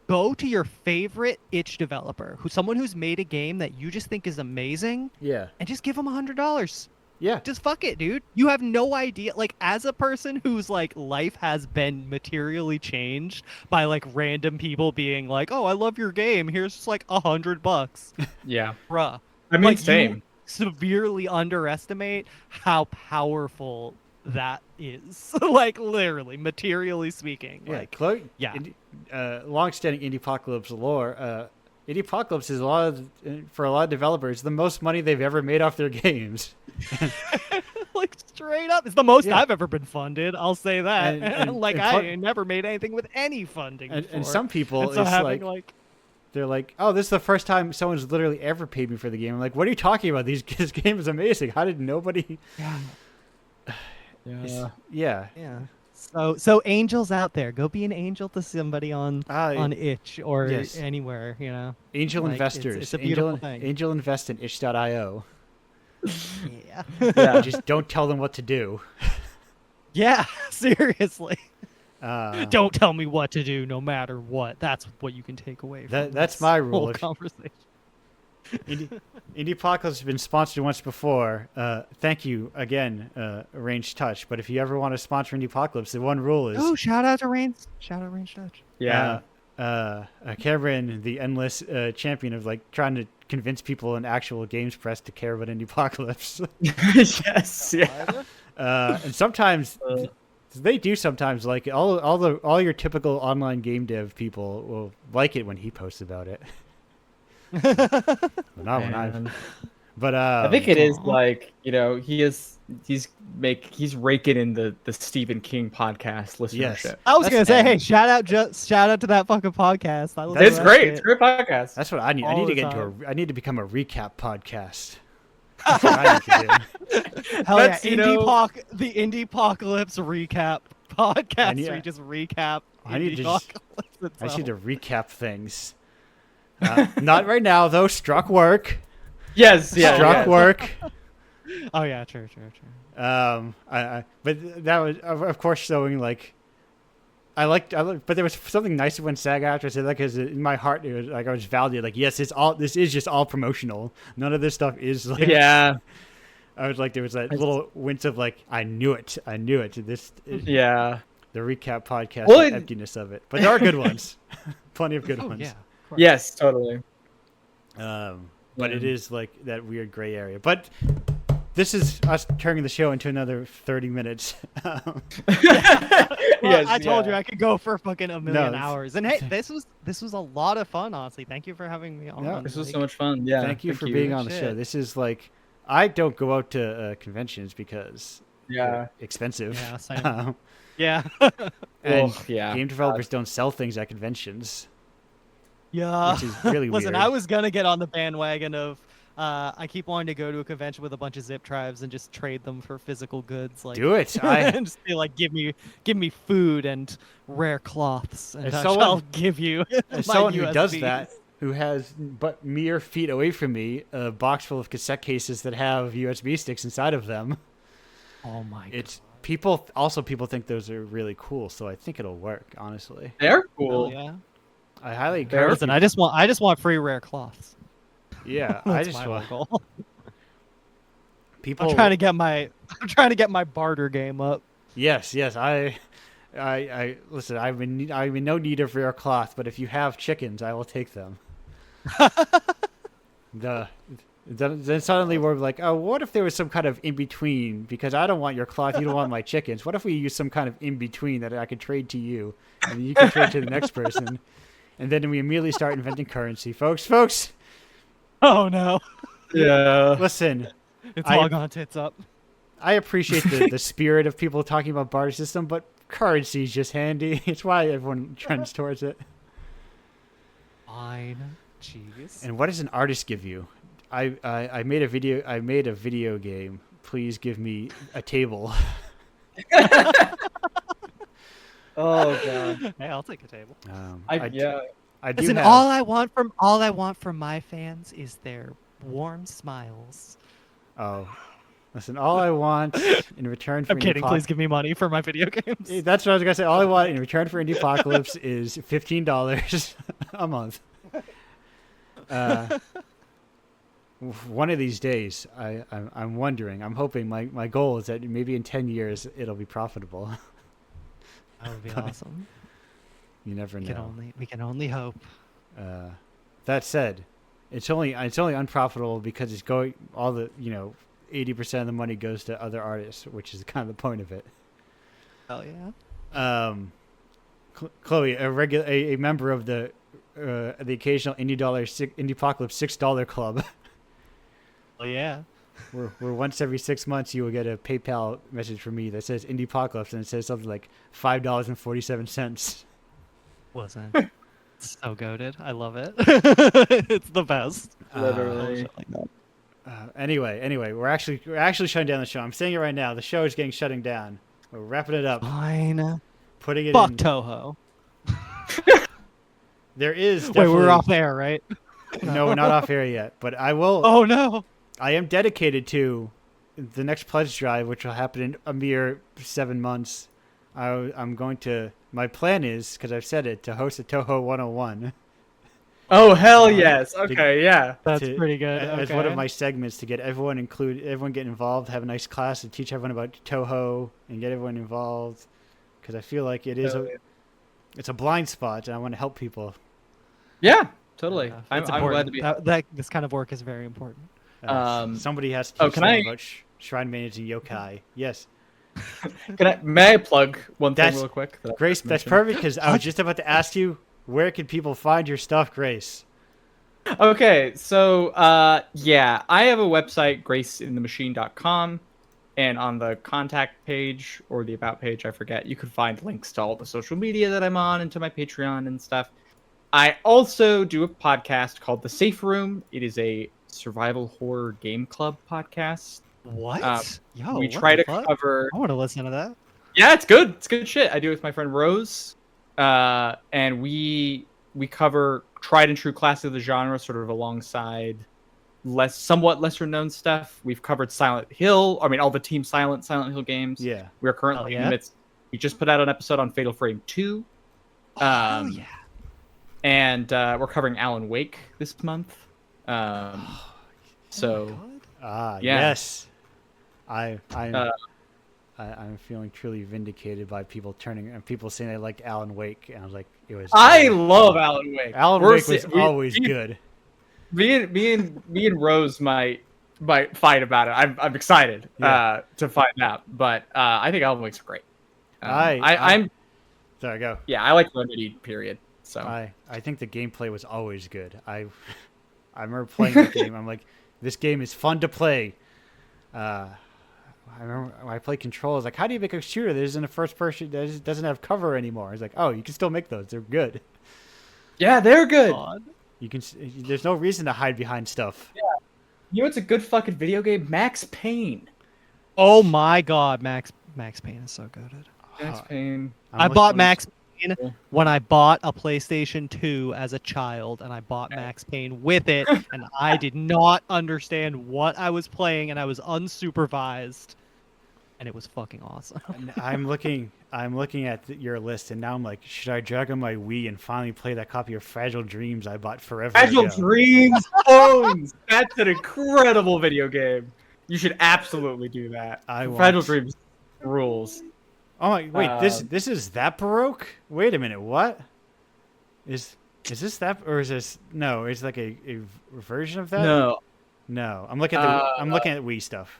go to your favorite itch developer, someone who's made a game that you just think is amazing, Yeah. and just give them $100. Yeah. Just fuck it, dude. You have no idea. Like, as a person whose like life has been materially changed by like random people being like, "Oh, I love your game. Here's just like $100." Yeah. Bruh. I mean, Like, same. you severely underestimate how powerful that is. Like, literally, materially speaking. Yeah. Like, Chloe, yeah. Long-standing Indiepocalypse lore. Indiepocalypse is for a lot of developers the most money they've ever made off their games. like, straight up, it's the most Yeah. I've ever been funded. I'll say that. And like, fun- I never made anything with any funding. And before. some people, And so it's having like they're like, oh, this is the first time someone's literally ever paid me for the game. I'm like, what are you talking about? This game is amazing. How did nobody? yeah. Yeah. Yeah. So angels out there, go be an angel to somebody on itch or yes. anywhere, you know. Angel Like, investors. it's a beautiful thing. Angel invest in itch.io. Yeah. Yeah. Just don't tell them what to do. Yeah, seriously. Don't. Tell me what to do no matter what. That's what you can take away from That's this my rule. whole conversation. Indiepocalypse has been sponsored once before. Thank you again, Range Touch. But if you ever want to sponsor Indiepocalypse, the one rule is Shout out Range Touch. Yeah. Cameron, the endless champion of like trying to convince people in actual games press to care about Indiepocalypse. Yes. Yeah. And sometimes they do sometimes like it. All your typical online game dev people will like it when he posts about it. Not when I. But I think it is like, you know, he's raking in the Stephen King podcast listenership. Yes. I was gonna say, hey, shout out to that fucking podcast. I listen It's to that great. shit. It's a great podcast. That's what I need. I All need to the get time. into I need to become a recap podcast. That's what I need to do. Hell That's, yeah, you know- the Indiepocalypse recap podcast where you just recap I need to just- Indiepocalypse I itself. need to recap things. Not right now though. Struck work. Yes. Yeah. Struck yeah. work. Oh yeah, true. But that was of course showing like. I liked, but there was something nice when SAG-AFTRA said that because in my heart it was like I was validated. Like, yes, this is just all promotional. None of this stuff is like. Yeah. I was like, there was that little wince of like, I knew it. This. Yeah. The recap podcast, Well, the emptiness of it, but there are good ones. Plenty of good ones. Yeah. Of course. Yes. Totally. But it is like that weird gray area. But this is us turning the show into another 30 minutes. Well, Yes, I told yeah. you I could go for fucking a million it's- hours. And hey, this was a lot of fun, honestly. Thank you for having me on. Yeah. This was Like, so much fun. Yeah. Thank you for being on the show. Shit. This is like, I don't go out to conventions because Yeah. they're expensive. Yeah, same. Yeah. And yeah. game developers don't sell things at conventions, Yeah. which is really Listen, weird. I was gonna get on the bandwagon of I keep wanting to go to a convention with a bunch of zip tribes and just trade them for physical goods. Like, Do it. and just be like, give me food and rare cloths, and As I someone- shall give you. As my someone who does USBs. that, who has but mere feet away from me a box full of cassette cases that have USB sticks inside of them. Oh my It's people think those are really cool, so I think it'll work, honestly. They're god. cool. Yeah. I highly They're- encourage Listen, I just want free rare cloths. yeah, I That's just my want goal. people I'm trying to get my barter game up. Yes, I listen, I'm in no need of rare cloth, but if you have chickens, I will take them. Then suddenly we're like, oh, what if there was some kind of in between? Because I don't want your cloth, you don't want my chickens. What if we use some kind of in between that I could trade to you, and you can trade to the next person, and then we immediately start inventing currency, folks. Oh no. Yeah. Listen, It's I- all gone tits up. I appreciate the spirit of people talking about barter system, but currency is just handy. It's why everyone trends towards it. Fine. Jeez. And what does an artist give you? I made a video game. Please give me a table. Oh god. Hey, I'll take a table. I do Listen, have, all I want from my fans is their warm smiles. oh, listen. All I want in return for I'm kidding. Indiepoc- Please give me money for my video games. That's what I was gonna say. All I want in return for Indiepocalypse is $15 a month. One of these days, I'm wondering. I'm hoping. My goal is that maybe in 10 years it'll be profitable. That would be awesome. You never know. We can only hope. That said, it's only unprofitable because it's going all the 80% of the money goes to other artists, which is kind of the point of it. Hell yeah. Chloe, a member of the occasional Indiepocalypse $6 club. Oh yeah. where once every 6 months you will get a PayPal message from me that says Indiepocalypse and it says something like $5.47. Wasn't. So goated. I love it. It's the best. Literally. Anyway, we're actually shutting down the show. I'm saying it right now. The show is getting shutting down. We're wrapping it up. Fine. Putting it Fuck in. Toho. There is Wait, definitely... we're off air, right? No, we're not off air yet. But I will. Oh no. I am dedicated to the next pledge drive, which will happen in a mere 7 months. I'm going to. My plan is, because I've said it, to host a Toho 101. Oh hell yes. Okay, yeah. That's to- pretty good. As Okay. one of my segments to get everyone get involved, have a nice class, and teach everyone about Toho and get everyone involved. Because I feel like it is Hell yeah. it's a blind spot, and I want to help people. Yeah, totally. Yeah, I'm it's glad important. to be. That this kind of work is very important. Somebody has to oh, teach can them I- about shrine managing yokai. Yes, May I plug one thing That's- real quick? that I Grace, forgot that's to mention? perfect because I was just about to ask you where can people find your stuff, Grace. Okay, so yeah, I have a website, graceinthemachine.com, and on the contact page or the about page, I forget, you can find links to all the social media that I'm on and to my Patreon and stuff. I also do a podcast called The Safe Room. It is a survival horror game club podcast. What? Yo, we what try the to fuck? cover. I want to listen to that. Yeah, it's good. It's good shit. I do it with my friend Rose, and we cover tried and true classics of the genre, sort of alongside somewhat lesser known stuff. We've covered Silent Hill. I mean, all the Team Silent Hill games. Yeah. We're currently Oh, in yeah? the midst. We just put out an episode on Fatal Frame 2. Oh yeah. And we're covering Alan Wake this month. So God. Ah, Yeah. yes. I'm feeling truly vindicated by people saying they liked Alan Wake, and I was like, it was. I love Alan Wake. Alan We're Wake was si- always me- good. Me and Rose might fight about it. I'm excited Yeah. to find out, but I think Alan Wake's great. I'm sorry, go. Yeah, I like Remedy. Period. So I think the gameplay was always good. I remember playing the game. I'm like, this game is fun to play. I remember when I played Control. I was like, how do you make a shooter that isn't a first person that doesn't have cover anymore? It's like, oh, you can still make those. They're good. yeah, they're good. God. You can. There's no reason to hide behind stuff. You know what's a good fucking video game? Max Payne. Oh my God, Max Payne is so goated. Max Payne. I'm I looking- bought Max Payne when I bought a PlayStation 2 as a child, and I bought Max Payne with it, and I did not understand what I was playing, and I was unsupervised, and it was fucking awesome. And I'm looking at your list, and now I'm like, should I drag on my Wii and finally play that copy of Fragile Dreams I bought forever Fragile ago? Dreams Bones. That's an incredible video game. You should absolutely do that. Fragile Dreams rules. Oh my! Wait, this is that Baroque? Wait a minute, what? Is this that, or is this no? It's like a version of that. No. I'm looking at I'm looking at Wii stuff.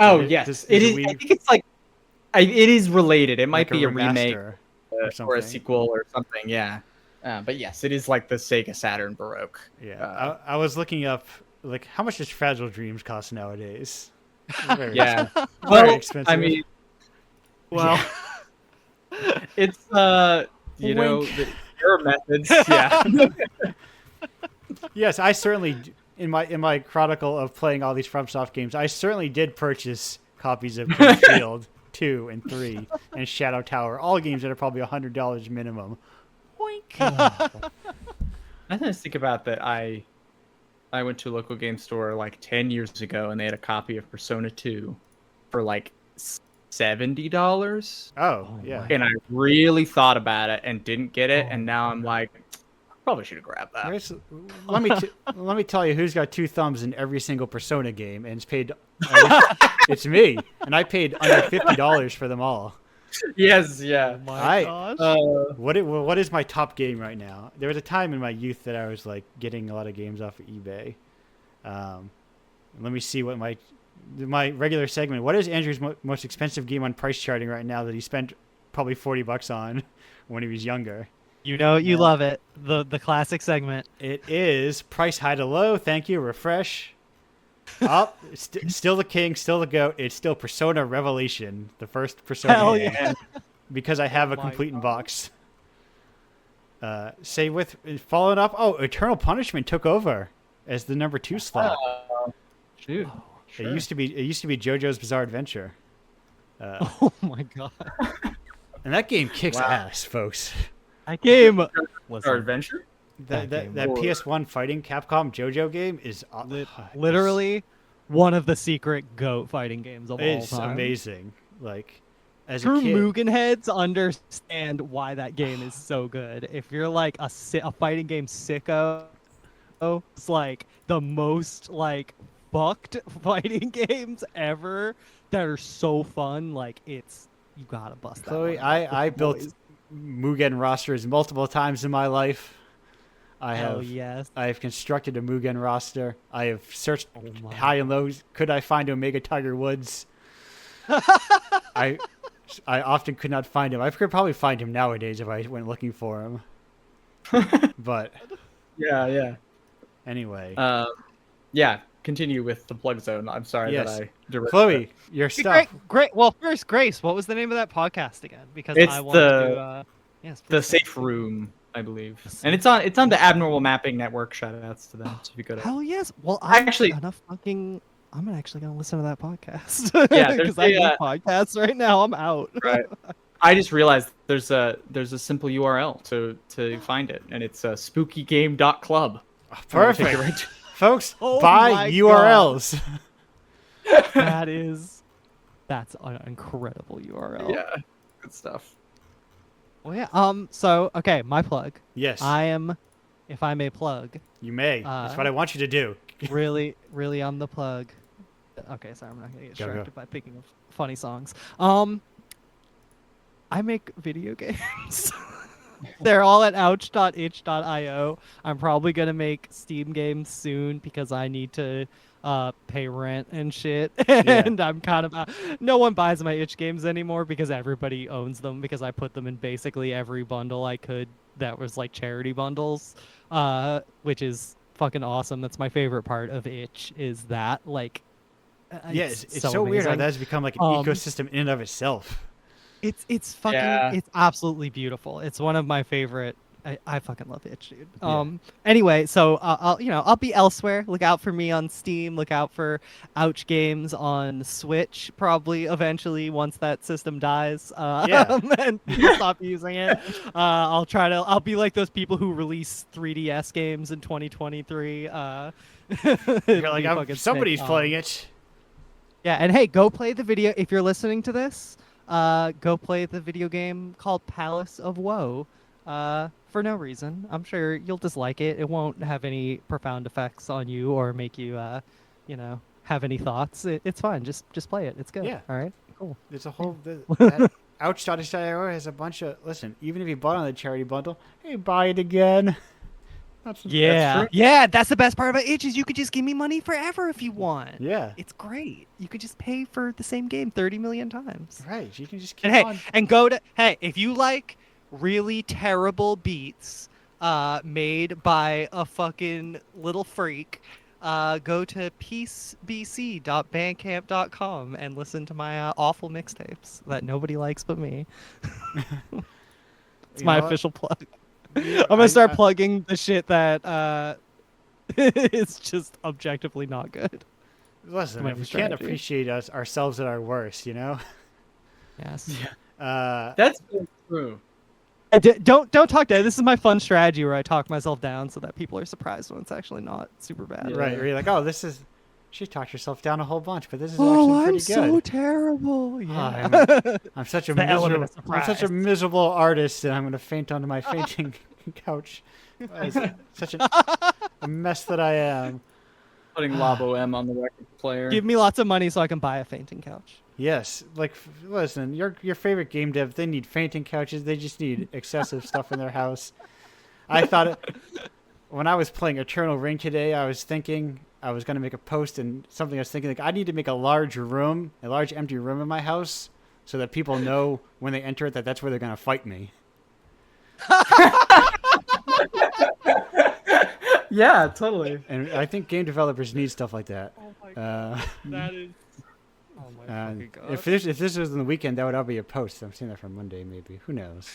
Oh yes, it is. I think it's like it is related. It might like be a remake or a sequel or something. Yeah, but yes, it is like the Sega Saturn Baroque. Yeah, I was looking up like how much does Fragile Dreams cost nowadays? Yeah, very expensive. I mean, well, it's you know, your methods. Yeah. Yes, I certainly in my chronicle of playing all these FromSoft games, I certainly did purchase copies of Field 2 and 3 and Shadow Tower, all games that are probably $100 minimum. Oink. I just think about that. I went to a local game store like 10 years ago, and they had a copy of Persona 2 for like $70. Oh, yeah. And I really thought about it and didn't get it, and now I'm like, probably should have grabbed that. Let me tell you who's got two thumbs in every single Persona game, and it's paid. It's me, and I paid under $50 for them all. Yes, yeah. Oh my gosh. What is my top game right now? There was a time in my youth that I was like getting a lot of games off of eBay. Let me see what my regular segment. What is Andrew's most expensive game on price charting right now that he spent probably $40 on when he was younger? You know you love it. The classic segment. It is price high to low. Thank you. Refresh. Up. Still the king. Still the goat. It's still Persona Revelation, the first Persona game. Yeah. Because I have a complete in box. Say with followed up. Oh, Eternal Punishment took over as the number 2 slot. Shoot. Sure. It used to be JoJo's Bizarre Adventure. Oh my god. And that game kicks ass, folks. That game was Bizarre Adventure? That PS1 fighting Capcom JoJo game is literally one of the secret GOAT fighting games of all time. It's amazing. Like, as True a kid, Mugen heads understand why that game is so good. If you're like a fighting game sicko, it's like the most like fucked fighting games ever that are so fun. Like you gotta bust that. Chloe, one I built Mugen rosters multiple times in my life. I have constructed a Mugen roster. I have searched high and low. Could I find Omega Tiger Woods? I often could not find him. I could probably find him nowadays if I went looking for him. But yeah. Anyway. Yeah. Continue with the plug zone. I'm sorry that I directed Chloe, your stuff. Great. Well, first, Grace, what was the name of that podcast again? Because it's I want to. The Safe Room, I believe, and it's on the Abnormal Mapping Network. Shout outs to them. So if you go to hell yes. Well, I'm actually gonna listen to that podcast. Yeah, because I need podcasts right now. I'm out. Right. I just realized there's a simple URL to find it, and it's spookygame.club. Oh, perfect. Folks, oh buy URLs. That's an incredible URL. Yeah, good stuff. Well, yeah. So, okay, my plug. Yes. If I may plug. You may. That's what I want you to do. really, I'm the plug. Okay, sorry, I'm not gonna get distracted by thinking of funny songs. I make video games. They're all at ouch.itch.io. I'm probably going to make Steam games soon because I need to pay rent and shit. And I'm kind of... no one buys my itch games anymore because everybody owns them because I put them in basically every bundle I could that was like charity bundles, which is fucking awesome. That's my favorite part of itch is that. Like, it's so weird how that has become like an ecosystem in and of itself. It's fucking it's absolutely beautiful. It's one of my favorite I fucking love itch, dude. Yeah. Anyway, so I'll be elsewhere. Look out for me on Steam. Look out for Ouch Games on Switch. Probably eventually once that system dies. Yeah. And people stop using it. I'll be like those people who release 3DS games in 2023. You're It'll like, be fucking somebody's sick. playing it. Yeah, and hey, go play the video if you're listening to this. Go play the video game called Palace of Woe. For no reason. I'm sure you'll dislike it. It won't have any profound effects on you or make you, have any thoughts. It's fine. Just play it. It's good. Yeah. All right. Cool. There's a whole that Ouch.io has a bunch of listen. Even if you bought on the charity bundle, hey, buy it again. That's true. Yeah. That's the best part about itch is you could just give me money forever if you want. Yeah. It's great. You could just pay for the same game 30 million times. Right. You can just keep And hey, on. and if you like really terrible beats made by a fucking little freak, go to peacebc.bandcamp.com and listen to my awful mixtapes that nobody likes but me. It's You my know what? official plug. Yeah, I'm gonna start plugging the shit that is just objectively not good. Listen, my if we strategy. can't appreciate ourselves at our worst, Yes. That's very true. Don't talk to. This is my fun strategy where I talk myself down so that people are surprised when it's actually not super bad. Yeah. right. Where you're like, oh, this is. She talked herself down a whole bunch, but this is Oh, actually I'm pretty so good. terrible. Oh, Yeah. I'm such a The element miserable. of I'm such a surprise. miserable artist, and I'm going to faint onto my fainting couch. It's such a mess that I am. Putting Labo M on the record player. Give me lots of money so I can buy a fainting couch. Yes, like listen, your favorite game dev, they need fainting couches. They just need excessive stuff in their house. I thought when I was playing Eternal Ring today, I was thinking I was going to make a post and something I was thinking like I need to make a large empty room in my house so that people know when they enter it that that's where they're going to fight me. Yeah, totally. And I think game developers need stuff like that. Oh my That is. Oh my fucking god. if this was on the weekend, that would all be a post. I'm seeing that for Monday, maybe. Who knows?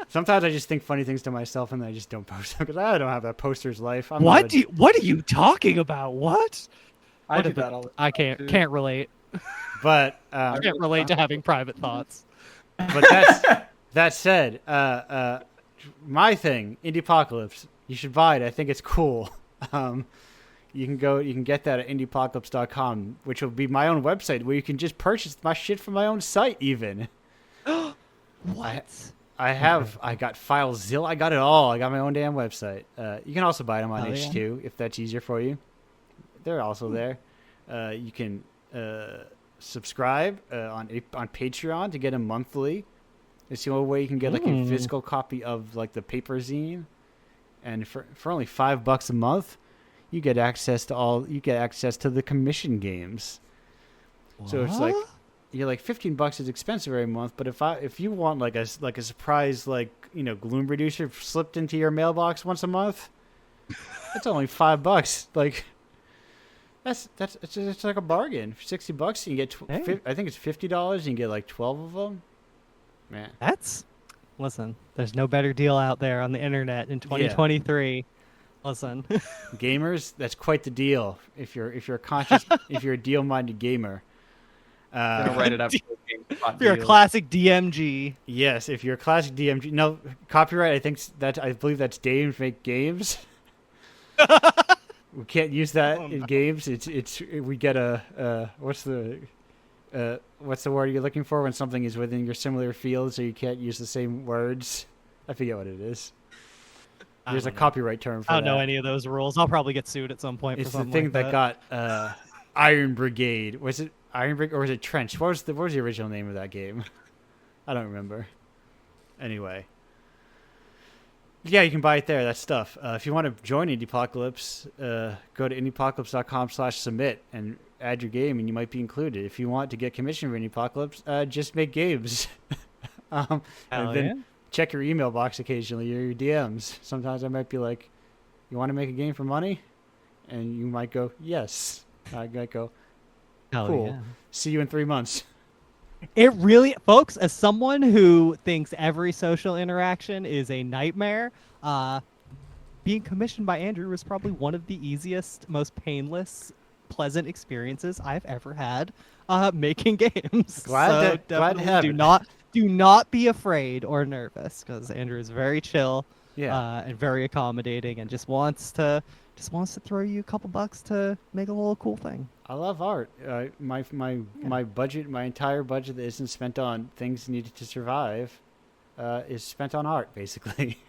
Sometimes I just think funny things to myself, and then I just don't post them because I don't have that poster's life. What are you talking about? What? I What do if it- that all the time. I can't too. relate. But I can't relate to having private thoughts. that said, my thing, Indiepocalypse, you should buy it. I think it's cool. You can get that at indiepocalypse.com, which will be my own website where you can just purchase my shit from my own site. Even What? I got FileZilla. I got it all. I got my own damn website. You can also buy them on Oh, yeah. H2 if that's easier for you. They're also there. You can subscribe on Patreon to get them monthly. It's the only way you can get like a physical copy of like the paper zine, and for only $5 a month, you get access to the commission games. So it's like you're like $15 is expensive every month, but if you want like a surprise Gloom Reducer slipped into your mailbox once a month, it's only $5. Like it's like a bargain. For $60 you can get I think it's $50. You can get like 12 of them. Man, Listen, there's no better deal out there on the internet in 2023. Listen. Gamers, that's quite the deal. If you're a conscious, if you're a deal-minded gamer. I'm gonna write it up. If you're a classic DMG. Yes, if you're a classic DMG. No, copyright. I believe that's Dames Make Games. We can't use that in games. We get what's the word you're looking for when something is within your similar field, so you can't use the same words? I forget what it is. There's a copyright term for that. I don't know any of those rules. I'll probably get sued at some point. It's for the something thing like that got Iron Brigade. Was it Iron Brigade or was it Trench? What was the original name of that game? I don't remember. Anyway. Yeah, you can buy it there. That stuff. If you want to join Indiepocalypse, go to indiepocalypse.com/submit and add your game, and you might be included. If you want to get commission for Indiepocalypse, just make games. And then check your email box occasionally or your DMs. Sometimes I might be like, "You want to make a game for money?" And you might go, "Yes." I might go, Hell "Cool. yeah. See you in 3 months." It really, folks, as someone who thinks every social interaction is a nightmare, being commissioned by Andrew was probably one of the easiest, most painless, pleasant experiences I've ever had making games. So Glad to definitely have do it. not be afraid or nervous, because Andrew is very chill Yeah. and very accommodating, and just wants to throw you a couple bucks to make a little cool thing. I love art. My budget, my entire budget that isn't spent on things needed to survive, is spent on art. Basically,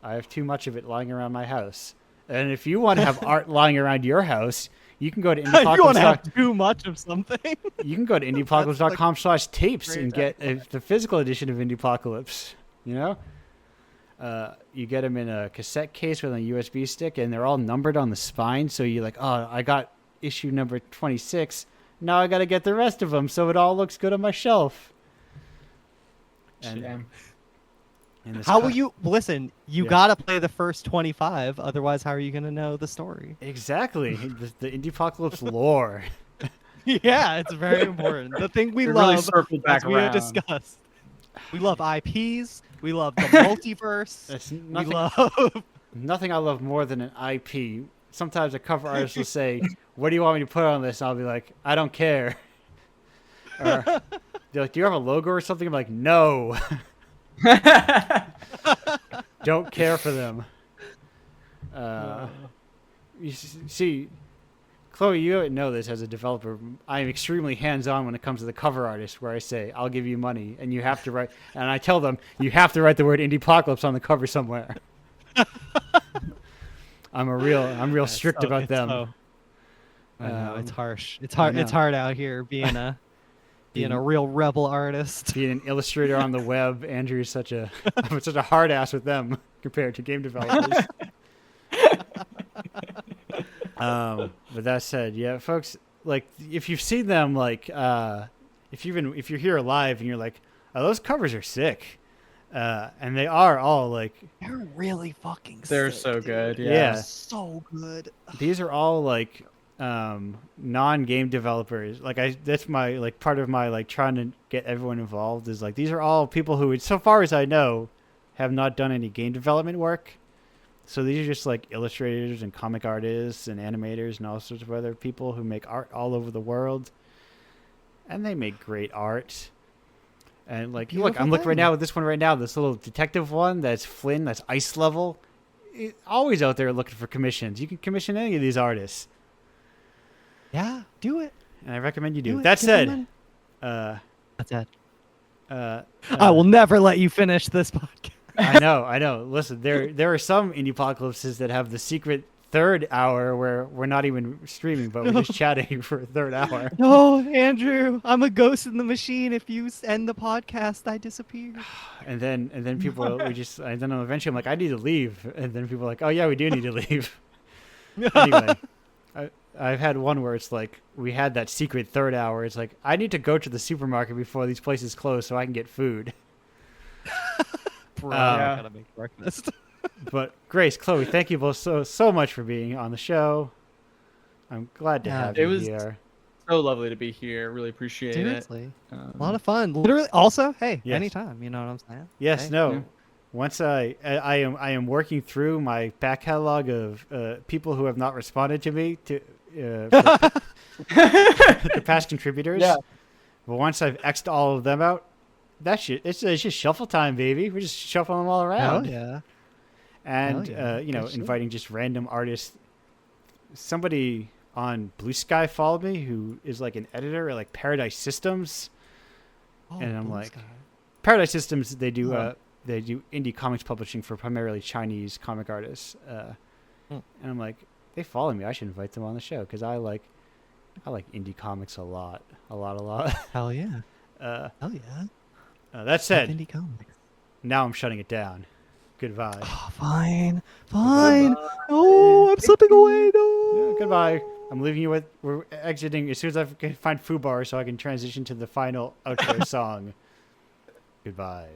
I have too much of it lying around my house. And if you want to have art lying around your house, you can go to If you want to Indiepocalypse. have too much of something. You can go to indiepocalypse.com/tapes great and get the physical edition of Indiepocalypse. You know, you get them in a cassette case with a USB stick, and they're all numbered on the spine. So you're like, oh, I got issue number 26. Now I got to get the rest of them, so it all looks good on my shelf. And, Damn. and this How co- will you listen? You Yeah. gotta play the first 25, otherwise, how are you gonna know the story? Exactly the Indiepocalypse lore. Yeah, it's very important. The thing we It really love, circled back as we have around. discussed, we love IPs. We love the multiverse. That's We nothing. love. Nothing I love more than an IP. Sometimes a cover artist will say, "What do you want me to put on this?" And I'll be like, "I don't care." Or they're like, "Do you have a logo or something?" I'm like, "No, don't care for them." See, Chloe, you don't know this as a developer. I am extremely hands-on when it comes to the cover artist, where I say, "I'll give you money," and you have to write. And I tell them, "You have to write the word Indiepocalypse on the cover somewhere." I'm real strict about them. I know it's harsh. It's I hard. It's know. hard out here being a Being- a real rebel artist. Being an illustrator on the web, Andrew's such a I'm such a hard ass with them compared to game developers. But that said, yeah, folks, like if you've seen them, like if you're here live and you're like, oh, those covers are sick, and they are all like They're really fucking. They're sick, so dude. good. Yeah. Yeah. So good. these are all like non-game developers. Like that's my like part of my like trying to get everyone involved is like these are all people who, so far as I know, have not done any game development work. So these are just like illustrators and comic artists and animators and all sorts of other people who make art all over the world, and they make great art. And like, look, Beautiful I'm looking right thing. now at this one right now, this little detective one that's Flynn, that's ice level. Always out there looking for commissions. You can commission any of these artists, Yeah, do it. and I recommend you do. Do it. That Give them said, money. That's it. uh, I will never let you finish this podcast. I know. Listen, there are some Indiepocalypses that have the secret third hour where we're not even streaming, but we're just chatting for a third hour. No, Andrew, I'm a ghost in the machine. If you end the podcast, I disappear. And then people and then eventually I'm like, I need to leave, and then people are like, oh yeah, we do need to leave. Anyway, I've had one where it's like we had that secret third hour. It's like I need to go to the supermarket before these places close so I can get food. Bro, Yeah. I gotta make breakfast. But Grace, Chloe, thank you both so much for being on the show. I'm glad to Yeah, have it you was- here. So lovely to be here. Really appreciate Seriously, it. a lot of fun. Literally, also, hey, Yes. anytime. You know what I'm saying? Yes, Hey. no. Yeah. Once I am working through my back catalog of people who have not responded to me to the past contributors. Yeah. But once I've X'd all of them out, that shit it's just shuffle time, baby. We're just shuffling them all Hell around. yeah. And Hell yeah. Good shit. inviting just random artists. Somebody on Blue Sky followed me who is like an editor at like Paradise Systems. Oh, And I'm Blue like- Sky. Paradise Systems, they do Huh. they do indie comics publishing for primarily Chinese comic artists. Hmm. And I'm like, they follow me. I should invite them on the show because I like indie comics a lot. Hell yeah. Uh, Hell yeah. that said, Indie comics. now I'm shutting it down. Goodbye. Oh, fine. Fine. Oh, I'm slipping away. No. Yeah, goodbye. I'm leaving you with. We're exiting as soon as I can find Fubar so I can transition to the final outro song. Goodbye.